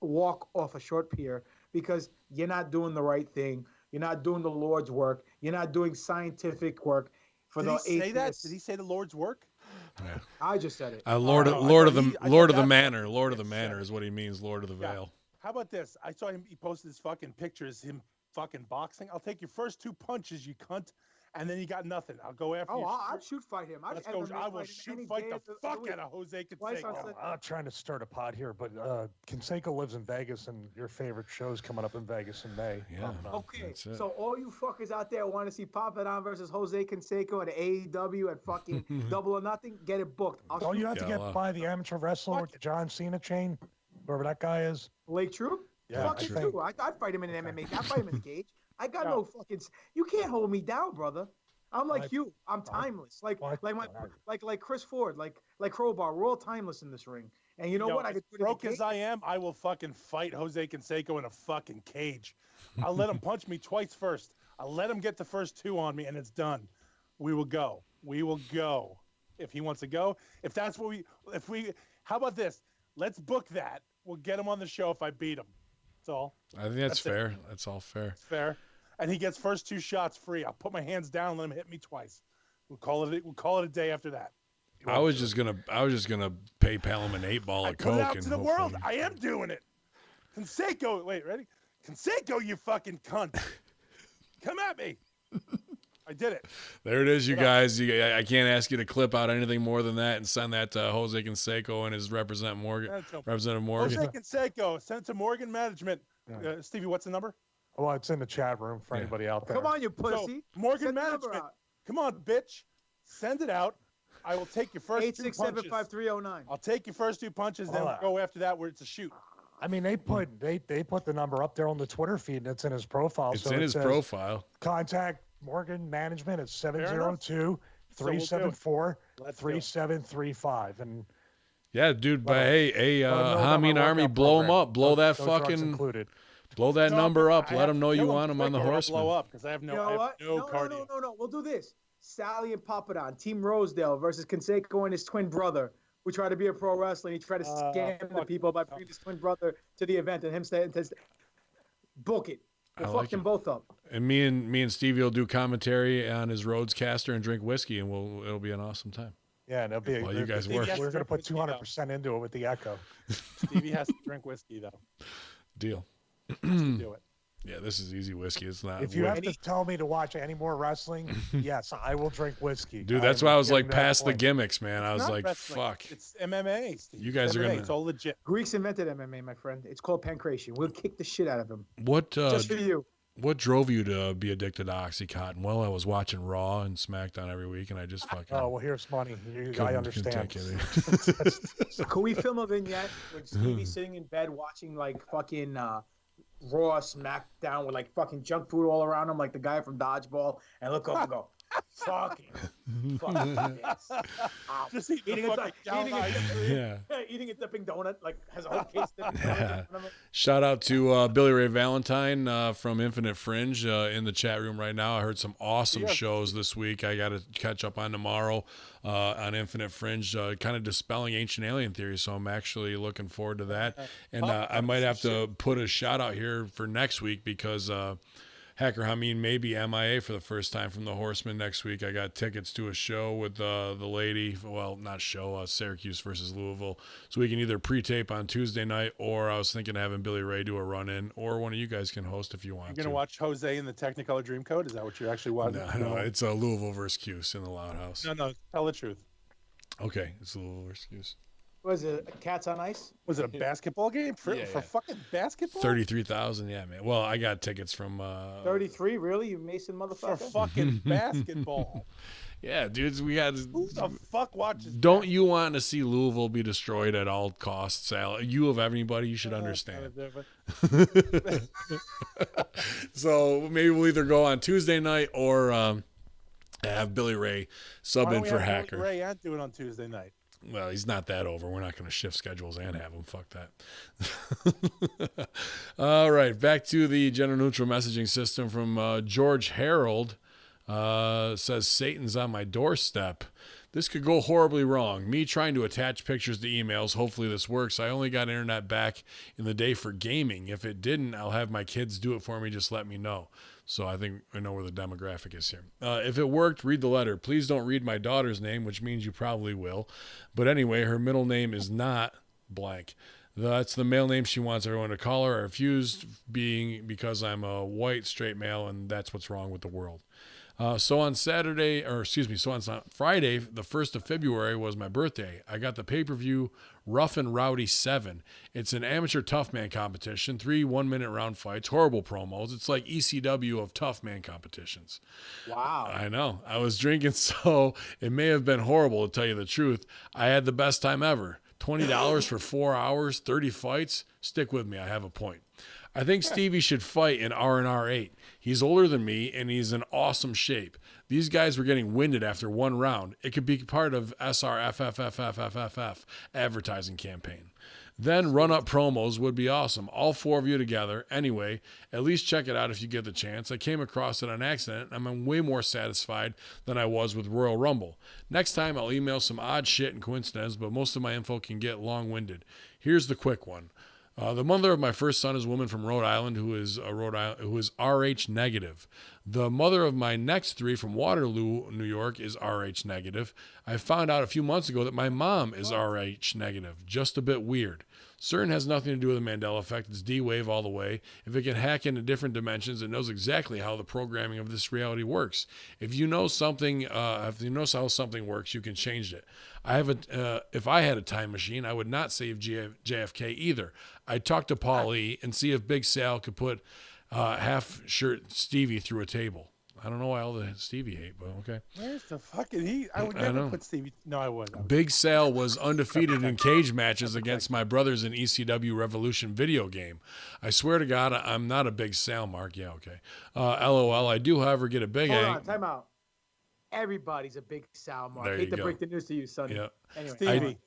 walk off a short pier because you're not doing the right thing. You're not doing the Lord's work. You're not doing scientific work for the Did he say that? atheists. Did he say the Lord's work? Yeah. I just said it. Lord I of thought the he- I Lord thought of the that's Manor. what Lord of the it Manor said. is what he means. Lord of the Yeah. Vale. How about this? I saw him. He posted his fucking pictures. Him fucking boxing. I'll take your first 2 punches, you cunt, and then you got nothing. I'll go after you. I'd shoot fight him. Let's go. I will shoot fight the fuck out of Jose Twice on Canseco. Sunday. I'm not trying to start a pot here, but Canseco lives in Vegas, and your favorite show's coming up in Vegas in May. Yeah. Okay, That's it. so all you fuckers out there want to see Papadon versus Jose Canseco at AEW at fucking Double or Nothing, get it booked. I'll Don't you shoot have to Yeah, get well. by the amateur wrestler with the John Cena chain, whoever that guy is? Blake Troop? Yeah, Fucking True. true. I'd fight him in an MMA. I'd fight him in the cage. I got no fucking. You can't hold me down, brother. I'm like you. I'm timeless. Like Chris Ford, like Crowbar. We're all timeless in this ring. And you know what? I could put it in the broke as cage. I am, I will fucking fight Jose Canseco in a fucking cage. I'll let him punch me twice first. I'll let him get the first 2 on me, and it's done. We will go. We will go. If he wants to go, if that's what we, how about this? Let's book that. We'll get him on the show if I beat him. That's all. I think that's That's it. fair. That's all fair. It's fair. And he gets first 2 shots free. I'll put my hands down and let him hit me twice. We'll call it a day after that. I was just gonna PayPal him an 8-ball I of put it coke out and to the hopefully- world. I am doing it. Canseco, wait, ready? Canseco, you fucking cunt. Come at me. I did it. There it is, you guys. I can't ask you to clip out anything more than that and send that to Jose Canseco and his Representative Morgan. Jose Canseco, send it to Morgan Management. Yeah. Stevie, what's the number? Well, it's in the chat room for Yeah. anybody out there. Come on, you So, pussy. Morgan Send the number Management. out. Come on, bitch. Send it out. I will take your first 2 punches. 867-5309. I'll take your first 2 punches, then we'll go after that where it's a shoot. I mean, they put the number up there on the Twitter feed, and it's in his profile. It's so in it his says, profile. Contact Morgan Management at enough. 702-374-3735. And Yeah, dude. But hey, let 'em know about Hameen my Army, workout blow him program. up. Blow that No drugs fucking, included. blow that number up. I Let have them know to you kill want them on the quick or I'll Horsemen. blow up because I have no, You know I have what? no cardio. No. We'll do this. Sally and Papadon, Team Rosedale versus Canseco and his twin brother, who tried to be a pro wrestler. He tried to scam the fuck. people by bringing his twin brother to the event and him saying, book it. We'll I fuck like them it. both up. And me and Stevie will do commentary on his Roadcaster and drink whiskey, and it'll be an awesome time. Yeah, and it'll be. While you guys Stevie work. has to We're going to drink put whiskey, though. 200% into it with the echo. Stevie has to drink whiskey, though. Deal. Do it. Yeah, this is easy whiskey. It's not. If you whip- have to tell me to watch any more wrestling, yes, I will drink whiskey. Dude, that's I'm why I was getting like to that past the point. gimmicks, man. I was Not like, wrestling. fuck. It's MMA. Steve. You guys It's are MMA. gonna- It's all legit. Greeks invented MMA, my friend. It's called pancreation. We'll kick the shit out of him. What Just for you. what drove you to be addicted to OxyContin? Well, I was watching Raw and SmackDown every week, and I just fucking. Oh, well, here's money. couldn't- I couldn't understand. take it. Could we film a vignette when Stevie's sitting in bed watching like fucking Raw SmackDown with like fucking junk food all around him, like the guy from Dodgeball, and look up and go, fucking this. Just eat the Eating a, fucking eating, down a ice. dipping, Yeah. eating a dipping donut, like has a whole case dipping donut in front of it. Shout out to Billy Ray Valentine from Infinite Fringe in the chat room right now. I heard some awesome shows this week. I got to catch up on tomorrow on Infinite Fringe, kind of dispelling ancient alien theory. So I'm actually looking forward to that. And I might have to put a shout out here for next week because Hacker Hameen may be MIA for the first time from the Horsemen next week. I got tickets to a show with the lady. Well, not show, Syracuse versus Louisville. So we can either pre-tape on Tuesday night, or I was thinking of having Billy Ray do a run-in, or one of you guys can host if you want You're gonna watch Jose in the Technicolor Dreamcoat? Is that what you're actually watching? No, it's Louisville versus Cuse in the Loud House. No. Tell the truth. Okay, it's Louisville versus Cuse. Was it Cats on Ice? Was it a basketball game for Yeah. fucking basketball? 33,000, yeah, man. Well, I got tickets from 33, really? You Mason For motherfucker? fucking basketball. yeah, dudes. We had. Who the fuck watches? Don't you want to see Louisville be destroyed at all costs, Al? You of everybody, you should understand. So maybe we'll either go on Tuesday night or have Billy Ray sub Why in don't we for have Hacker. Ray and do it on Tuesday night? Well, he's not that over. We're not going to shift schedules and have him. Fuck that. All right, back to the gender neutral messaging system from George Harold. Says Satan's on my doorstep. This could go horribly wrong. Me trying to attach pictures to emails. Hopefully this works. I only got internet back in the day for gaming. If it didn't, I'll have my kids do it for me. Just let me know. So I think I know where the demographic is here. If it worked, read the letter. Please don't read my daughter's name, which means you probably will. But anyway, her middle name is not blank. That's the male name she wants everyone to call her. I refused because I'm a white straight male, and that's what's wrong with the world. So on Friday, the 1st of February was my birthday. I got the pay-per-view Rough and Rowdy 7. It's an amateur tough man competition, 3 1-minute round fights, horrible promos. It's like ECW of tough man competitions. Wow. I know. I was drinking, so it may have been horrible to tell you the truth. I had the best time ever. $20 for 4 hours, 30 fights. Stick with me. I have a point. I think Stevie should fight in R&R 8. He's older than me, and he's in awesome shape. These guys were getting winded after one round. It could be part of SRFFFFFFF advertising campaign. Then run-up promos would be awesome. All 4 of you together. Anyway, at least check it out if you get the chance. I came across it on accident, and I'm way more satisfied than I was with Royal Rumble. Next time, I'll email some odd shit and coincidence, but most of my info can get long-winded. Here's the quick one. The mother of my first son is a woman from Rhode Island who is RH negative. The mother of my next 3 from Waterloo, New York, is RH negative. I found out a few months ago that my mom is RH negative. Just a bit weird. CERN has nothing to do with the Mandela effect. It's D-Wave all the way. If it can hack into different dimensions, it knows exactly how the programming of this reality works. If you know something, how something works, you can change it. If I had a time machine, I would not save JFK either. I'd talk to Paul E. and see if Big Sal could put half-shirt Stevie through a table. I don't know why all the Stevie hate, but okay. Where's the fucking heat? I would never put Stevie. No, I wouldn't. Big Sal was undefeated in cage matches against my brothers in ECW Revolution video game. I swear to God, I'm not a Big Sal, Mark. Yeah, okay. LOL. I do, however, get a big Hold on, time out. Everybody's a Big Sal, Mark. Hate to break the news to you, Sonny. Yeah. Anyway, Stevie,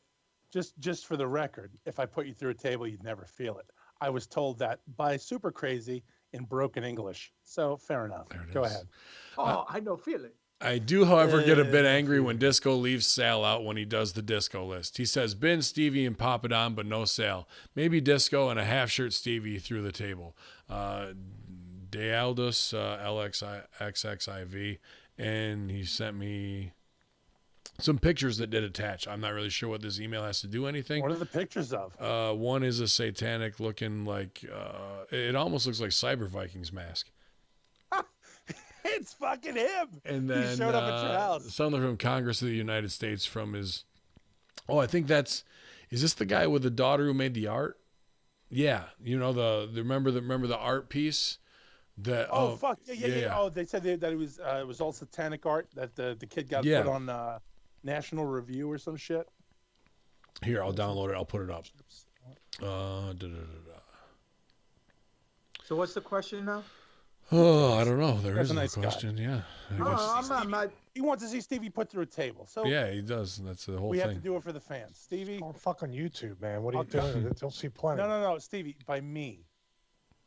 just for the record, if I put you through a table, you'd never feel it. I was told that by Super Crazy in broken English. So fair enough. Go ahead. Oh, I know, feel it. I do, however, get a bit angry when Disco leaves Sal out when he does the Disco list. He says, Bin, Stevie, and Papadon, but no Sal. Maybe Disco and a half-shirt Stevie through the table. Dealdus, LXXIV, and he sent me some pictures that did attach. I'm not really sure what this email has to do anything. What are the pictures of? One is a satanic looking like, it almost looks like Cyber Vikings mask. It's fucking him. And then he showed up at your house. Something from Congress of the United States from his, I think is this the guy with the daughter who made the art? Yeah. You know, remember the art piece? Fuck. Yeah. Oh, they said that it was all satanic art that the kid got put on National Review or some shit. Here, I'll download it. I'll put it up. So what's the question now? Oh, I don't know. There That's is a nice question. guy. Yeah. I'm not. He wants to see Stevie put through a table. So yeah, he does. That's the whole we thing. have to do it for the fans. Stevie. Oh, fuck on YouTube, man. What are you doing? They'll see plenty. No, Stevie. By me.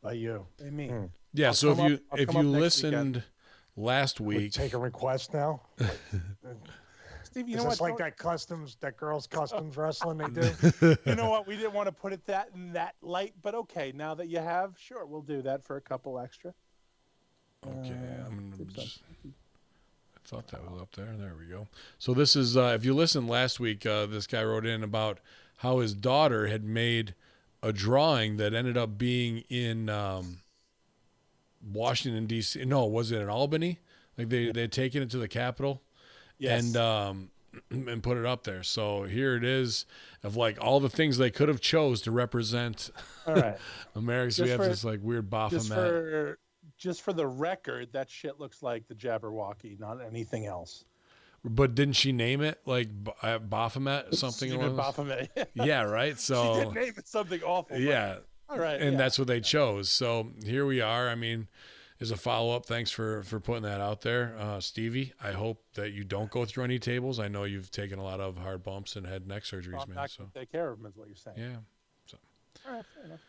By you. By me. Yeah. So if you listened last We week, take a request now. Stevie, you Is know this what? like that girls customs wrestling they do? You know what? We didn't want to put it in that light, but okay. Now that you have, sure, we'll do that for a couple extra. okay, I thought that was up there. There we go. So this is, if you listened last week, this guy wrote in about how his daughter had made a drawing that ended up being in Washington, D.C. No, was it in Albany? Like they had taken it to the Capitol. Yes. And put it up there. So here it is of like all the things they could have chose to represent All right. America. So we have this like weird Baphomet. Just for the record, that shit looks like the Jabberwocky, not anything else. But didn't she name it like Baphomet or something? Stupid Baphomet. Yeah, right. So she did name it something awful. Yeah. All right. And that's what they chose. So here we are. I mean, is a follow-up. Thanks for putting that out there. Stevie, I hope that you don't go through any tables. I know you've taken a lot of hard bumps and had neck surgeries, Well, I'm man. not So gonna take care of them, is what you're saying. yeah. So. All right, fair enough.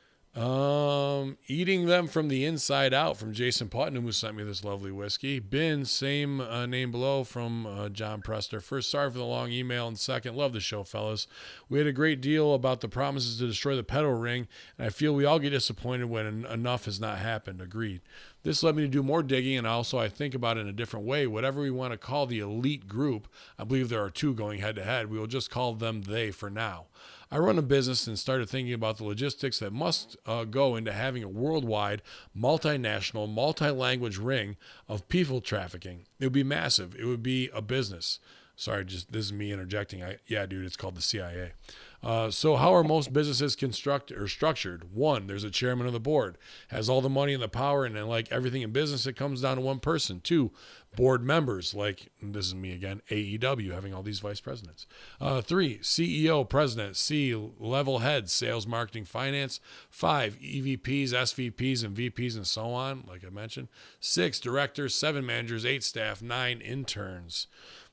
Eating them from the inside out from Jason Putnam, who sent me this lovely whiskey. Bin, same name below from John Prester. First, sorry for the long email, and second, love the show, fellas. We had a great deal about the promises to destroy the pedo ring, and I feel we all get disappointed when enough has not happened. Agreed. This led me to do more digging, and also I think about it in a different way. Whatever we want to call the elite group, I believe there are two going head-to-head. We will just call them they for now. I run a business and started thinking about the logistics that must go into having a worldwide, multinational, multi-language ring of people trafficking. It would be massive. It would be a business. Sorry, just this is me interjecting. Yeah, dude, it's called the CIA. So how are most businesses structured? One, there's a chairman of the board, has all the money and the power, and then like everything in business, it comes down to one person. Two, board members, like this is me again, AEW, having all these vice presidents. Three, CEO, president, C-level heads, sales, marketing, finance. Five, EVPs, SVPs, and VPs, and so on, like I mentioned. Six, directors. Seven, managers. Eight, staff. Nine, interns.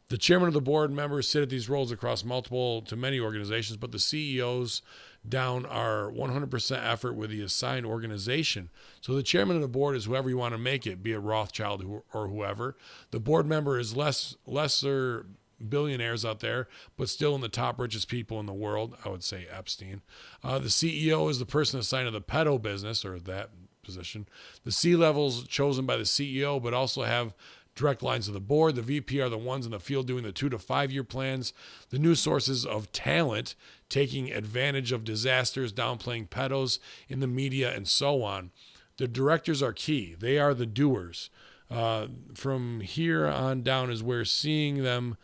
The chairman of the board members sit at these roles across multiple to many organizations, but the CEOs down are 100% effort with the assigned organization. So the chairman of the board is whoever you want to make it, be it Rothschild or whoever. The board member is lesser billionaires out there, but still in the top richest people in the world. I would say Epstein. The CEO is the person assigned to the pedo business, or that position. The C-levels chosen by the CEO, but also have direct lines to the board. The VP are the ones in the field doing the 2 to 5 year plans. The new sources of talent, taking advantage of disasters, downplaying pedos in the media, and so on. The directors are key. They are the doers. From here on down is where seeing them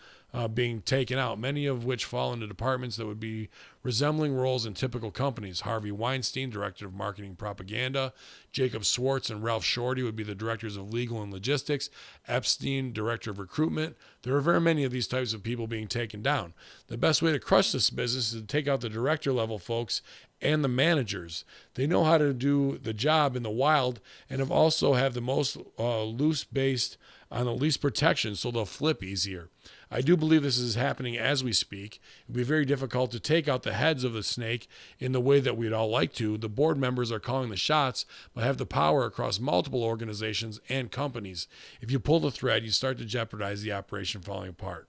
being taken out, many of which fall into departments that would be resembling roles in typical companies. Harvey Weinstein, director of marketing propaganda. Jacob Schwartz and Ralph Shorty would be the directors of legal and logistics. Epstein, director of recruitment. There are very many of these types of people being taken down. The best way to crush this business is to take out the director level folks and the managers. They know how to do the job in the wild and have also have the most loose based on the least protection, so they'll flip easier. I do believe this is happening as we speak. It would be very difficult to take out the heads of the snake in the way that we'd all like to. The board members are calling the shots, but have the power across multiple organizations and companies. If you pull the thread, you start to jeopardize the operation falling apart.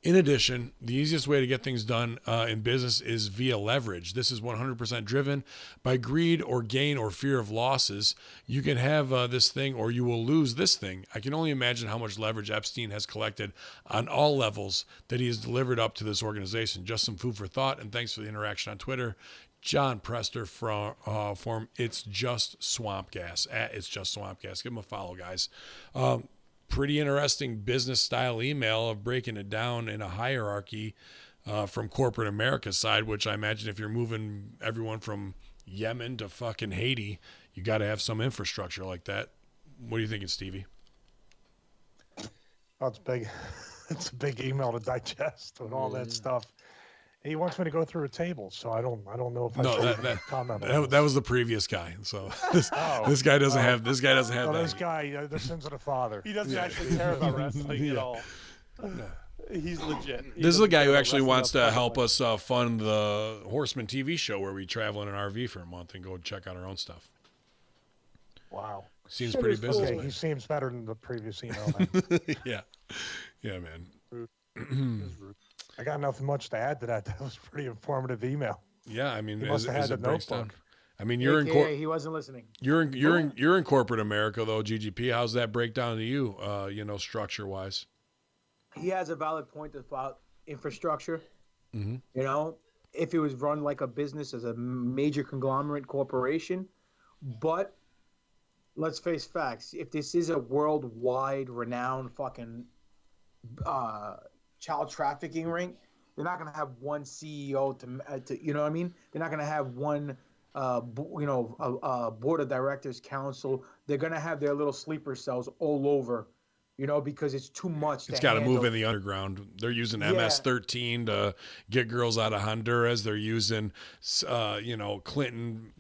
In addition, the easiest way to get things done in business is via leverage. This is 100% driven by greed or gain or fear of losses. You can have this thing or you will lose this thing. I can only imagine how much leverage Epstein has collected on all levels that he has delivered up to this organization. Just some food for thought, and thanks for the interaction on Twitter. John Prester from It's Just Swamp Gas, at It's Just Swamp Gas. Give him a follow, guys. Pretty interesting business style email of breaking it down in a hierarchy from corporate America's side, which I imagine if you're moving everyone from Yemen to fucking Haiti, you got to have some infrastructure like that. What are you thinking, Stevie? Oh, it's big. It's a big email to digest and all that stuff. He wants me to go through a table, so I don't know if I should comment on that was the previous guy. So this guy doesn't have that. This guy, the sins of the father. He doesn't actually care about wrestling at all. No. He's legit. This is the guy who actually wants to help us fund the Horsemen TV show where we travel in an RV for a month and go check out our own stuff. Wow. Seems pretty busy. Okay, he seems better than the previous email. Yeah, man. I got nothing much to add to that. That was a pretty informative email. Yeah, I mean, he must have had the notebook. Down. I mean, he wasn't listening. You're in corporate America though, GGP. How's that break down to you? Structure wise. He has a valid point about infrastructure. Mm-hmm. You know, if it was run like a business as a major conglomerate corporation, but let's face facts. If this is a worldwide renowned fucking child trafficking ring, they're not going to have one CEO to you know what I mean? They're not going to have one board of directors council. They're going to have their little sleeper cells all over because it's too much. It's to got to move handle. in the underground. They're using Yeah. MS-13 to get girls out of Honduras. They're using, Clinton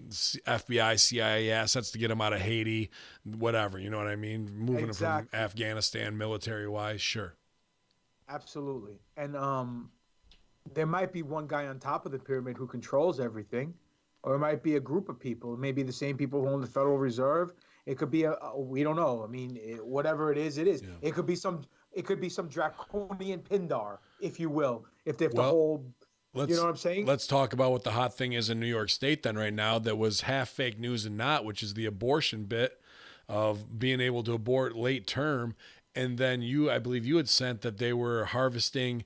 FBI, CIA assets to get them out of Haiti, whatever. You know what I mean? Moving them from Exactly. Afghanistan, military-wise, sure. Absolutely. And there might be one guy on top of the pyramid who controls everything, or it might be a group of people. It may be the same people who own the Federal Reserve. It could be we don't know. I mean, whatever it is, it is. Yeah. It could be some draconian Pindar, if you will. If the Well, whole, Let's, you know what I'm saying? Let's talk about what the hot thing is in New York State then right now that was half fake news and not, which is the abortion bit of being able to abort late term. And then I believe you had sent that they were harvesting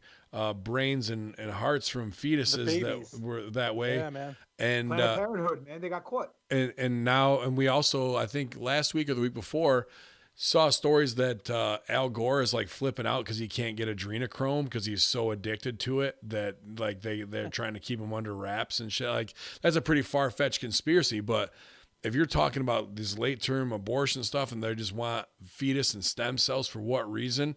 brains and hearts from fetuses that were that way. Yeah, man. And Planned Parenthood, man, they got caught. And now, and we also, I think last week or the week before, saw stories that Al Gore is like flipping out because he can't get adrenochrome because he's so addicted to it that like they're trying to keep him under wraps and shit. Like that's a pretty far-fetched conspiracy, but if you're talking about these late-term abortion stuff and they just want fetus and stem cells for what reason,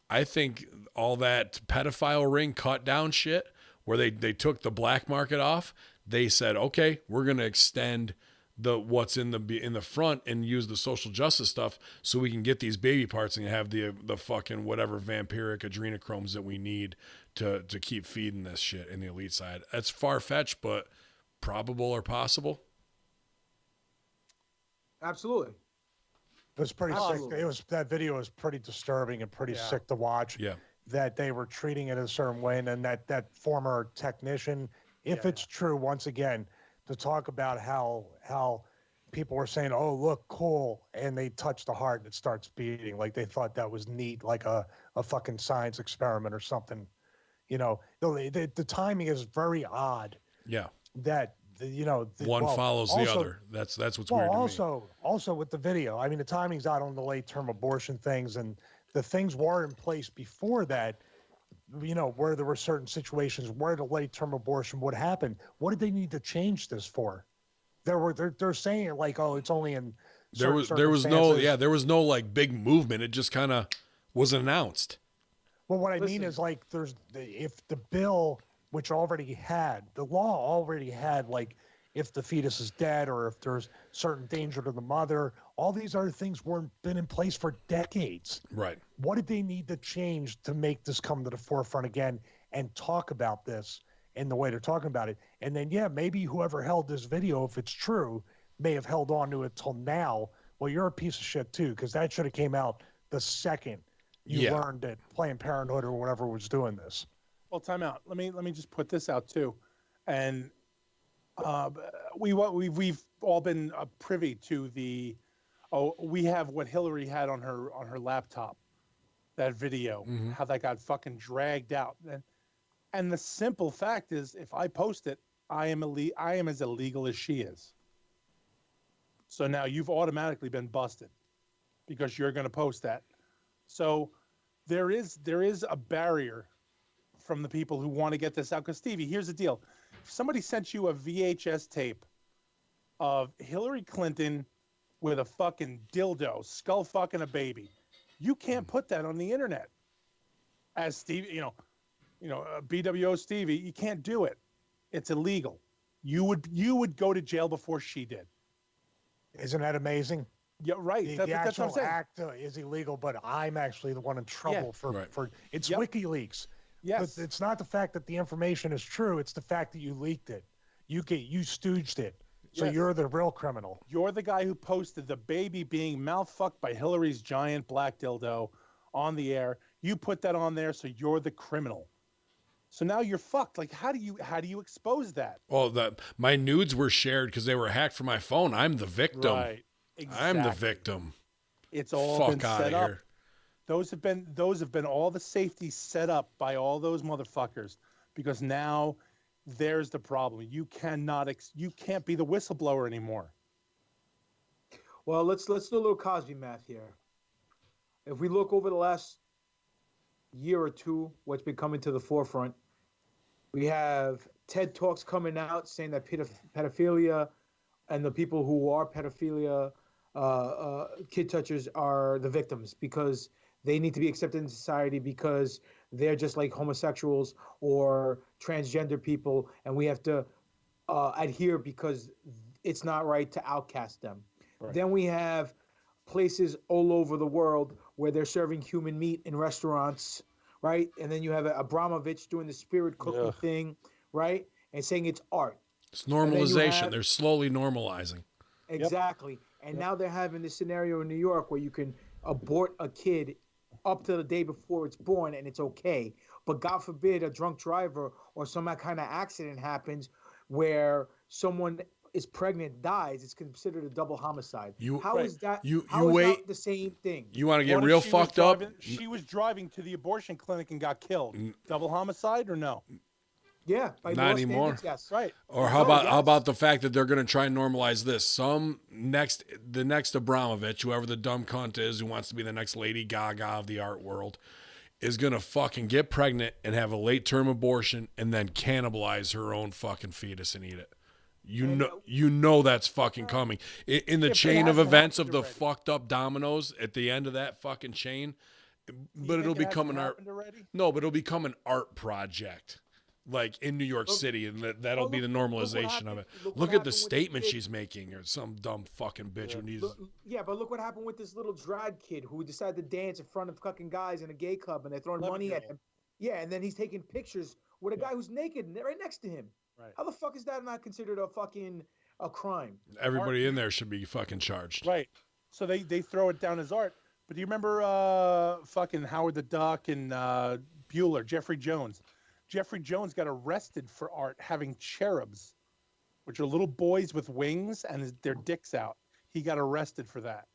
I think all that pedophile ring cut down shit where they took the black market off, they said, okay, we're going to extend what's in the front and use the social justice stuff so we can get these baby parts and have the fucking whatever vampiric adrenochromes that we need to keep feeding this shit in the elite side. That's far-fetched, but probable or possible. Absolutely. It was pretty sick. That video was pretty disturbing and pretty sick to watch. Yeah. That they were treating it a certain way, and then that former technician, if it's true, once again, to talk about how people were saying, "Oh, look, cool," and they touch the heart and it starts beating, like they thought that was neat, like a fucking science experiment or something. The timing is very odd. Yeah. That one follows the other. That's what's weird to me. Also with the video, I mean, the timing's out on the late term abortion things, and the things were in place before that. Where there were certain situations where the late term abortion would happen. What did they need to change this for? They're saying it like, oh, it's only in there was no like big movement. It just kind of was announced. Well, what I mean is like if the bill, which the law already had, like if the fetus is dead or if there's certain danger to the mother, all these other things been in place for decades. Right. What did they need to change to make this come to the forefront again and talk about this in the way they're talking about it? And then, maybe whoever held this video, if it's true, may have held on to it till now. Well, you're a piece of shit too, because that should have came out the second you learned that Planned Parenthood or whatever was doing this. Well, time out. Let me just put this out too, and we've all been privy to we have what Hillary had on her laptop, that video, how that got fucking dragged out, and the simple fact is, if I post it, I am as illegal as she is. So now you've automatically been busted because you're going to post that. So there is a barrier from the people who want to get this out. Because Stevie, here's the deal: if somebody sent you a VHS tape of Hillary Clinton with a fucking dildo skull fucking a baby, you can't put that on the internet. As Stevie, BWO Stevie, you can't do it. It's illegal. You would go to jail before she did. Isn't that amazing? Yeah, right. The actual act is illegal, but I'm actually the one in trouble for it's WikiLeaks. Yes. But it's not the fact that the information is true. It's the fact that you leaked it. You stooged it. So you're the real criminal. You're the guy who posted the baby being mouth-fucked by Hillary's giant black dildo on the air. You put that on there, so you're the criminal. So now you're fucked. Like, how do you expose that? Well, my nudes were shared because they were hacked from my phone. I'm the victim. Right. Exactly. I'm the victim. It's all Fuck been set up. Here. Those have been all the safety set up by all those motherfuckers, because now there's the problem. You can't be the whistleblower anymore. Well, let's do a little Cosby math here. If we look over the last year or two, what's been coming to the forefront, we have TED Talks coming out saying that pedophilia and the people who are pedophilia kid touchers are the victims, because they need to be accepted in society because they're just like homosexuals or transgender people, and we have to adhere because it's not right to outcast them. Right. Then we have places all over the world where they're serving human meat in restaurants, right? And then you have Abramovich doing the spirit cooking Ugh. thing, right? And saying it's art. It's then you normalization. have- They're slowly normalizing. Exactly. And now they're having this scenario in New York where you can abort a kid up to the day before it's born and it's okay. But God forbid a drunk driver or some kind of accident happens where someone is pregnant, dies, it's considered a double homicide. How is that? How is wait. that the same thing? You want to get What if real she was fucked up? driving- She was driving to the abortion clinic and got killed. Double homicide or no? Yeah, by Not law anymore. standards, yes. Right. Or how about the fact that they're going to try and normalize this? The next Abramovich, whoever the dumb cunt is who wants to be the next Lady Gaga of the art world, is going to fucking get pregnant and have a late term abortion and then cannibalize her own fucking fetus and eat it. You know that's fucking coming. In the but it chain of hasn't events of happened the already. fucked up dominoes at the end of that fucking chain, but it'll become an art. Already? No, but it'll become an art project, like in New York City, and that'll be the normalization of it. Look at the statement she's making, or some dumb fucking bitch who needs. Yeah, but look what happened with this little drag kid who decided to dance in front of fucking guys in a gay club, and they're throwing money at him. Yeah, and then he's taking pictures with a guy who's naked right next to him. Right. How the fuck is that not considered a crime? Everybody in there should be fucking charged. Right. So they throw it down as art. But do you remember fucking Howard the Duck and Bueller, Jeffrey Jones? Jeffrey Jones got arrested for art having cherubs, which are little boys with wings and their dicks out. He got arrested for that.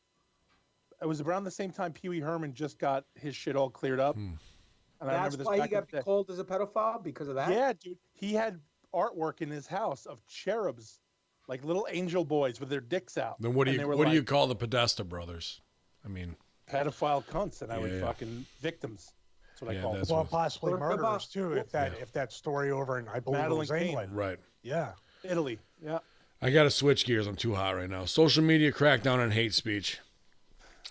It was around the same time Pee Wee Herman just got his shit all cleared up. And I remember That's this why he back in got the day. called as a pedophile because of that? Yeah, dude. He had artwork in his house of cherubs, like little angel boys with their dicks out. Then what do And they were you like call the Podesta brothers? I mean, pedophile cunts, and I would Yeah. fucking victims. That's what I Yeah, call them. that's Well, what- possibly What murderers about- too. If that story over in, I believe it was Madeline Kane. England. right. Yeah. Italy. Yeah. I got to switch gears. I'm too hot right now. Social media crackdown on hate speech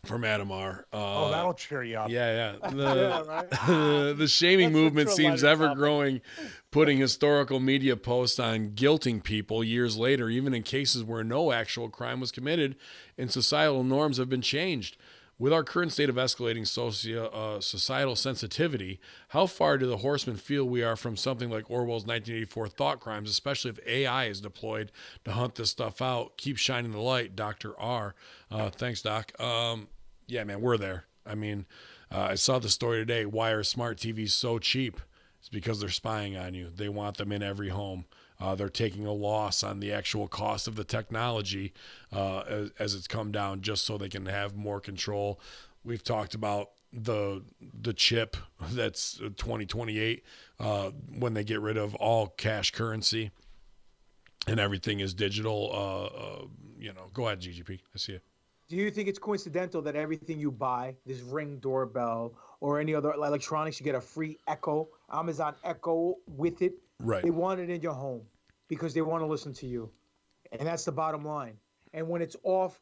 from Adam R. Oh, that'll cheer you up. Yeah. Yeah, right. The shaming That's a movement true seems lighter ever topic. growing, putting historical media posts on guilting people years later, even in cases where no actual crime was committed and societal norms have been changed. With our current state of escalating societal sensitivity, how far do the Horsemen feel we are from something like Orwell's 1984 thought crimes, especially if AI is deployed to hunt this stuff out? Keep shining the light, Dr. R. Thanks, Doc. Yeah, man, we're there. I mean, I saw the story today. Why are smart TVs so cheap? It's because they're spying on you. They want them in every home. They're taking a loss on the actual cost of the technology as it's come down, just so they can have more control. We've talked about the chip that's 2028 when they get rid of all cash currency and everything is digital. Go ahead, GGP. I see it. Do you think it's coincidental that everything you buy, this Ring doorbell or any other electronics, you get a free Echo, Amazon Echo with it? Right. They want it in your home because they want to listen to you. And that's the bottom line. And when it's off,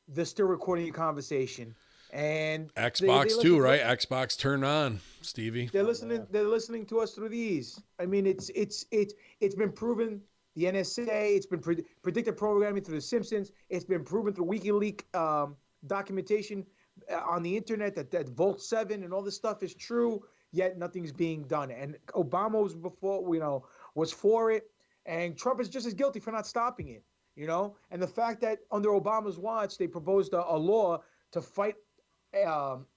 they're still recording your conversation. And Xbox they too, listen- right? Xbox turn on, Stevie. They're listening. They're listening to us through these. I mean, it's been proven. The NSA. It's been predictive programming through The Simpsons. It's been proven through WikiLeaks documentation on the internet that Vault 7 and all this stuff is true. Yet nothing's being done. And Obama was was for it, and Trump is just as guilty for not stopping it. And the fact that under Obama's watch they proposed a law to fight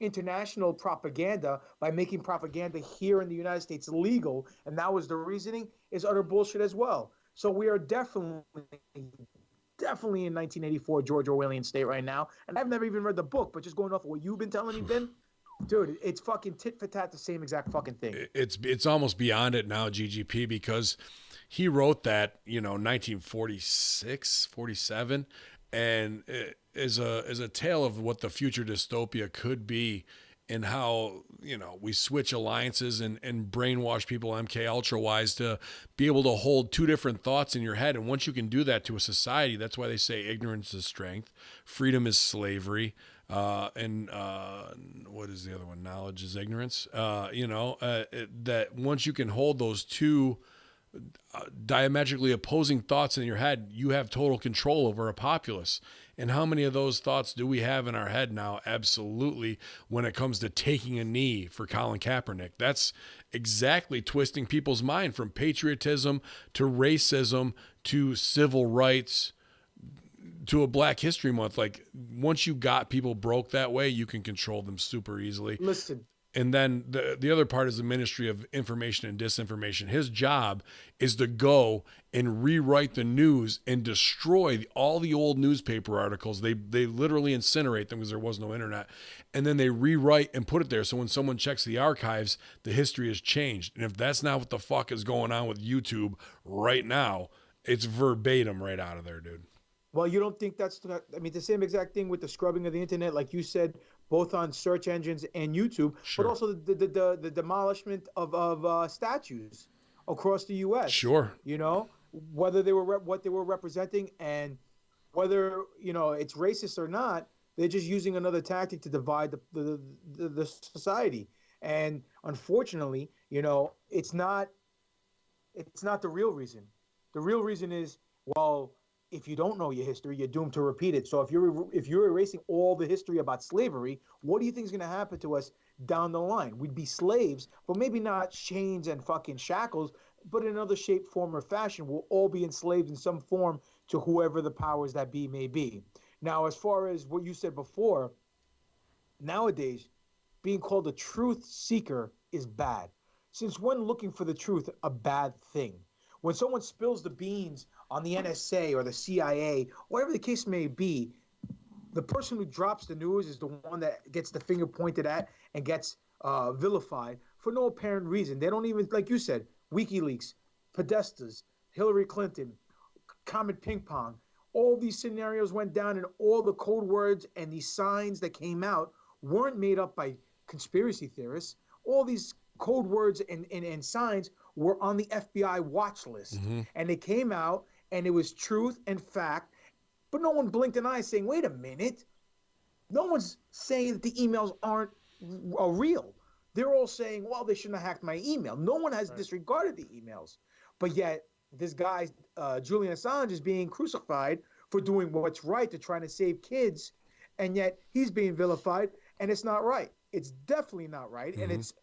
international propaganda by making propaganda here in the United States legal, and that was the reasoning, is utter bullshit as well. So we are definitely in 1984 George Orwellian state right now, and I've never even read the book, but just going off of what you've been telling me, Ben, dude, it's fucking tit for tat the same exact fucking thing. It's almost beyond it now, GGP, because he wrote that 1946, 47, and it is a tale of what the future dystopia could be, and how we switch alliances and brainwash people MK Ultra wise to be able to hold two different thoughts in your head. And once you can do that to a society, that's why they say ignorance is strength, freedom is slavery. and what is the other one? Knowledge is ignorance. That once you can hold those two diametrically opposing thoughts in your head, you have total control over a populace. And how many of those thoughts do we have in our head now? Absolutely. When it comes to taking a knee for Colin Kaepernick, that's exactly twisting people's mind, from patriotism to racism to civil rights to a Black History Month. Like, once you got people broke that way, you can control them super easily. Listen. And then the other part is the Ministry of Information and Disinformation. His job is to go and rewrite the news and destroy all the old newspaper articles. They literally incinerate them because there was no internet. And then they rewrite and put it there. So when someone checks the archives, the history has changed. And if that's not what the fuck is going on with YouTube right now, it's verbatim right out of there, dude. Well, you don't think that's, I mean, the same exact thing with the scrubbing of the internet, like you said, both on search engines and YouTube, Sure. but also the demolishment of statues across the U.S. Sure. You know, whether they were what they were representing, and whether, you know, it's racist or not, they're just using another tactic to divide the society. And unfortunately, you know, it's not the real reason. The real reason is, well, if you don't know your history, you're doomed to repeat it. So if you're erasing all the history about slavery, what do you think is going to happen to us down the line? We'd be slaves, but maybe not chains and fucking shackles, but in another shape, form, or fashion, we'll all be enslaved in some form to whoever the powers that be may be. Now, as far as what you said before, nowadays, being called a truth seeker is bad. Since when looking for the truth a bad thing? When someone spills the beans on the NSA or the CIA, whatever the case may be, the person who drops the news is the one that gets the finger pointed at and gets vilified for no apparent reason. They don't even, like you said, WikiLeaks, Podestas, Hillary Clinton, Comet Ping Pong. All these scenarios went down, and all the code words and these signs that came out weren't made up by conspiracy theorists. All these code words and signs were on the FBI watch list. Mm-hmm. And they came out, and it was truth and fact, but no one blinked an eye saying, wait a minute. No one's saying that the emails aren't real. They're all saying, well, they shouldn't have hacked my email. No one has disregarded the emails. But yet, this guy, Julian Assange, is being crucified for doing what's right, to trying to save kids, and yet he's being vilified, and it's not right. It's definitely not right, mm-hmm. and it's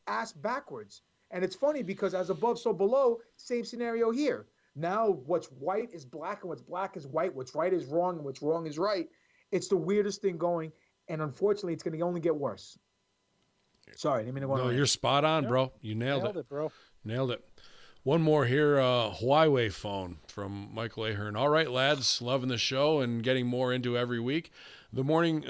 ass backwards. And it's funny because as above, so below, same scenario here. Now what's white is black and what's black is white. What's right is wrong and what's wrong is right. It's the weirdest thing going, and unfortunately, it's going to only get worse. Sorry, I didn't mean to go on. No, you're spot on, bro. You nailed it, bro. Nailed it. One more here, Huawei phone from Michael Ahern. All right, lads, loving the show and getting more into every week. This morning,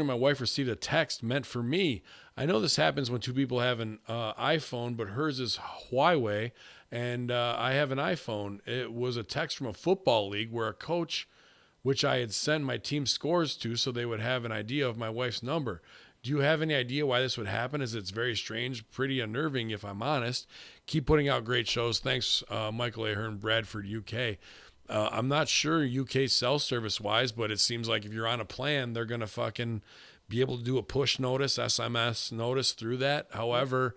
my wife received a text meant for me. I know this happens when two people have an iPhone, but hers is Huawei, and I have an iPhone. It was a text from a football league where a coach, which I had sent my team scores to so they would have an idea of my wife's number. Do you have any idea why this would happen? As it's very strange, pretty unnerving, if I'm honest. Keep putting out great shows. Thanks, Michael Ahern, Bradford, UK. I'm not sure UK cell service wise, but it seems like if you're on a plan, they're going to fucking be able to do a push notice, SMS notice through that. However,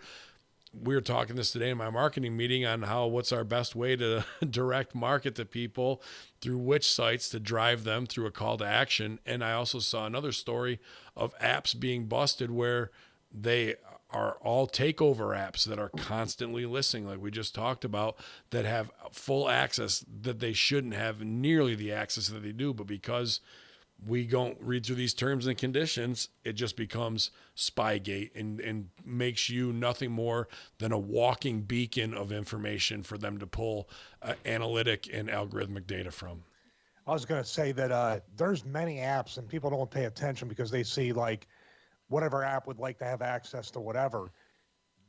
we were talking this today in my marketing meeting on what's our best way to direct market to people, through which sites to drive them through a call to action. And I also saw another story of apps being busted where they are all takeover apps that are constantly listening, like we just talked about, that have full access that they shouldn't have nearly the access that they do. But because we don't read through these terms and conditions, it just becomes Spygate and makes you nothing more than a walking beacon of information for them to pull analytic and algorithmic data from. I was going to say that there's many apps and people don't pay attention because they see like whatever app would like to have access to whatever.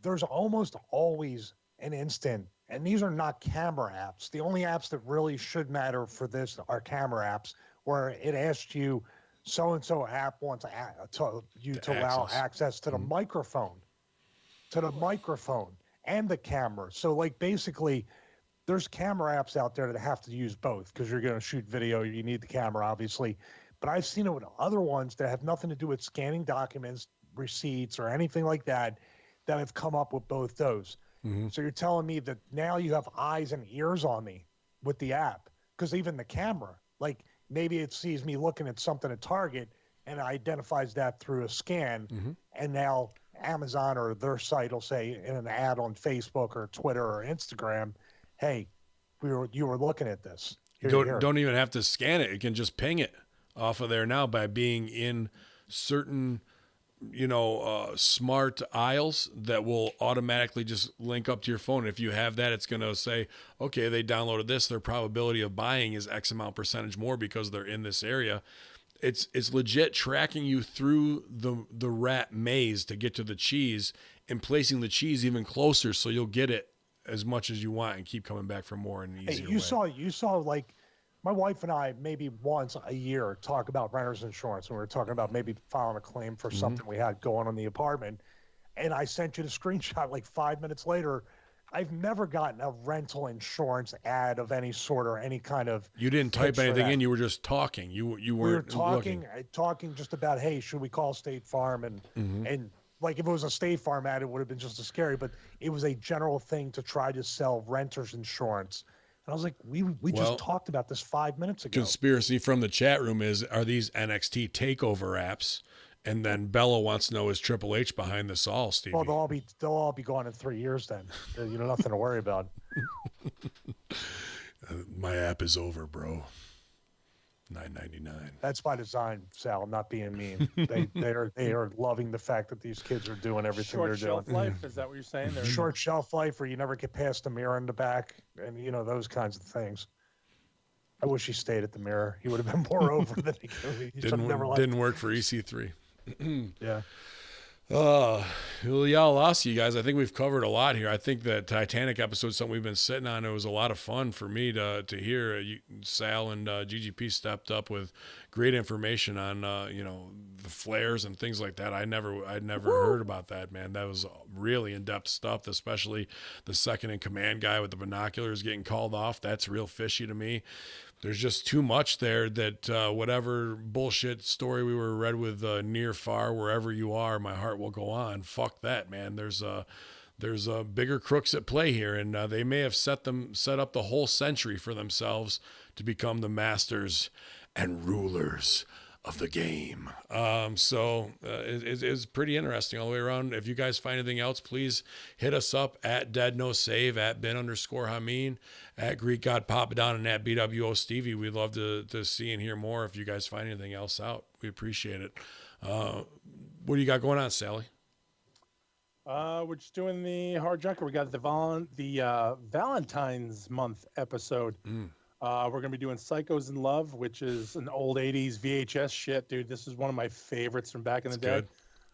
There's almost always an instant, and these are not camera apps. The only apps that really should matter for this are camera apps, where it asks you, so-and-so app wants to allow access to the microphone, and the camera. So like basically there's camera apps out there that have to use both because you're going to shoot video. You need the camera, obviously. but I've seen it with other ones that have nothing to do with scanning documents, receipts, or anything like that have come up with both those. Mm-hmm. So you're telling me that now you have eyes and ears on me with the app, because even the camera, like maybe it sees me looking at something at Target and it identifies that through a scan, and now Amazon or their site will say in an ad on Facebook or Twitter or Instagram, hey, you were looking at this. Don't even have to scan it. You can just ping it off of there now by being in certain, smart aisles that will automatically just link up to your phone. If you have that, it's going to say, okay, they downloaded this. Their probability of buying is X amount percentage more because they're in this area. It's legit tracking you through the rat maze to get to the cheese and placing the cheese even closer so you'll get it as much as you want and keep coming back for more in an easier way. You saw like my wife and I maybe once a year talk about renter's insurance, and we were talking about maybe filing a claim for something we had going on in the apartment. And I sent you the screenshot like 5 minutes later. I've never gotten a rental insurance ad of any sort or any kind of. You didn't type anything in. You were just talking. You weren't talking just about, hey, should we call State Farm? And like if it was a State Farm ad, it would have been just as scary. But it was a general thing to try to sell renters insurance. And I was like, we just talked about this 5 minutes ago. Conspiracy from the chat room are these NXT takeover apps? And then Bella wants to know, is Triple H behind this all, Stevie? Well, they'll all be gone in 3 years then. Nothing to worry about. My app is over, bro. $9.99. That's by design, Sal. Not being mean. They are loving the fact that these kids are doing everything they're doing. Short shelf life, is that what you're saying? Short shelf life, where you never get past the mirror in the back, and those kinds of things. I wish he stayed at the mirror. He would have been more over than he didn't work for EC3. Yeah. Well, y'all lost you guys. I think we've covered a lot here. I think that Titanic episode is something we've been sitting on. It was a lot of fun for me to hear. Sal and GGP stepped up with great information on the flares and things like that. I'd never heard about that, man. That was really in-depth stuff, especially the second in command guy with the binoculars getting called off. That's real fishy to me. There's just too much there that whatever bullshit story we were read with near, far, wherever you are, my heart will go on. Fuck that, man. There's bigger crooks at play here, and they may have set up the whole century for themselves to become the masters and rulers of the game. So it's pretty interesting all the way around. If you guys find anything else, please hit us up at Dead No Save, at Ben_Hameen, at Greek God Papa Don, and at BWO Stevie. We'd love to see and hear more if you guys find anything else out. We appreciate it. What do you got going on, Sally? We're just doing the Hard Junker. We got the Valentine's month episode. We're going to be doing Psychos in Love, which is an old 80s VHS shit, dude. This is one of my favorites from back in the day.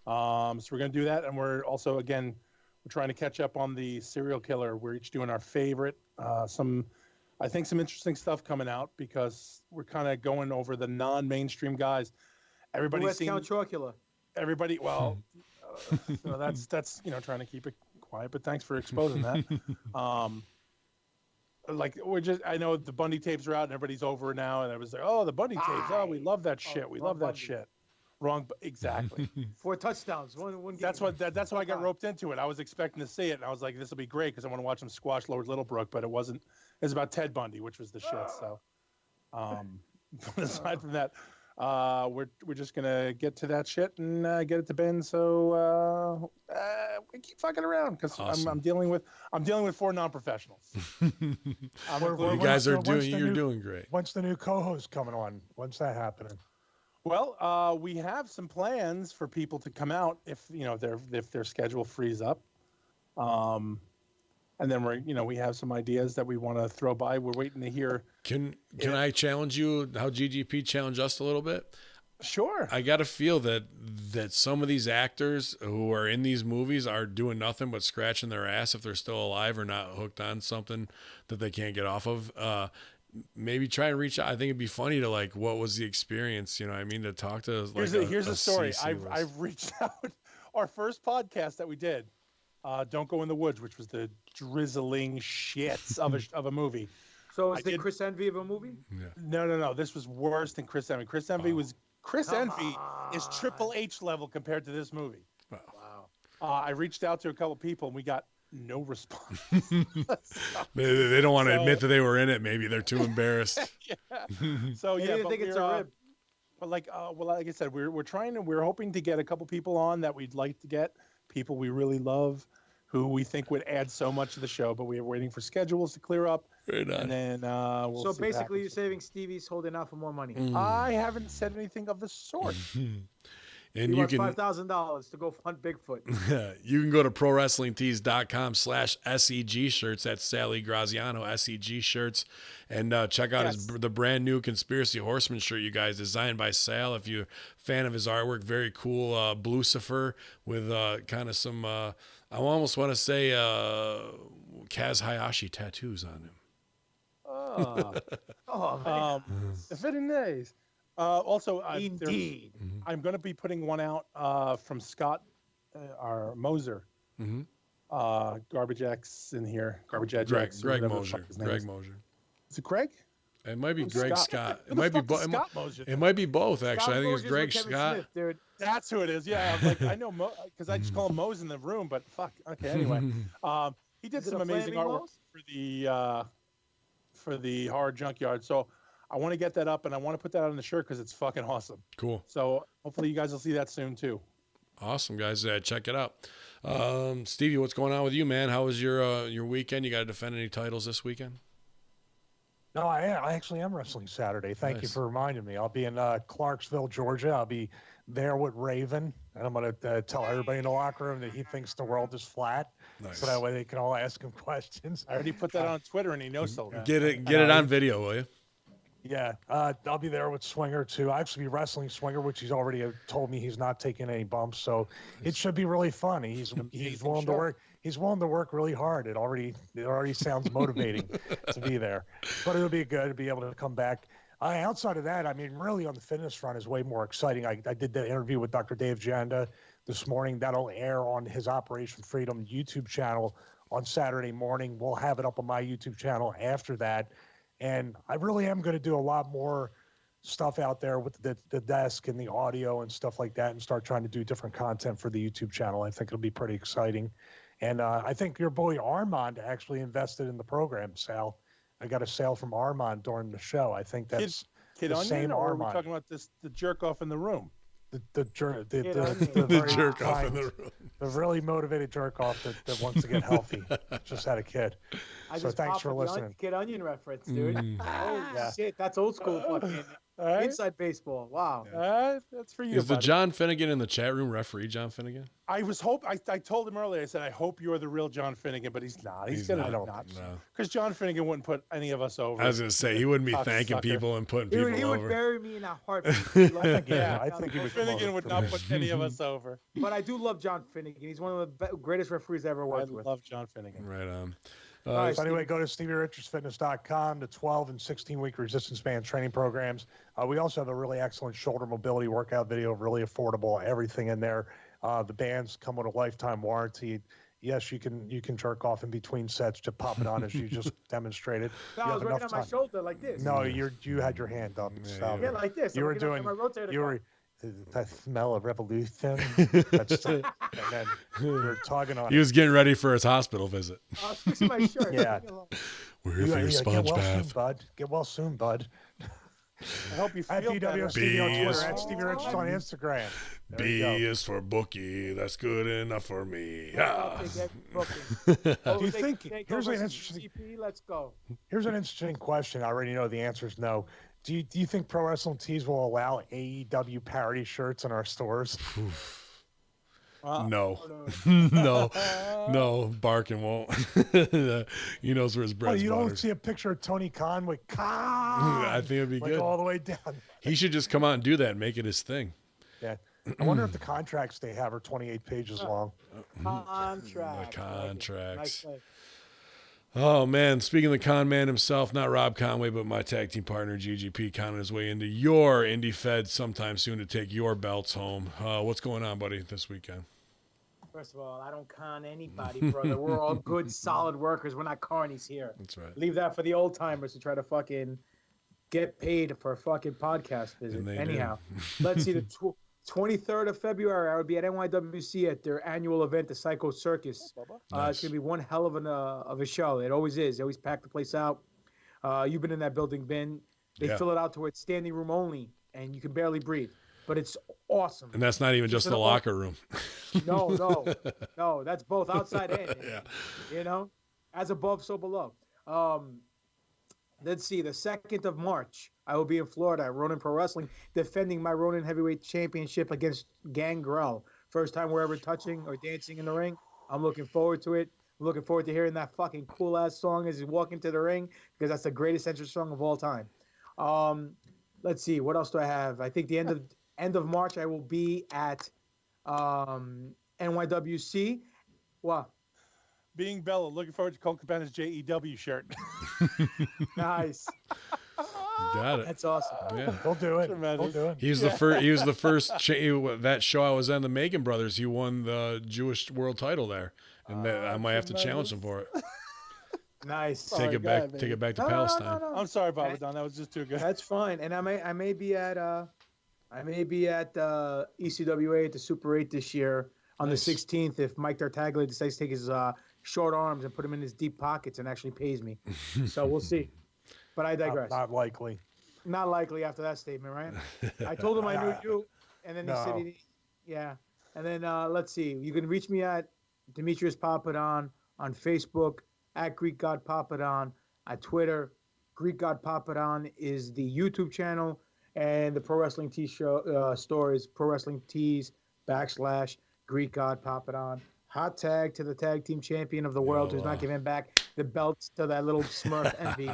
So we're going to do that. And we're also, again, we're trying to catch up on the serial killer. We're each doing our favorite. I think some interesting stuff coming out because we're kind of going over the non-mainstream guys. Everybody's seen Count Chocula. Everybody, well, that's trying to keep it quiet, but thanks for exposing that. I know the Bundy tapes are out and everybody's over now, and I was like, oh, the Bundy tapes, oh, we love that shit, we love that shit. Wrong, exactly. 4 touchdowns, one game. That's why I got roped into it. I was expecting to see it, and I was like, this will be great because I want to watch him squash Lord Littlebrook, but it wasn't. It was about Ted Bundy, which was the shit. So, aside from that, we're just gonna get to that shit and get it to Ben. So we keep fucking around because awesome. I'm dealing with 4 non-professionals. You guys are doing great. When's the new co-host coming on? When's that happening? Well, we have some plans for people to come out if their schedule frees up. And then we have some ideas that we want to throw by. We're waiting to hear. Can I challenge you how GGP challenged us a little bit? Sure. I got to feel that some of these actors who are in these movies are doing nothing but scratching their ass if they're still alive or not hooked on something that they can't get off of. Maybe try and reach out. I think it'd be funny to what was the experience? You know what I mean? To talk to here's a story. I've reached out. Our first podcast that we did, Don't Go in the Woods, which was the drizzling shits of a movie. So is the Chris Envy of a movie? Yeah. No. This was worse than Chris Envy. Chris Envy was Chris Come Envy is Triple H level compared to this movie. Wow. I reached out to a couple people and we got no response. They don't want to admit that they were in it. Maybe they're too embarrassed. So Maybe yeah, they but think it's a rib. But like I said, we're hoping to get a couple people on that we'd like to get, people we really love, who we think would add so much to the show. But we are waiting for schedules to clear up, and then we'll. So see what basically, you're happens. saving Stevie's holding out for more money. I haven't said anything of the sort. And He you wants can $5,000 to go hunt Bigfoot. you can go to prowrestlingtees.com/SEG shirts. That's Sally Graziano SEG shirts, and check out the brand new Conspiracy Horseman shirt you guys designed by Sal. If you're a fan of his artwork, very cool Blucifer with kind of some I almost want to say Kaz Hayashi tattoos on him. Oh, man. Very nice. Also, Indeed. I'm going to be putting one out from Scott, our Moser. Garbage X in here. Garbage Edge X. Greg Moser. Greg Moser. Is it Greg? It might be Greg Scott. It Who might the be fuck is both. Scott Moser. It might be both actually. Scott I think it's Moser's Greg with Kevin Scott. Smith, dude. That's who it is. Yeah, I was like, I know because I just call him Mose in the room, but fuck. Okay, anyway. He did Is it some a amazing flaming artwork Mose? for the Horror Junkyard. So I want to get that up and I want to put that on the shirt because it's fucking awesome. Cool. So hopefully you guys will see that soon too. Awesome, guys. Check it out. Stevie, what's going on with you, man? How was your weekend? You got to defend any titles this weekend? No, I actually am wrestling Saturday. Thank you for reminding me. I'll be in Clarksville, Georgia. I'll be there with Raven, and I'm going to tell everybody in the locker room that he thinks the world is flat, so that way they can all ask him questions. I already put that on Twitter, and he knows so. Get it on video, will you? Yeah, I'll be there with Swinger too. I actually be wrestling Swinger, which he's already told me he's not taking any bumps, so it should be really fun. He's willing to work. He's willing to work really hard. It already sounds motivating to be there, but it'll be good to be able to come back. Outside of that, I mean, really on the fitness front is way more exciting. I did the interview with Dr. Dave Janda this morning. That'll air on his Operation Freedom YouTube channel on Saturday morning. We'll have it up on my YouTube channel after that. And I really am going to do a lot more stuff out there with the desk and the audio and stuff like that and start trying to do different content for the YouTube channel. I think it'll be pretty exciting. And I think your boy Armand actually invested in the program, Sal. I got a sale from Armand during the show. I think that's Kid the Onion, same or Armand. are we talking about the jerk off in the room? The jerk off in the room. The really motivated jerk off that wants to get healthy. Just had a kid. So thanks for listening. Kid Onion reference, dude. Oh shit, that's old school fucking inside baseball. Wow. That's for you. Is the buddy. John Finnegan in the chat room referee John Finnegan? I told him earlier. I said I hope you're the real John Finnegan, but he's not. He's gonna not. Because John Finnegan wouldn't put any of us over. I was gonna say he wouldn't be thanking people and putting people over. He would bury me in a heartbeat. I think Finnegan would not put any of us over. But I do love John Finnegan. He's one of the greatest referees I ever worked with. I love John Finnegan. Right on. So anyway, go to StevieRichardsFitness.com, the 12 and 16-week resistance band training programs. We also have a really excellent shoulder mobility workout video, really affordable, everything in there. The bands come with a lifetime warranty. Yes, you can jerk off in between sets to pop it on as you just demonstrated. No, I was working on my shoulder like this. No, you had your hand up. Yeah, like this. You were doing. You were. That smell of revolution. That's and then you're tugging on. He was getting ready for his hospital visit. I was fixing my shirt. Yeah. We're here for your sponge get well bath. soon, bud. Get well soon, bud. I hope you At feel better. DW Stevie on Twitter, at Stevie Richards on Instagram. B is for bookie. That's good enough for me. Do you think? Here's an interesting. Let's go. Here's an interesting question. I already know the answer is no. Do you think Pro Wrestling Tees will allow AEW parody shirts in our stores? No. No. Barkin won't. He knows where his bread's you buttered. don't see a picture of Tony Khan with Khan. I think it'd be like good. all the way down. He should just come out and do that and make it his thing. Yeah. I wonder if the contracts they have are 28 pages long. Contracts. The contracts. Nice. Oh, man. Speaking of the con man himself, not Rob Conway, but my tag team partner, GGP, conning his way into your Indie Fed sometime soon to take your belts home. What's going on, buddy, this weekend? First of all, I don't con anybody, brother. We're all good, solid workers. We're not carnies here. That's right. Leave that for the old timers to try to fucking get paid for a fucking podcast visit. And they Anyhow, do. let's see, the 23rd of February, I would be at NYWC at their annual event, the Psycho Circus. Nice. It's going to be one hell of a show. It always is. They always pack the place out. You've been in that building, Ben. They fill it out to where it's standing room only, and you can barely breathe. But it's awesome. And that's not even just the locker room. No. That's both outside and in. Yeah. You know, as above, so below. Let's see. The 2nd of March, I will be in Florida at Ronin Pro Wrestling, defending my Ronin Heavyweight Championship against Gangrel. First time we're ever touching or dancing in the ring. I'm looking forward to it. I'm looking forward to hearing that fucking cool ass song as he's walking to the ring, because that's the greatest entrance song of all time. Let's see. What else do I have? I think the end of March, I will be at NYWC. Wow. Being Bella, looking forward to Colt Cabana's JEW shirt. Nice. Got it. That's awesome. Yeah. We'll do it. Tremendous. We'll do it. He was the first. He was the first. That show I was on, the Megan Brothers. He won the Jewish world title there, and I might have to challenge him for it. Nice. Take it back. Take it back to Palestine. I'm sorry, Papa Don. That was just too good. That's fine. And I may be at ECWA at the Super 8 this year on Nice. the 16th if Mike Tartaglia decides to take his short arms and put them in his deep pockets and actually pays me. So we'll see. But I digress. Not likely. Not likely after that statement, right? I told him I knew you, and then he said No. yeah. And then let's see. You can reach me at Demetrius Papadon on Facebook, at Greek God Papadon on Twitter. Greek God Papadon is the YouTube channel, and the Pro Wrestling Tees store is Pro Wrestling Tees / Greek God Papadon. Hot tag to the tag team champion of the world, who's not giving back the belts to that little Smurf Envy.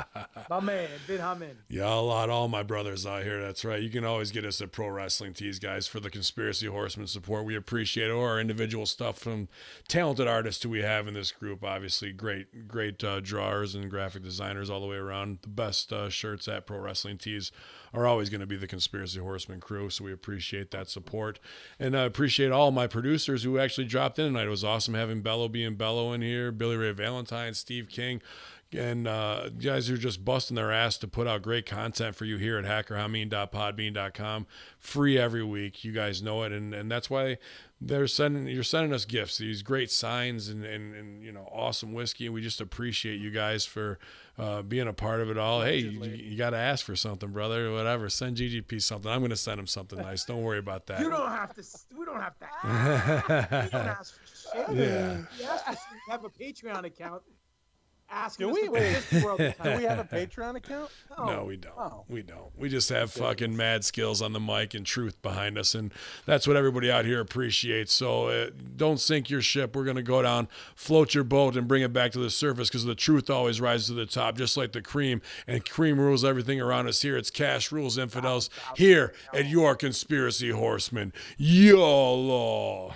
My man, Bin Hamin. Yeah, a lot. All my brothers out here. That's right. You can always get us at Pro Wrestling Tees, guys, for the Conspiracy Horsemen support. We appreciate it. Or our individual stuff from talented artists who we have in this group. Obviously, great drawers and graphic designers all the way around. The best shirts at Pro Wrestling Tees are always going to be the Conspiracy Horsemen crew. So we appreciate that support. And I appreciate all my producers who actually dropped in tonight. It was awesome having Bello being Bello in here, Billy Ray Valentine, Steve King, and guys who are just busting their ass to put out great content for you here at hackerhameen.podbean.com, free every week. You guys know it, and that's why you're sending us gifts, these great signs and you know, awesome whiskey. And we just appreciate you guys for being a part of it all. Hey, you got to ask for something, brother. Whatever, send GGP something. I'm going to send him something nice. Don't worry about that. You don't have to. We don't have to ask. We don't ask for shit. Yeah. You ask us to have a Patreon account. Asking Do us we? to put this world in Do time. we have a Patreon account? No, we don't. Oh. We don't. We just have fucking mad skills on the mic and truth behind us, and that's what everybody out here appreciates. So don't sink your ship. We're going to go down, float your boat, and bring it back to the surface, because the truth always rises to the top, just like the cream, and cream rules everything around us here. It's Cash Rules Infidels here at your Conspiracy Horsemen. YOLO!